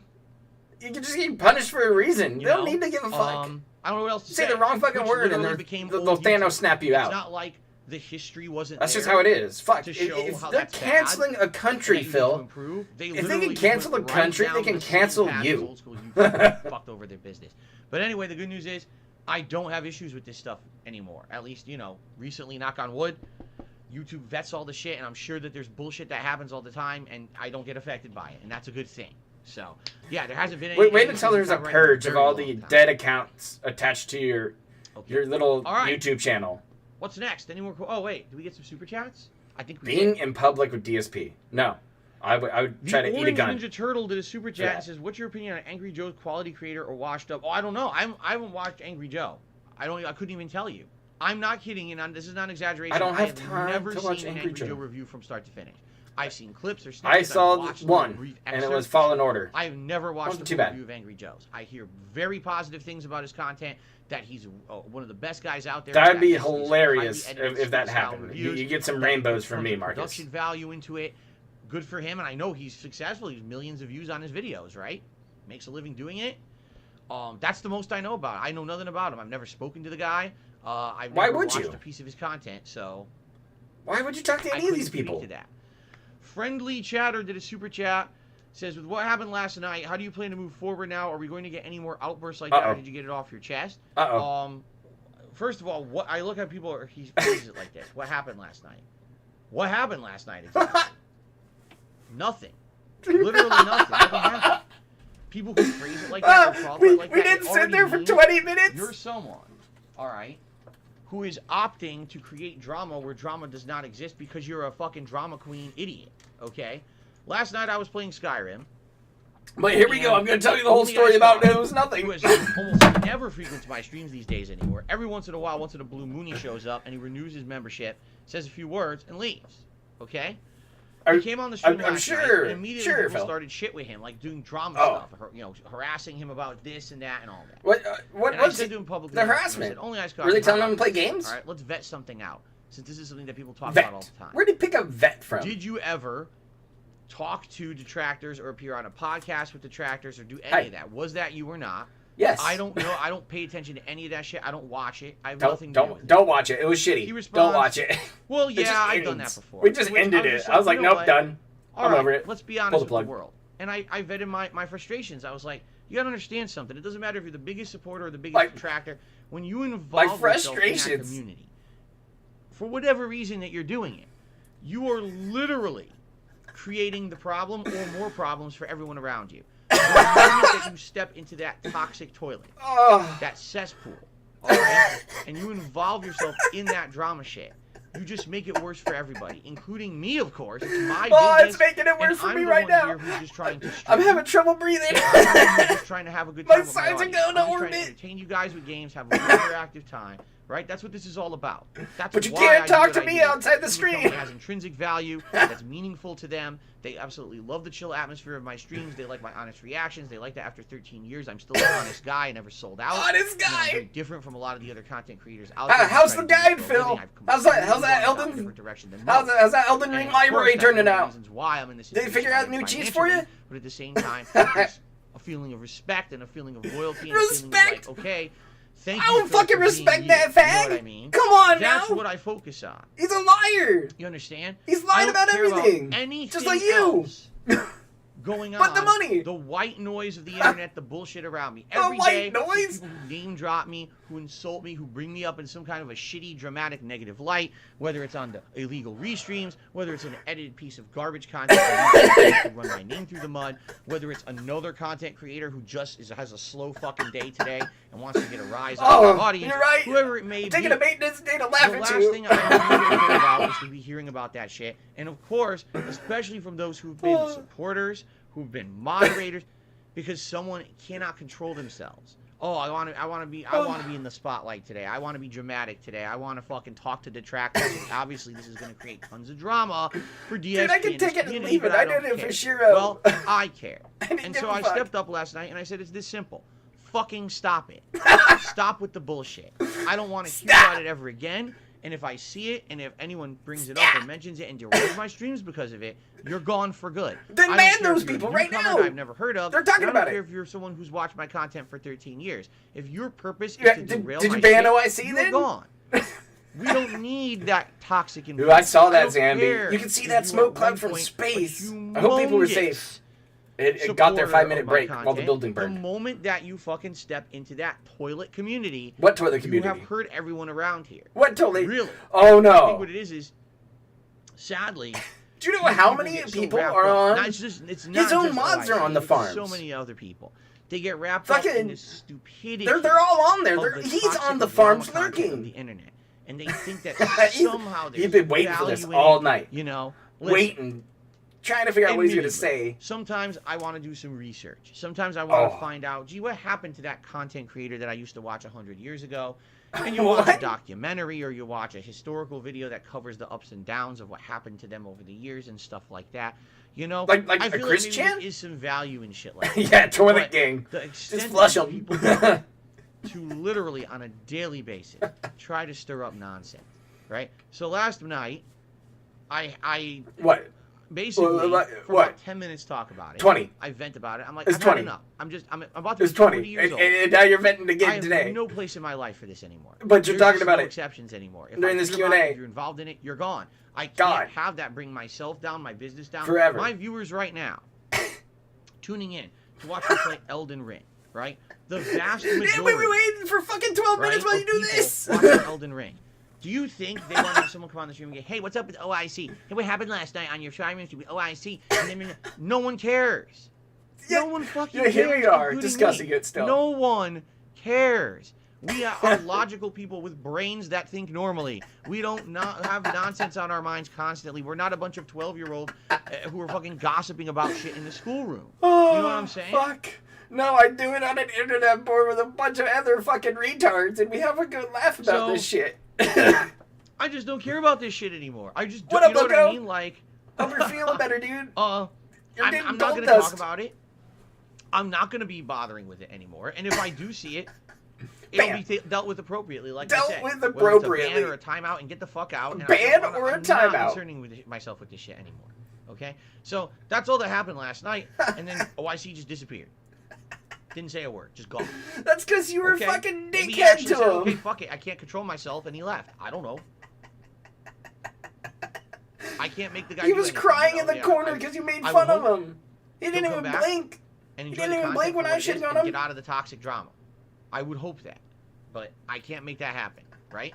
You can just get punished for a reason. They You don't know? need to give a fuck. I don't know what else to say the wrong fucking Twitch word and literally became they'll old Thanos YouTube. snap you out. It's not like the history wasn't That's there just how it is. Fuck. to show If how they're that's canceling bad, a country, and that you need to Phil, improve, if they literally can cancel went a country, right they down can the same cancel path you. as old school YouTubers fucked over their business. But anyway, the good news is I don't have issues with this stuff anymore. At least, you know, recently, knock on wood, YouTube vets all the shit, and I'm sure that there's bullshit that happens all the time, and I don't get affected by it, and that's a good thing. So, yeah, there hasn't been any... Wait until there's a purge of all the dead accounts attached to your little YouTube channel. What's next? Any more... Oh, wait. Do we get some super chats? I think we Being did. in public with DSP. No. I would try to eat a gun. The Orange Ninja Turtle did a super chat and says, what's your opinion on Angry Joe's quality creator or washed up? Oh, I don't know. I haven't watched Angry Joe. I couldn't even tell you. I'm not kidding, and this is not an exaggeration. I don't have time never to watch seen an Angry Angry Joe Joe review from start to finish. I've seen clips or I snippets. saw one, and it was Fallen Order. I've never watched too a bad. review of Angry Joe's. I hear very positive things about his content, that he's one of the best guys out there. That'd be his hilarious highly edited if that style happened. reviews, You get some that rainbows puts from me, Marcus. Production value into it. Good for him, and I know he's successful. He's millions of views on his videos, right? Makes a living doing it. That's the most I know about it. I know nothing about him. I've never spoken to the guy. I've never watched a piece of his content, so... Why would you talk to any of these people? To that. Friendly Chatter did a super chat. Says, with what happened last night, how do you plan to move forward now? Are we going to get any more outbursts like that, or did you get it off your chest? First of all, what I look at people, he phrases it like this. What happened last night? What happened last night exactly? Nothing. Literally nothing. Nothing happened. People who phrase it like that, or talk like that, we didn't sit there for 20 minutes. You're someone, all right, who is opting to create drama where drama does not exist because you're a fucking drama queen idiot, okay? Last night I was playing Skyrim. But here we go. I'm going to tell you the whole story about it was nothing. Who almost never frequents my streams these days anymore. Every once in a while, once in a blue moon, he shows up and he renews his membership, says a few words, and leaves, okay? He came on the stream last night, and immediately people started shit with him, like doing drama stuff, you know, harassing him about this and that and all that. What's the harassment? Really telling him to play games? All right, let's vet something out, since this is something that people talk about all the time. Where did he pick up vet from? Did you ever talk to detractors or appear on a podcast with detractors or do any of that? Was that you or not? Yes. I don't know. I don't pay attention to any of that shit. I don't watch it. I have nothing to do with it. Don't watch it. It was shitty. He responds, don't watch it. Well, yeah, I've done that before. We just ended it. I was like, nope, done. I'm over it. Let's be honest with the world. And I vetted my frustrations. I was like, you gotta understand something. It doesn't matter if you're the biggest supporter or the biggest detractor. When you involve yourself in that community, for whatever reason that you're doing it, you are literally creating the problem or more problems for everyone around you. The moment that you step into that toxic toilet, that cesspool, all right, and you involve yourself in that drama shit, you just make it worse for everybody, including me, of course. It's my business. It's making it worse for me right now. Who's just trying to I'm having trouble breathing. I'm just trying to have a good time. My sides are going to orbit. I'm trying to entertain you guys with games, have a really interactive time. Right? That's what this is all about. That's but you why can't talk to me outside the stream. It has intrinsic value. That's meaningful to them. They absolutely love the chill atmosphere of my streams. They like my honest reactions. They like that after 13 years, I'm still an honest guy. I never sold out. Honest guy. I'm very different from a lot of the other content creators out there. How's the guide, Phil? How's that Elden? How's that Elden Ring library turning out? Why I'm in this. Did they figure out new cheats for you? But at the same time, there's a feeling of respect and a feeling of loyalty and a feeling of like, okay. I don't fucking respect that fag. You know what I mean? Come on now. That's what I focus on. He's a liar. You understand? He's lying about everything. Anything just like you. Going on. But the money. The white noise of the internet, the bullshit around me. Every day, people who name drop me, who insult me, who bring me up in some kind of a shitty, dramatic, negative light, whether it's on the illegal restreams, whether it's an edited piece of garbage content to run my name through the mud, whether it's another content creator who just has a slow fucking day today and wants to get a rise out of the audience. You're right. Whoever it may be. Taking a maintenance day to laugh at you. The last thing I really care about is to be hearing about that shit. And of course, especially from those who've been supporters, who've been moderators, because someone cannot control themselves. Oh, I want to be in the spotlight today. I want to be dramatic today. I want to fucking talk to detractors. Obviously, this is going to create tons of drama for DSP. Dude, I can take it and leave it. I did it for sure. Well, I care. And so I stepped up last night and I said, it's this simple. Fucking stop it. Stop with the bullshit. I don't want to hear about it ever again. And if I see it, and if anyone brings it up or mentions it and derails my streams because of it, you're gone for good. Then I don't ban care those if you're a people right newcomer now. that I've never heard of. They're talking and about I don't care it. if you're someone who's watched my content for 13 years. If your purpose is Yeah, to did derail you my ban shit, OIC you're then? gone. We don't need that toxic Dude, environment. I saw that, don't care Zambi. You can see if that you smoke are at cloud one from point a space. I hope people were humongous safe. It got their supporter 5-minute of my break while the content. building The burned. moment that you fucking step into that toilet community, What toilet you community? have hurt everyone around here. What toilet? Really? Oh I think no. what it is sadly. Do you know how many get so people wrapped are up. on? Not His not own just mods are OIC, on the it's farms. So many other people. They get wrapped up in Fucking- this stupidity. They're all on there. of the He's toxic on the drama farms content of lurking. the internet, and they think that He's- somehow he's been waiting for this value in all it, night. You know, listen, Waiting, trying to figure out what he's gonna admittedly, say. Sometimes I want to do some research. Sometimes I want Oh. to find out, gee, what happened to that content creator that I used to watch 100 years ago? And you watch a What? documentary or you watch a historical video that covers the ups and downs of what happened to them over the years and stuff like that. You know, Like I a feel Chris like maybe Chan? there is some value in shit like that. Yeah, toilet But gang. The extent Just flush that them. people go to literally on a daily basis try to stir up nonsense, right? So last night, I What? basically What? for about 10 minutes talk about it. 20. I vent about it. I'm like, It's I've 20. had enough. I'm about to It's be 40 20. years old. And now you're venting I again have today. no place in my life for this anymore. But you're There's talking just about no it exceptions anymore. If during I this hear about it, Q&A. if you're involved in it, you're gone. I can't God. have that bring myself down, my business down. Forever. My viewers right now, tuning in to watch me play Elden Ring, right? The vast majority. Yeah, we were waiting for fucking 12 minutes while of you do people this. watching Elden Ring. Do you think they want to have someone come on the stream and go, hey, what's up with OIC? Hey, what happened last night on your stream with OIC? And then no one cares. Yeah, No one fucking yeah, cares. here we are, including discussing me. it still. No one cares. We are logical people with brains that think normally. We don't not have nonsense on our minds constantly. We're not a bunch of 12-year-olds who are fucking gossiping about shit in the schoolroom. Oh, You know what I'm saying? Fuck. No, I do it on an internet board with a bunch of other fucking retards, and we have a good laugh about So- this shit. I just don't care about this shit anymore. I just What don't, up, you know what I Loco? mean? Like, Hope you're feeling better, dude. You're I'm getting not gold going to talk dust. about it. I'm not going to be bothering with it anymore. And if I do see it, it'll Bam. be dealt with appropriately, like Dealt I said. with Whether appropriately. It's a ban or a timeout, and get the fuck out. And Ban I'm or a not timeout? concerning with myself with this shit anymore. Okay? So that's all that happened last night. And then OIC just disappeared. Didn't say a word. Just gone. That's because you were Okay? fucking Maybe he dickhead actually to said, him. okay, fuck it. I can't control myself, and he left. I don't know. I can't make the guy He do was anything, crying you in know? the Yeah, corner I- because you made I fun would of hope him. He didn't he'll even come back blink. and He enjoy didn't the even content blink when for I what was it is shitting on and him. get out of the toxic drama. I would hope that, but I can't make that happen, right?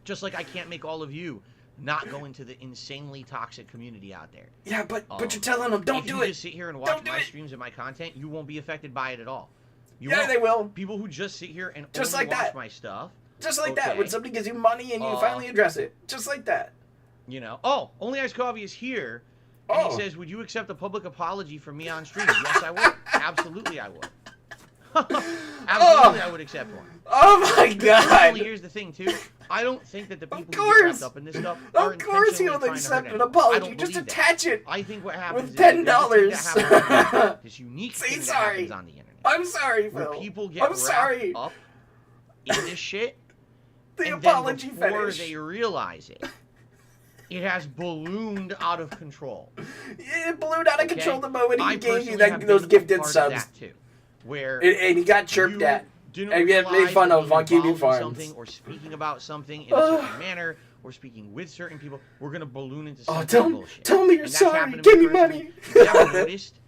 Just like I can't make all of you not go into the insanely toxic community out there. Yeah, but you're telling him, don't if do you it. just sit here and Don't watch do my it. streams and my content, you won't be affected by it at all. You Yeah, won't. they will. People who just sit here and Just only like watch that. my stuff, Just like that, when Okay. somebody gives you money and you finally address it. Just like that. you know. Oh, Only Ice Coffee is here, and Oh. he says, "Would you accept a public apology from me on stream?" Yes, I would. Absolutely, I would. Absolutely, I would accept one. Oh my Personally, god. here's the thing too. I don't think that the people who get course. wrapped up in this stuff are Of course intentionally he'll trying to accept hurt an anyone. I apology. don't Just believe that. attach it. I think what happens with is that there's $10. this thing that happens on the internet, this unique Say thing that sorry. happens on the internet. I'm sorry, Where Phil. people get I'm wrapped sorry. up in this shit, The and apology then before finish. they realize it, it has ballooned out of control. It ballooned out of Okay? control the moment he I gave you personally have those been a gifted part of subs. that too, where And he got chirped you at. didn't And get realize made fun that of on being QB involved in Farms. something or speaking about something in a certain manner or speaking with certain people, we're gonna balloon into some bullshit. tell me you're And that's sorry. happened to Give me personally. money. If you haven't noticed,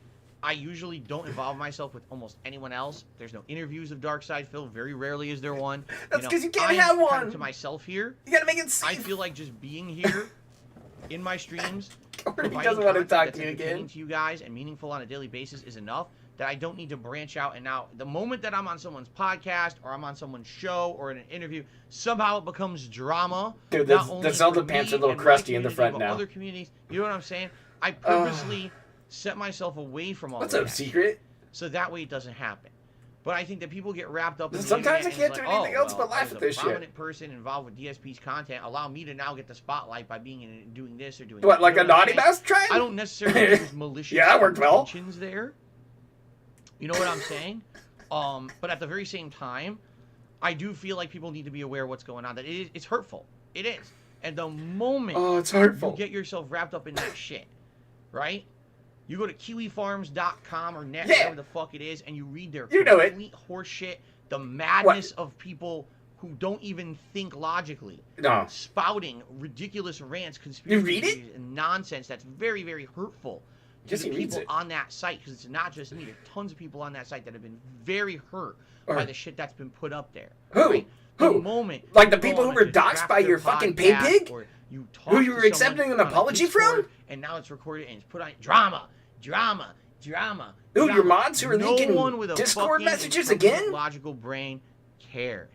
I usually don't involve myself with almost anyone else. There's no interviews of Darkside Phil. Very rarely is there one. That's 'cause you can't I'm have kind of one. to myself here. You gotta make it I safe. feel like just being here in my streams, He providing doesn't want to content talk that's to you entertaining again. to you guys and meaningful on a daily basis is enough that I don't need to branch out. And now, the moment that I'm on someone's podcast or I'm on someone's show or in an interview, somehow it becomes drama. Dude, not the only Zelda for pants me are a little and my crusty in the community, front but now. Other communities, you know what I'm saying? I purposely set myself away from all What's of up, that secret? so that way it doesn't happen. But I think that people get wrapped up in the Sometimes internet I and can't it's do like, anything oh, else but well, laugh as at a this shit. prominent person involved with DSP's content, allow me to now get the spotlight by being in doing this or doing What, that. like You a know what I'm naughty saying? mouse try? I don't necessarily use malicious Yeah, that worked well. intentions there. You know what I'm saying? But at the very same time, I do feel like people need to be aware of what's going on. That it's hurtful. It is. And the moment it's hurtful. you get yourself wrapped up in that shit, right? You go to kiwifarms.com or net, whatever the fuck it is, and you read their complete horse shit, the madness of people who don't even think logically, spouting ridiculous rants, conspiracies, and nonsense that's very, very hurtful to the people on that site, because it's not just me. There's tons of people on that site that have been very hurt by the shit that's been put up there. Who? Right? The moment like the people who were doxxed by your fucking pay pig? Who you were accepting an apology from? And now it's recorded and it's put on drama. Ooh, your mods who are leaking one with a Discord messages again? Logical brain cares.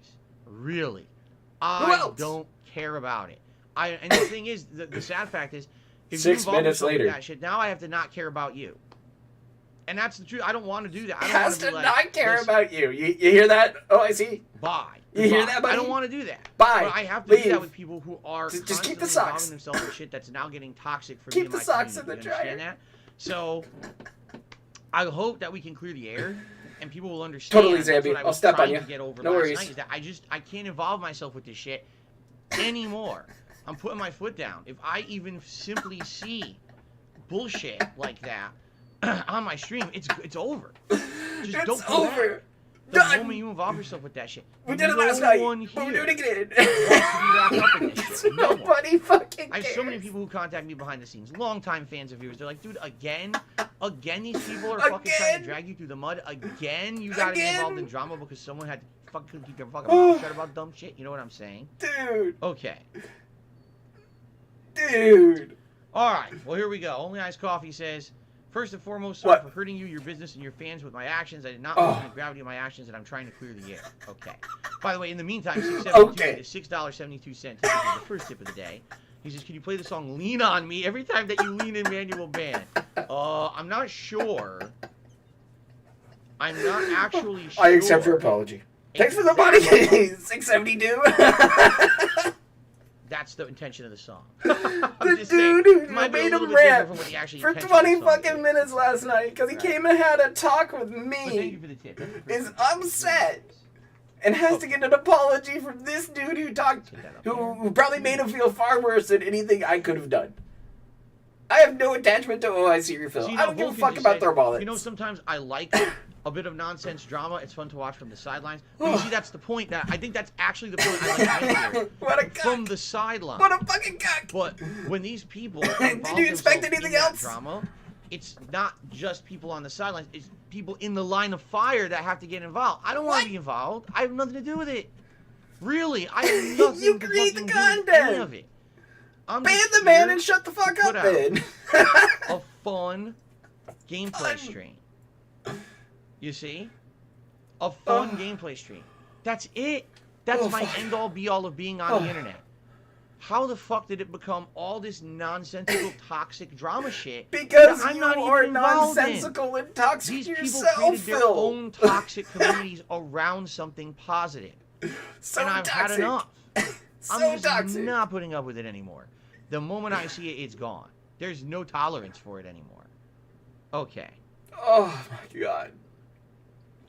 Really. I don't care about it. And the thing is, the sad fact is, if 6 minutes later, that shit, now I have to not care about you. And that's the truth. I don't want to do that. I don't has to not care about you. You hear that? Oh, I see. Bye. You hear that, buddy? I don't want to do that. Bye. But I have to do that with people who are just keep the constantly socks. involving themselves in shit that's now getting toxic for me keep and the my socks in community. the dryer. You understand that? So, I hope that we can clear the air and people will understand. Totally, Zambi. I'll step on you. To get over no worries. Night is that I can't involve myself with this shit anymore. I'm putting my foot down. If I even simply see bullshit like that on my stream, it's over. Just don't do that. The moment you involve yourself with that shit, we did it last night. We'll do it again. Nobody fucking cares. I have so many people who contact me behind the scenes, longtime fans of yours. They're like, dude, again, these people are fucking trying to drag you through the mud. Again, you gotta get involved in drama because someone had to fucking keep their fucking mouth shut about dumb shit. You know what I'm saying? Dude. Okay. Dude. All right. Well, here we go. Only Iced Coffee says, first and foremost, sorry for hurting you, your business, and your fans with my actions. I did not listen to the gravity of my actions, and I'm trying to clear the air. Okay. By the way, in the meantime, $6.72 is $6.72. This is the first tip of the day. He says, can you play the song Lean On Me every time that you lean in, man, you will ban? I'm not sure. I'm not actually sure. I accept your apology. Thanks for the money. 672. That's the intention of the song. The dude who made him rant for 20 fucking minutes last night because he came and had a talk with me is upset and has to get an apology from this dude who talked, who probably made him feel far worse than anything I could have done. I have no attachment to OIC refill. I don't give a fuck about their wallets. You know, sometimes I like a bit of nonsense drama. It's fun to watch from the sidelines. But you see, that's the point. That I think that's actually the point I like to make here. What a cuck. From the sidelines. What a fucking cuck. But when these people did you expect anything else? Drama, it's not just people on the sidelines. It's people in the line of fire that have to get involved. I don't want to be involved. I have nothing to do with it. Really, I have nothing you to create the do with content. any of it. Ban the man and shut the fuck up, then. A fun gameplay stream. You see? A fun gameplay stream. That's it. That's my end-all, be-all of being on the internet. How the fuck did it become all this nonsensical, toxic drama shit? Because I'm you not are even nonsensical and toxic These people yourself, created their Phil. own toxic communities around something positive. So and I've had enough. So I'm just toxic. not putting up with it anymore. The moment I see it, it's gone. There's no tolerance for it anymore. Okay. Oh my god.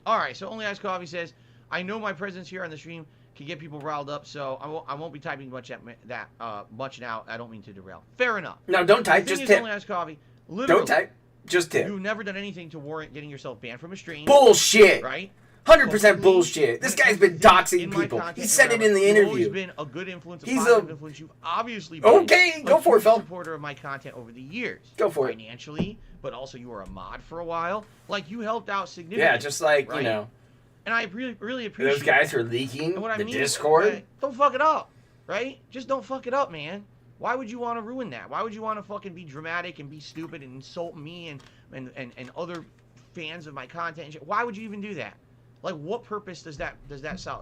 Alright, so Only Ice Coffee says, I know my presence here on the stream can get people riled up, so I won't be typing much now. I don't mean to derail. Fair enough. No, don't type, just tip. Only Ice Coffee, literally, don't type, just tip. You've never done anything to warrant getting yourself banned from a stream. Bullshit. Right? 100% bullshit. This guy's been doxing people. He said it in the interview. He's been a good influence, a positive influence. You've obviously been okay, go for it, Phil. Supporter of my content over the years. Go for it. Financially, but also you were a mod for a while. Like, you helped out significantly. Yeah, just like, right? you know. And I really appreciate those guys who are leaking the Discord. Don't fuck it up, right? Just don't fuck it up, man. Why would you want to ruin that? Why would you want to fucking be dramatic and be stupid and insult me and other fans of my content and shit? Why would you even do that? Like, what purpose does that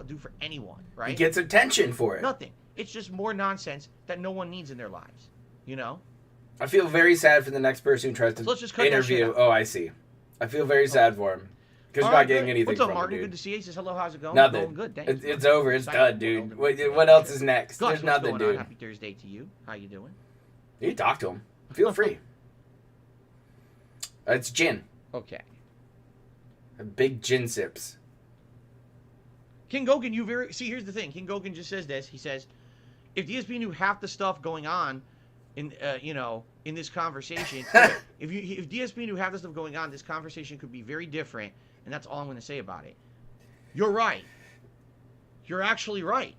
do for anyone, right? He gets attention for it. Nothing. It's just more nonsense that no one needs in their lives, you know? I feel very sad for the next person who tries to interview OIC. I feel very sad for him. Because you're not getting anything What's up, from Martin? him, dude. Good to see you. He says, hello, how's it going? Nothing. Going good, thanks. It's over. It's done, dude. What else is next? Gus, There's nothing, dude. Happy Thursday to you. How you doing? You can talk to him. Feel free. It's gin. Okay. Big gin sips. King Gogan, see, here's the thing. King Gogan just says this. He says, If DSP knew half the stuff going on in in this conversation, if DSP knew half the stuff going on, this conversation could be very different, and that's all I'm going to say about it. You're right. You're actually right.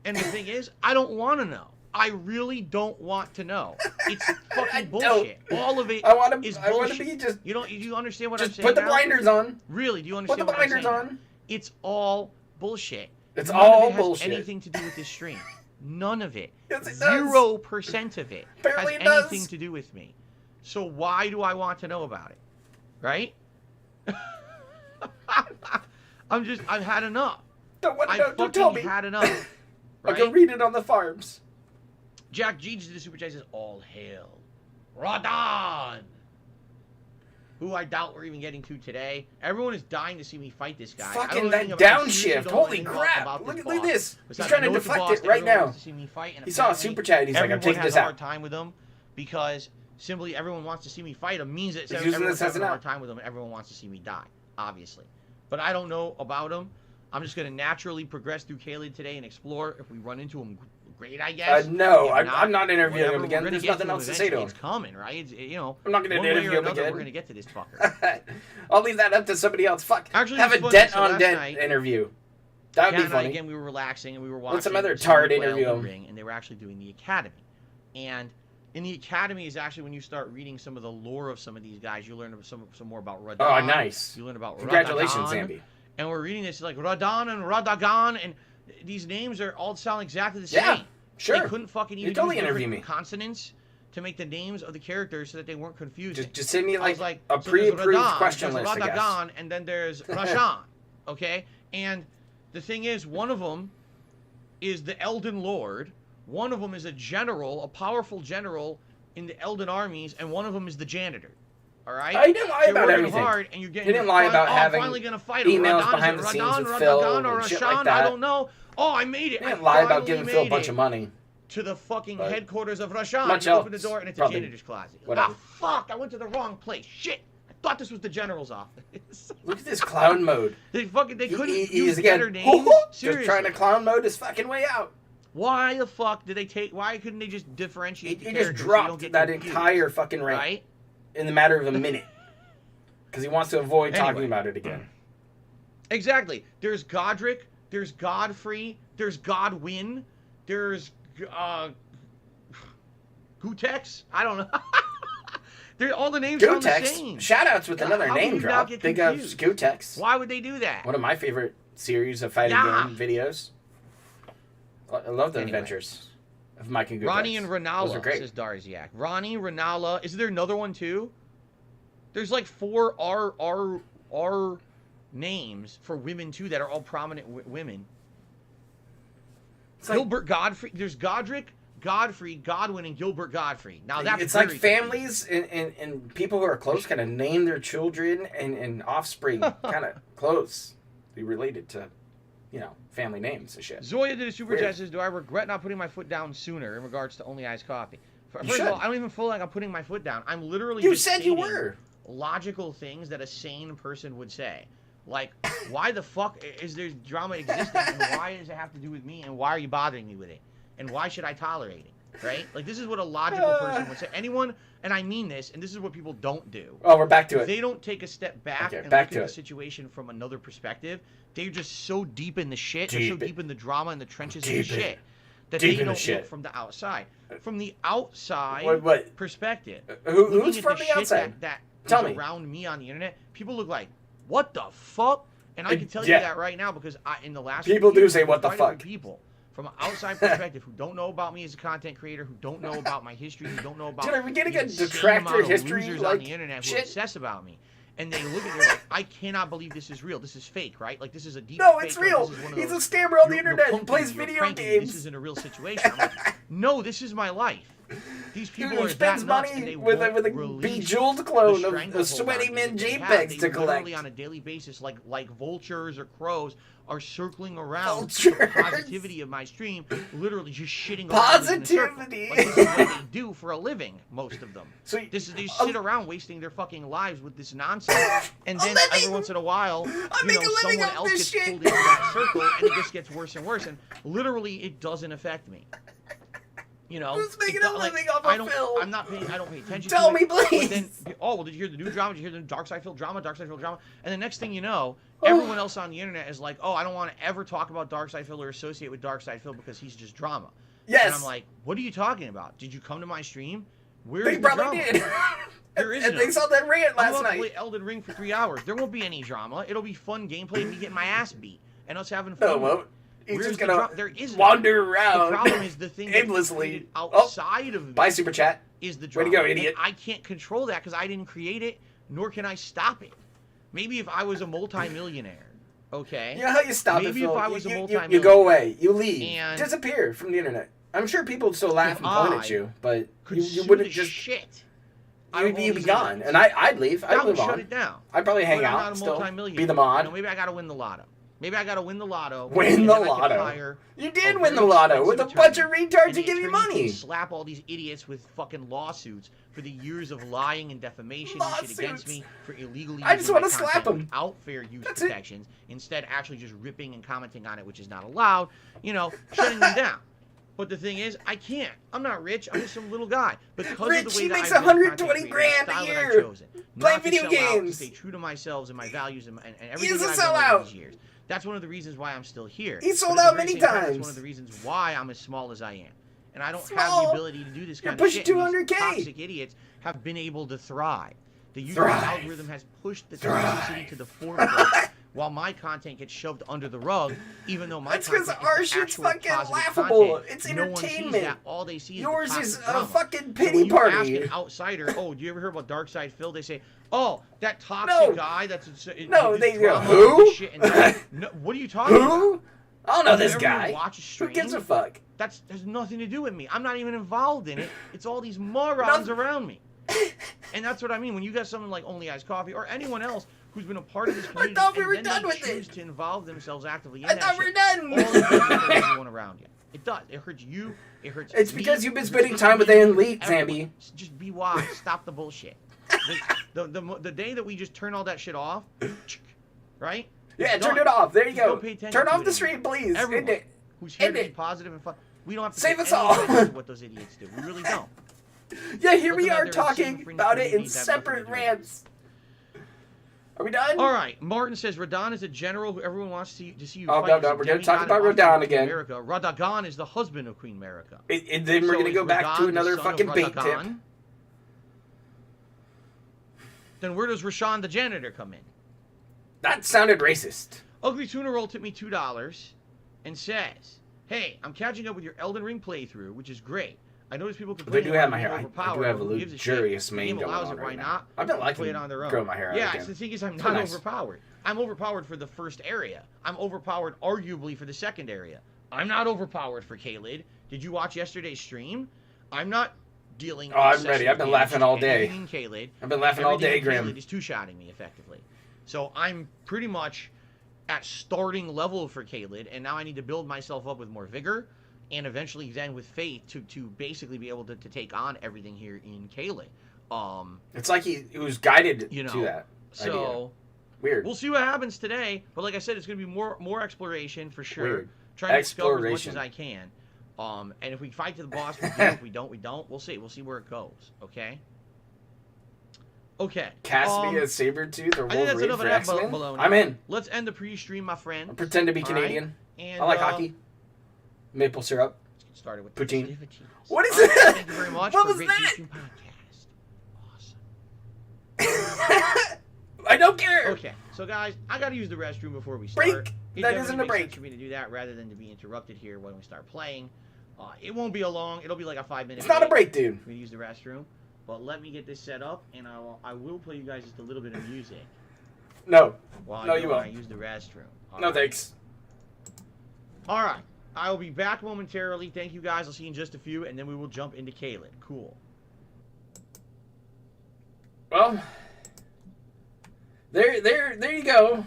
And the thing is, I don't want to know. I really don't want to know. It's fucking bullshit. All of it is bullshit. I want to be just... You understand what I'm saying? Just put the blinders on. Really, do you understand what I'm saying? Put the blinders on. It's all bullshit. It's None all of it has bullshit. anything to do with this stream. None of it. Yes, it does. 0% of it Apparently has it does. anything to do with me. So why do I want to know about it? Right? I've had enough. Don't tell me. Had enough. I'll Right? go read it on the farms. Jack G did the super chat, says, all hail Radon, who I doubt we're even getting to today. Everyone is dying to see me fight this guy. Fucking that downshift. Holy crap. Look at this. He's trying to deflect it right now. He saw a super chat. He's like, I'm taking this out. Everyone has a hard time with him because simply everyone wants to see me fight him means that He's using everyone's this as having an a hard out. time with him and everyone wants to see me die, obviously. But I don't know about him. I'm just going to naturally progress through Kaylee today and explore. If we run into him, great, I guess. No, If I'm not interviewing him again. we're gonna There's get nothing to else to say to him. It's coming, right? It's, I'm not going to one way or interview him another, again. We're going to get to this fucker. I'll leave that up to somebody else. Fuck. Actually, have a it's funny. dent So on last dent night, interview. That would Kat be and I, funny. again, we were relaxing and we were watching. Let some other someone tard play interview Elden him. Ring, and they were actually doing the Academy. And in the Academy is actually when you start reading some of the lore of some of these guys, you learn some more about Radon. Oh, nice. You learn about Congratulations, Radagon. Zambi. And we're reading this like Radon and Radagon, and these names are all sound exactly the same. Yeah, sure. They couldn't fucking even totally use interview different me. consonants to make the names of the characters so that they weren't confusing. Just send me I was like so a there's pre-approved Radon, question there's list, I guess. Radagon, and then there's Rashan. Okay? And the thing is, one of them is the Elden Lord, one of them is a general, a powerful general in the Elden armies, and one of them is the janitor. All right? I didn't lie So you're about working everything. hard, and you're getting He didn't lie about I'm having finally gonna fight him. emails Radon, behind is the it scenes Radon, with Phil Radagon, or and shit Rashan? like that. I don't know. Oh, I made it. He didn't I lie about finally giving Phil a made bunch it of money. to the fucking But headquarters of Rashan. much You open the else, door and it's probably. a janitor's closet. Whatever. Ah, fuck! I went to the wrong place. Shit! I thought this was the general's office. Look at this clown mode. They couldn't He's use again better names. just Seriously. trying to clown mode his fucking way out. Why the fuck did they take? Why couldn't they just differentiate the He just characters so you don't dropped get that confused, entire fucking rank right? in the matter of a minute. Because he wants to avoid talking Anyway. about it again. Exactly. There's Godric. There's Godfrey. There's Godwin. There's Gutex. I don't know. All the names sound the same. Gotex. Shoutouts with another How would name you not drop. get Big of confused? Gotex. Why would they do that? One of my favorite series of fighting Yeah. game videos. I love the Anyway. adventures of Mike and Gotex. Ronnie and Those are Renala, great. says Darziak. Ronnie, Renala. Is there another one too? There's like 4 R names for women too that are all prominent women. It's like- Gilbert Godfrey. There's Godric, Godfrey, Godwin, and Gilbert Godfrey. Now that's it's like very families and people who are close kind of name their children and offspring kind of close. Be related to, family names and shit. Zoya did a super Weird. chat, says, do I regret not putting my foot down sooner in regards to Only Eyes Coffee? First should. of all, I don't even feel like I'm putting my foot down. I'm literally You just said you stating were. logical things that a sane person would say. Like, why the fuck is there drama existing, and why does it have to do with me, and why are you bothering me with it? And why should I tolerate it? Right? Like, this is what a logical person would say. Anyone, and I mean this, and this is what people don't do. Oh, we're back to If it. they don't take a step back Okay, and back look to at the it. situation from another perspective, they're just so deep in the shit, they're Deep so in- deep in the drama and the trenches of the deep in- shit, that deep they in the don't shit. look from the outside. From the outside What? perspective, Who's looking at from the the shit outside? that Tell is me. around me on the internet, people look like, what the fuck? And I can tell Yeah. you that right now because in the last People few do years, say, "What the quite a few fuck?" People from an outside perspective who don't know about me as a content creator, who don't know about my history, who don't know about Dude, are we getting the a insane detractor amount of history, losers like, on the internet who shit? obsess about me. And they look at me like, I cannot believe this is real. This is fake, right? Like, this is a deep No, fake. it's like, real. this is one of He's a those, scammer on the you're internet. He punking plays me, you're video pranking me, games. This isn't a real situation. I'm like, no, this is my life. These people Dude, who are spends that nuts, and money they with won't a release bejeweled clone the of stranglehold sweaty on me men that they have. JPEGs They to collect. literally on a daily basis, like vultures or crows, are circling around the Vultures. positivity of my stream, literally just shitting around in a circle. Positivity. Like, this is what they do for a living, most of them. So They just sit around wasting their fucking lives with this nonsense, and then living. every once in a while, make a living someone off else this gets shit. pulled into that circle, and it just gets worse and worse, and literally it doesn't affect me. You know, Who's making it- a living off I of don't, Phil? I'm not paying. I don't pay attention. Tell to me, it. But please. then, oh well, did you hear the new drama? Did you hear the Dark Side Phil drama? Dark Side Phil drama? And the next thing you know, everyone else on the internet is like, oh, I don't want to ever talk about Dark Side Phil or associate with Dark Side Phil because he's just drama. Yes. And I'm like, what are you talking about? Did you come to my stream? Where's They the probably drama? did. There is And they none. saw that rant I'm last about to night. play Elden Ring for 3 hours. There won't be any drama. It'll be fun gameplay, me getting my ass beat, and us having fun. No, well, he's Where's just the gonna there is wander The around problem is the thing that's aimlessly. created outside of Bye, me Super Chat. is the Way drama. to go, And idiot. I can't control that because I didn't create it, nor can I stop it. Maybe if I was a multimillionaire, okay? You know how you stop it, Maybe Phil? if I was a you multimillionaire. go away. You leave. And- Disappear from the internet. I'm sure people would still laugh If and point I at you, but Could you sue wouldn't the just... shit. You'd be gone. And I'd leave. I'd That would move shut on. it down. I'd probably hang But I'm out not a still. multimillionaire. Be the mod. You know, maybe I gotta win the lotto. Maybe I gotta win the lotto. Win and the then I can lotto. hire You did a win the very lotto with a expensive bunch of attorney, retards and to the give you attorney money. can slap all these idiots with fucking lawsuits for the years of lying and defamation and shit against Lawsuits. me for illegally I just using my wanna slap content 'em. without fair use That's it. protections, instead actually just ripping and commenting on it, which is not allowed, you know, shutting them down. But the thing is, I can't. I'm not rich. I'm just some little guy. Because Rich, of the way he that makes I've been a content 120 creator, grand the a style that I've year. chosen, Play not to video sell out, to games. stay true to myself and my values and He everything is that a I've done sellout. over these years. That's one of the reasons why I'm still here. He But sold at the out very many same time, times. That's one of the reasons why I'm as small as I am. And I don't have Small? the ability to do this You're kind of pushing shit. and these 200K. toxic idiots have been able to thrive. The YouTube Thrive. algorithm has pushed the Thrive. toxicity to the forefront, while my content gets shoved under the rug, even though my That's 'cause content our is the shit's actual fucking positive laughable. content. It's No one sees entertainment. that. All they see is Yours the is toxic a drama. fucking So pity when you party. ask an outsider, oh, do you ever hear about Dark Side Phil? They say, oh, that toxic No. guy. That's No, this they go, drama, who? this shit and that. No, what are you talking about? Who? I don't know this Whenever guy. you watch a Who stream, gives a fuck? That has nothing to do with me. I'm not even involved in it. It's all these morons around me. And that's what I mean. When you got someone like Only Eyes Coffee or anyone else who's been a part of this community, thought we and were then done they with choose it. to involve themselves actively in I that thought we shit, were done. all it does is hurt everyone around you. It does. It hurts you. It hurts It's me, because you've been it spending hurts time with the everyone. elite, Zambi. Just be wise. Stop the bullshit. The day that we just turn all that shit off, right? Yeah, it's turn done. it off. There you Just go. don't pay attention Turn to off it the anymore. stream, please. Everyone End it. who's here End to be it. positive and fun. We don't have to Save pay us any all. attention to what those idiots do. We really don't. Yeah, here Look we at are their talking insane fringe about it in communities that have nothing to separate do with it. rants. Are we done? All right, Martin says Radon is a general who everyone wants to see you Oh, fight. no, He's no, a we're gonna demigod talk and about offspring Radon of Queen again. America. Radagon is the husband of Queen America. And then we're So gonna is go back Radon to the another son of fucking bait tip. Radagon? Then where does Rashawn the janitor come in? That sounded racist. Ugly Tuna Roll tipped me $2 and says, "Hey, I'm catching up with your Elden Ring playthrough, which is great. I notice people They complain do about have my being hair. I overpowered. do have a Who gives luxurious shit? The mane game going allows on it, why right now. not? I've been Play liking it on their own. growing my hair out Yeah, again. the thing is, I'm It's not nice. overpowered. I'm overpowered for the first area. I'm overpowered, arguably, for the second area. I'm not overpowered for Kaled. Did you watch yesterday's stream? I'm not dealing. Oh, I'm excessive ready. I've been damage laughing to all day. anything in Kaled. I've been laughing all day, Everything in Grim. Kaled is two-shotting me, effectively. So I'm pretty much at starting level for Kaled, and now I need to build myself up with more vigor, and eventually then with faith to basically be able to take on everything here in Kaled. It's like he was guided You know, to that. idea. So Weird. we'll see what happens today. But like I said, it's going to be more exploration for sure. Weird. Trying to discover as much Exploration. as I can. And if we fight to the boss, we do. If we don't, we don't. We'll see. We'll see where it goes. Okay. Okay. Cast me as Sabretooth or I think that's Wolverine enough for of that X-Men? baloney. I'm in. Let's end the pre-stream, my friend. I pretend to be All Canadian. right? And, I like hockey. Maple syrup. Let's get started with Poutine. the festivities. What is All right, that? Thank you very much What for was a great that? pre-stream podcast. I don't care. Okay, so guys, I gotta use the restroom before we Break. start. It That definitely isn't a makes break. sense for me to do that rather than to be interrupted here when we start playing. It won't be a long. It'll be like a 5-minute. It's not a break, dude. For me to use the restroom, but let me get this set up, and I will play you guys just a little bit of music No. while No, I you go and won't. I use the restroom. All No right? thanks. All right, I will be back momentarily. Thank you guys. I'll see you in just a few, and then we will jump into Kaled. Cool. Well, there you go.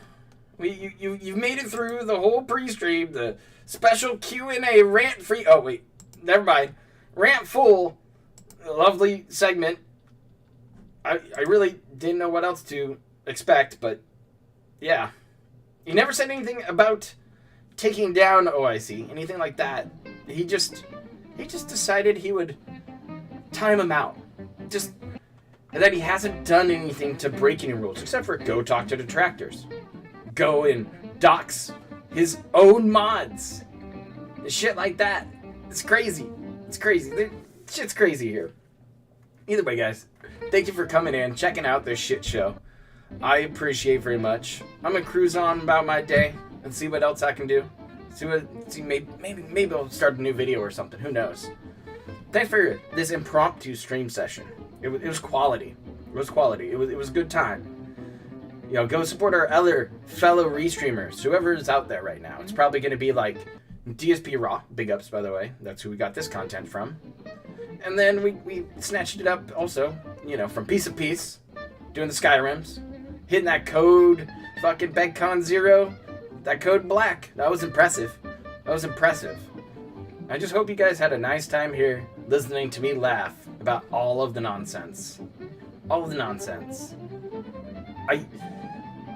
You've made it through the whole pre-stream, the special Q&A rant-free. Oh wait, never mind. Rant full, lovely segment. I really didn't know what else to expect, but yeah, you never said anything about taking down OIC, anything like that. He just he just decided he would time him out. Just that he hasn't done anything to break any rules, except for go talk to detractors. Go and dox his own mods. Shit like that. It's crazy. It's crazy. Shit's crazy here. Either way, guys, thank you for coming in, checking out this shit show. I appreciate very much. I'm gonna cruise on about my day and see what else I can do. Maybe I'll start a new video or something. Who knows? Thanks for this impromptu stream session. It was quality. It was quality. It was a good time. You know, go support our other fellow restreamers, whoever is out there right now. It's probably going to be like DSP Raw, big ups by the way. That's who we got this content from. And then we snatched it up also, you know, from Piece of Peace, doing the Skyrims, hitting that code fucking BegCon 0, that code black. That was impressive. That was impressive. I just hope you guys had a nice time here listening to me laugh about all of the nonsense. All of the nonsense. I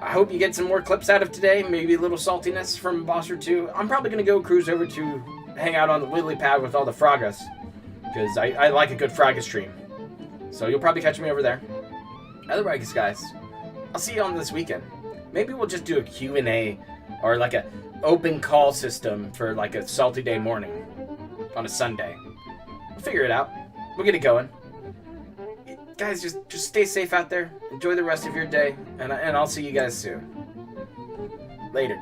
hope you get some more clips out of today, maybe a little saltiness from a boss or two. I'm probably going to go cruise over to hang out on the lily pad with all the Froggas, because I like a good Frogga stream. So you'll probably catch me over there. Otherwise, guys, I'll see you on this weekend. Maybe we'll just do a Q&A or like a open call system for like a salty day morning on a Sunday. We'll figure it out. We'll get it going. Guys, just stay safe out there. Enjoy the rest of your day, and I'll see you guys soon. Later.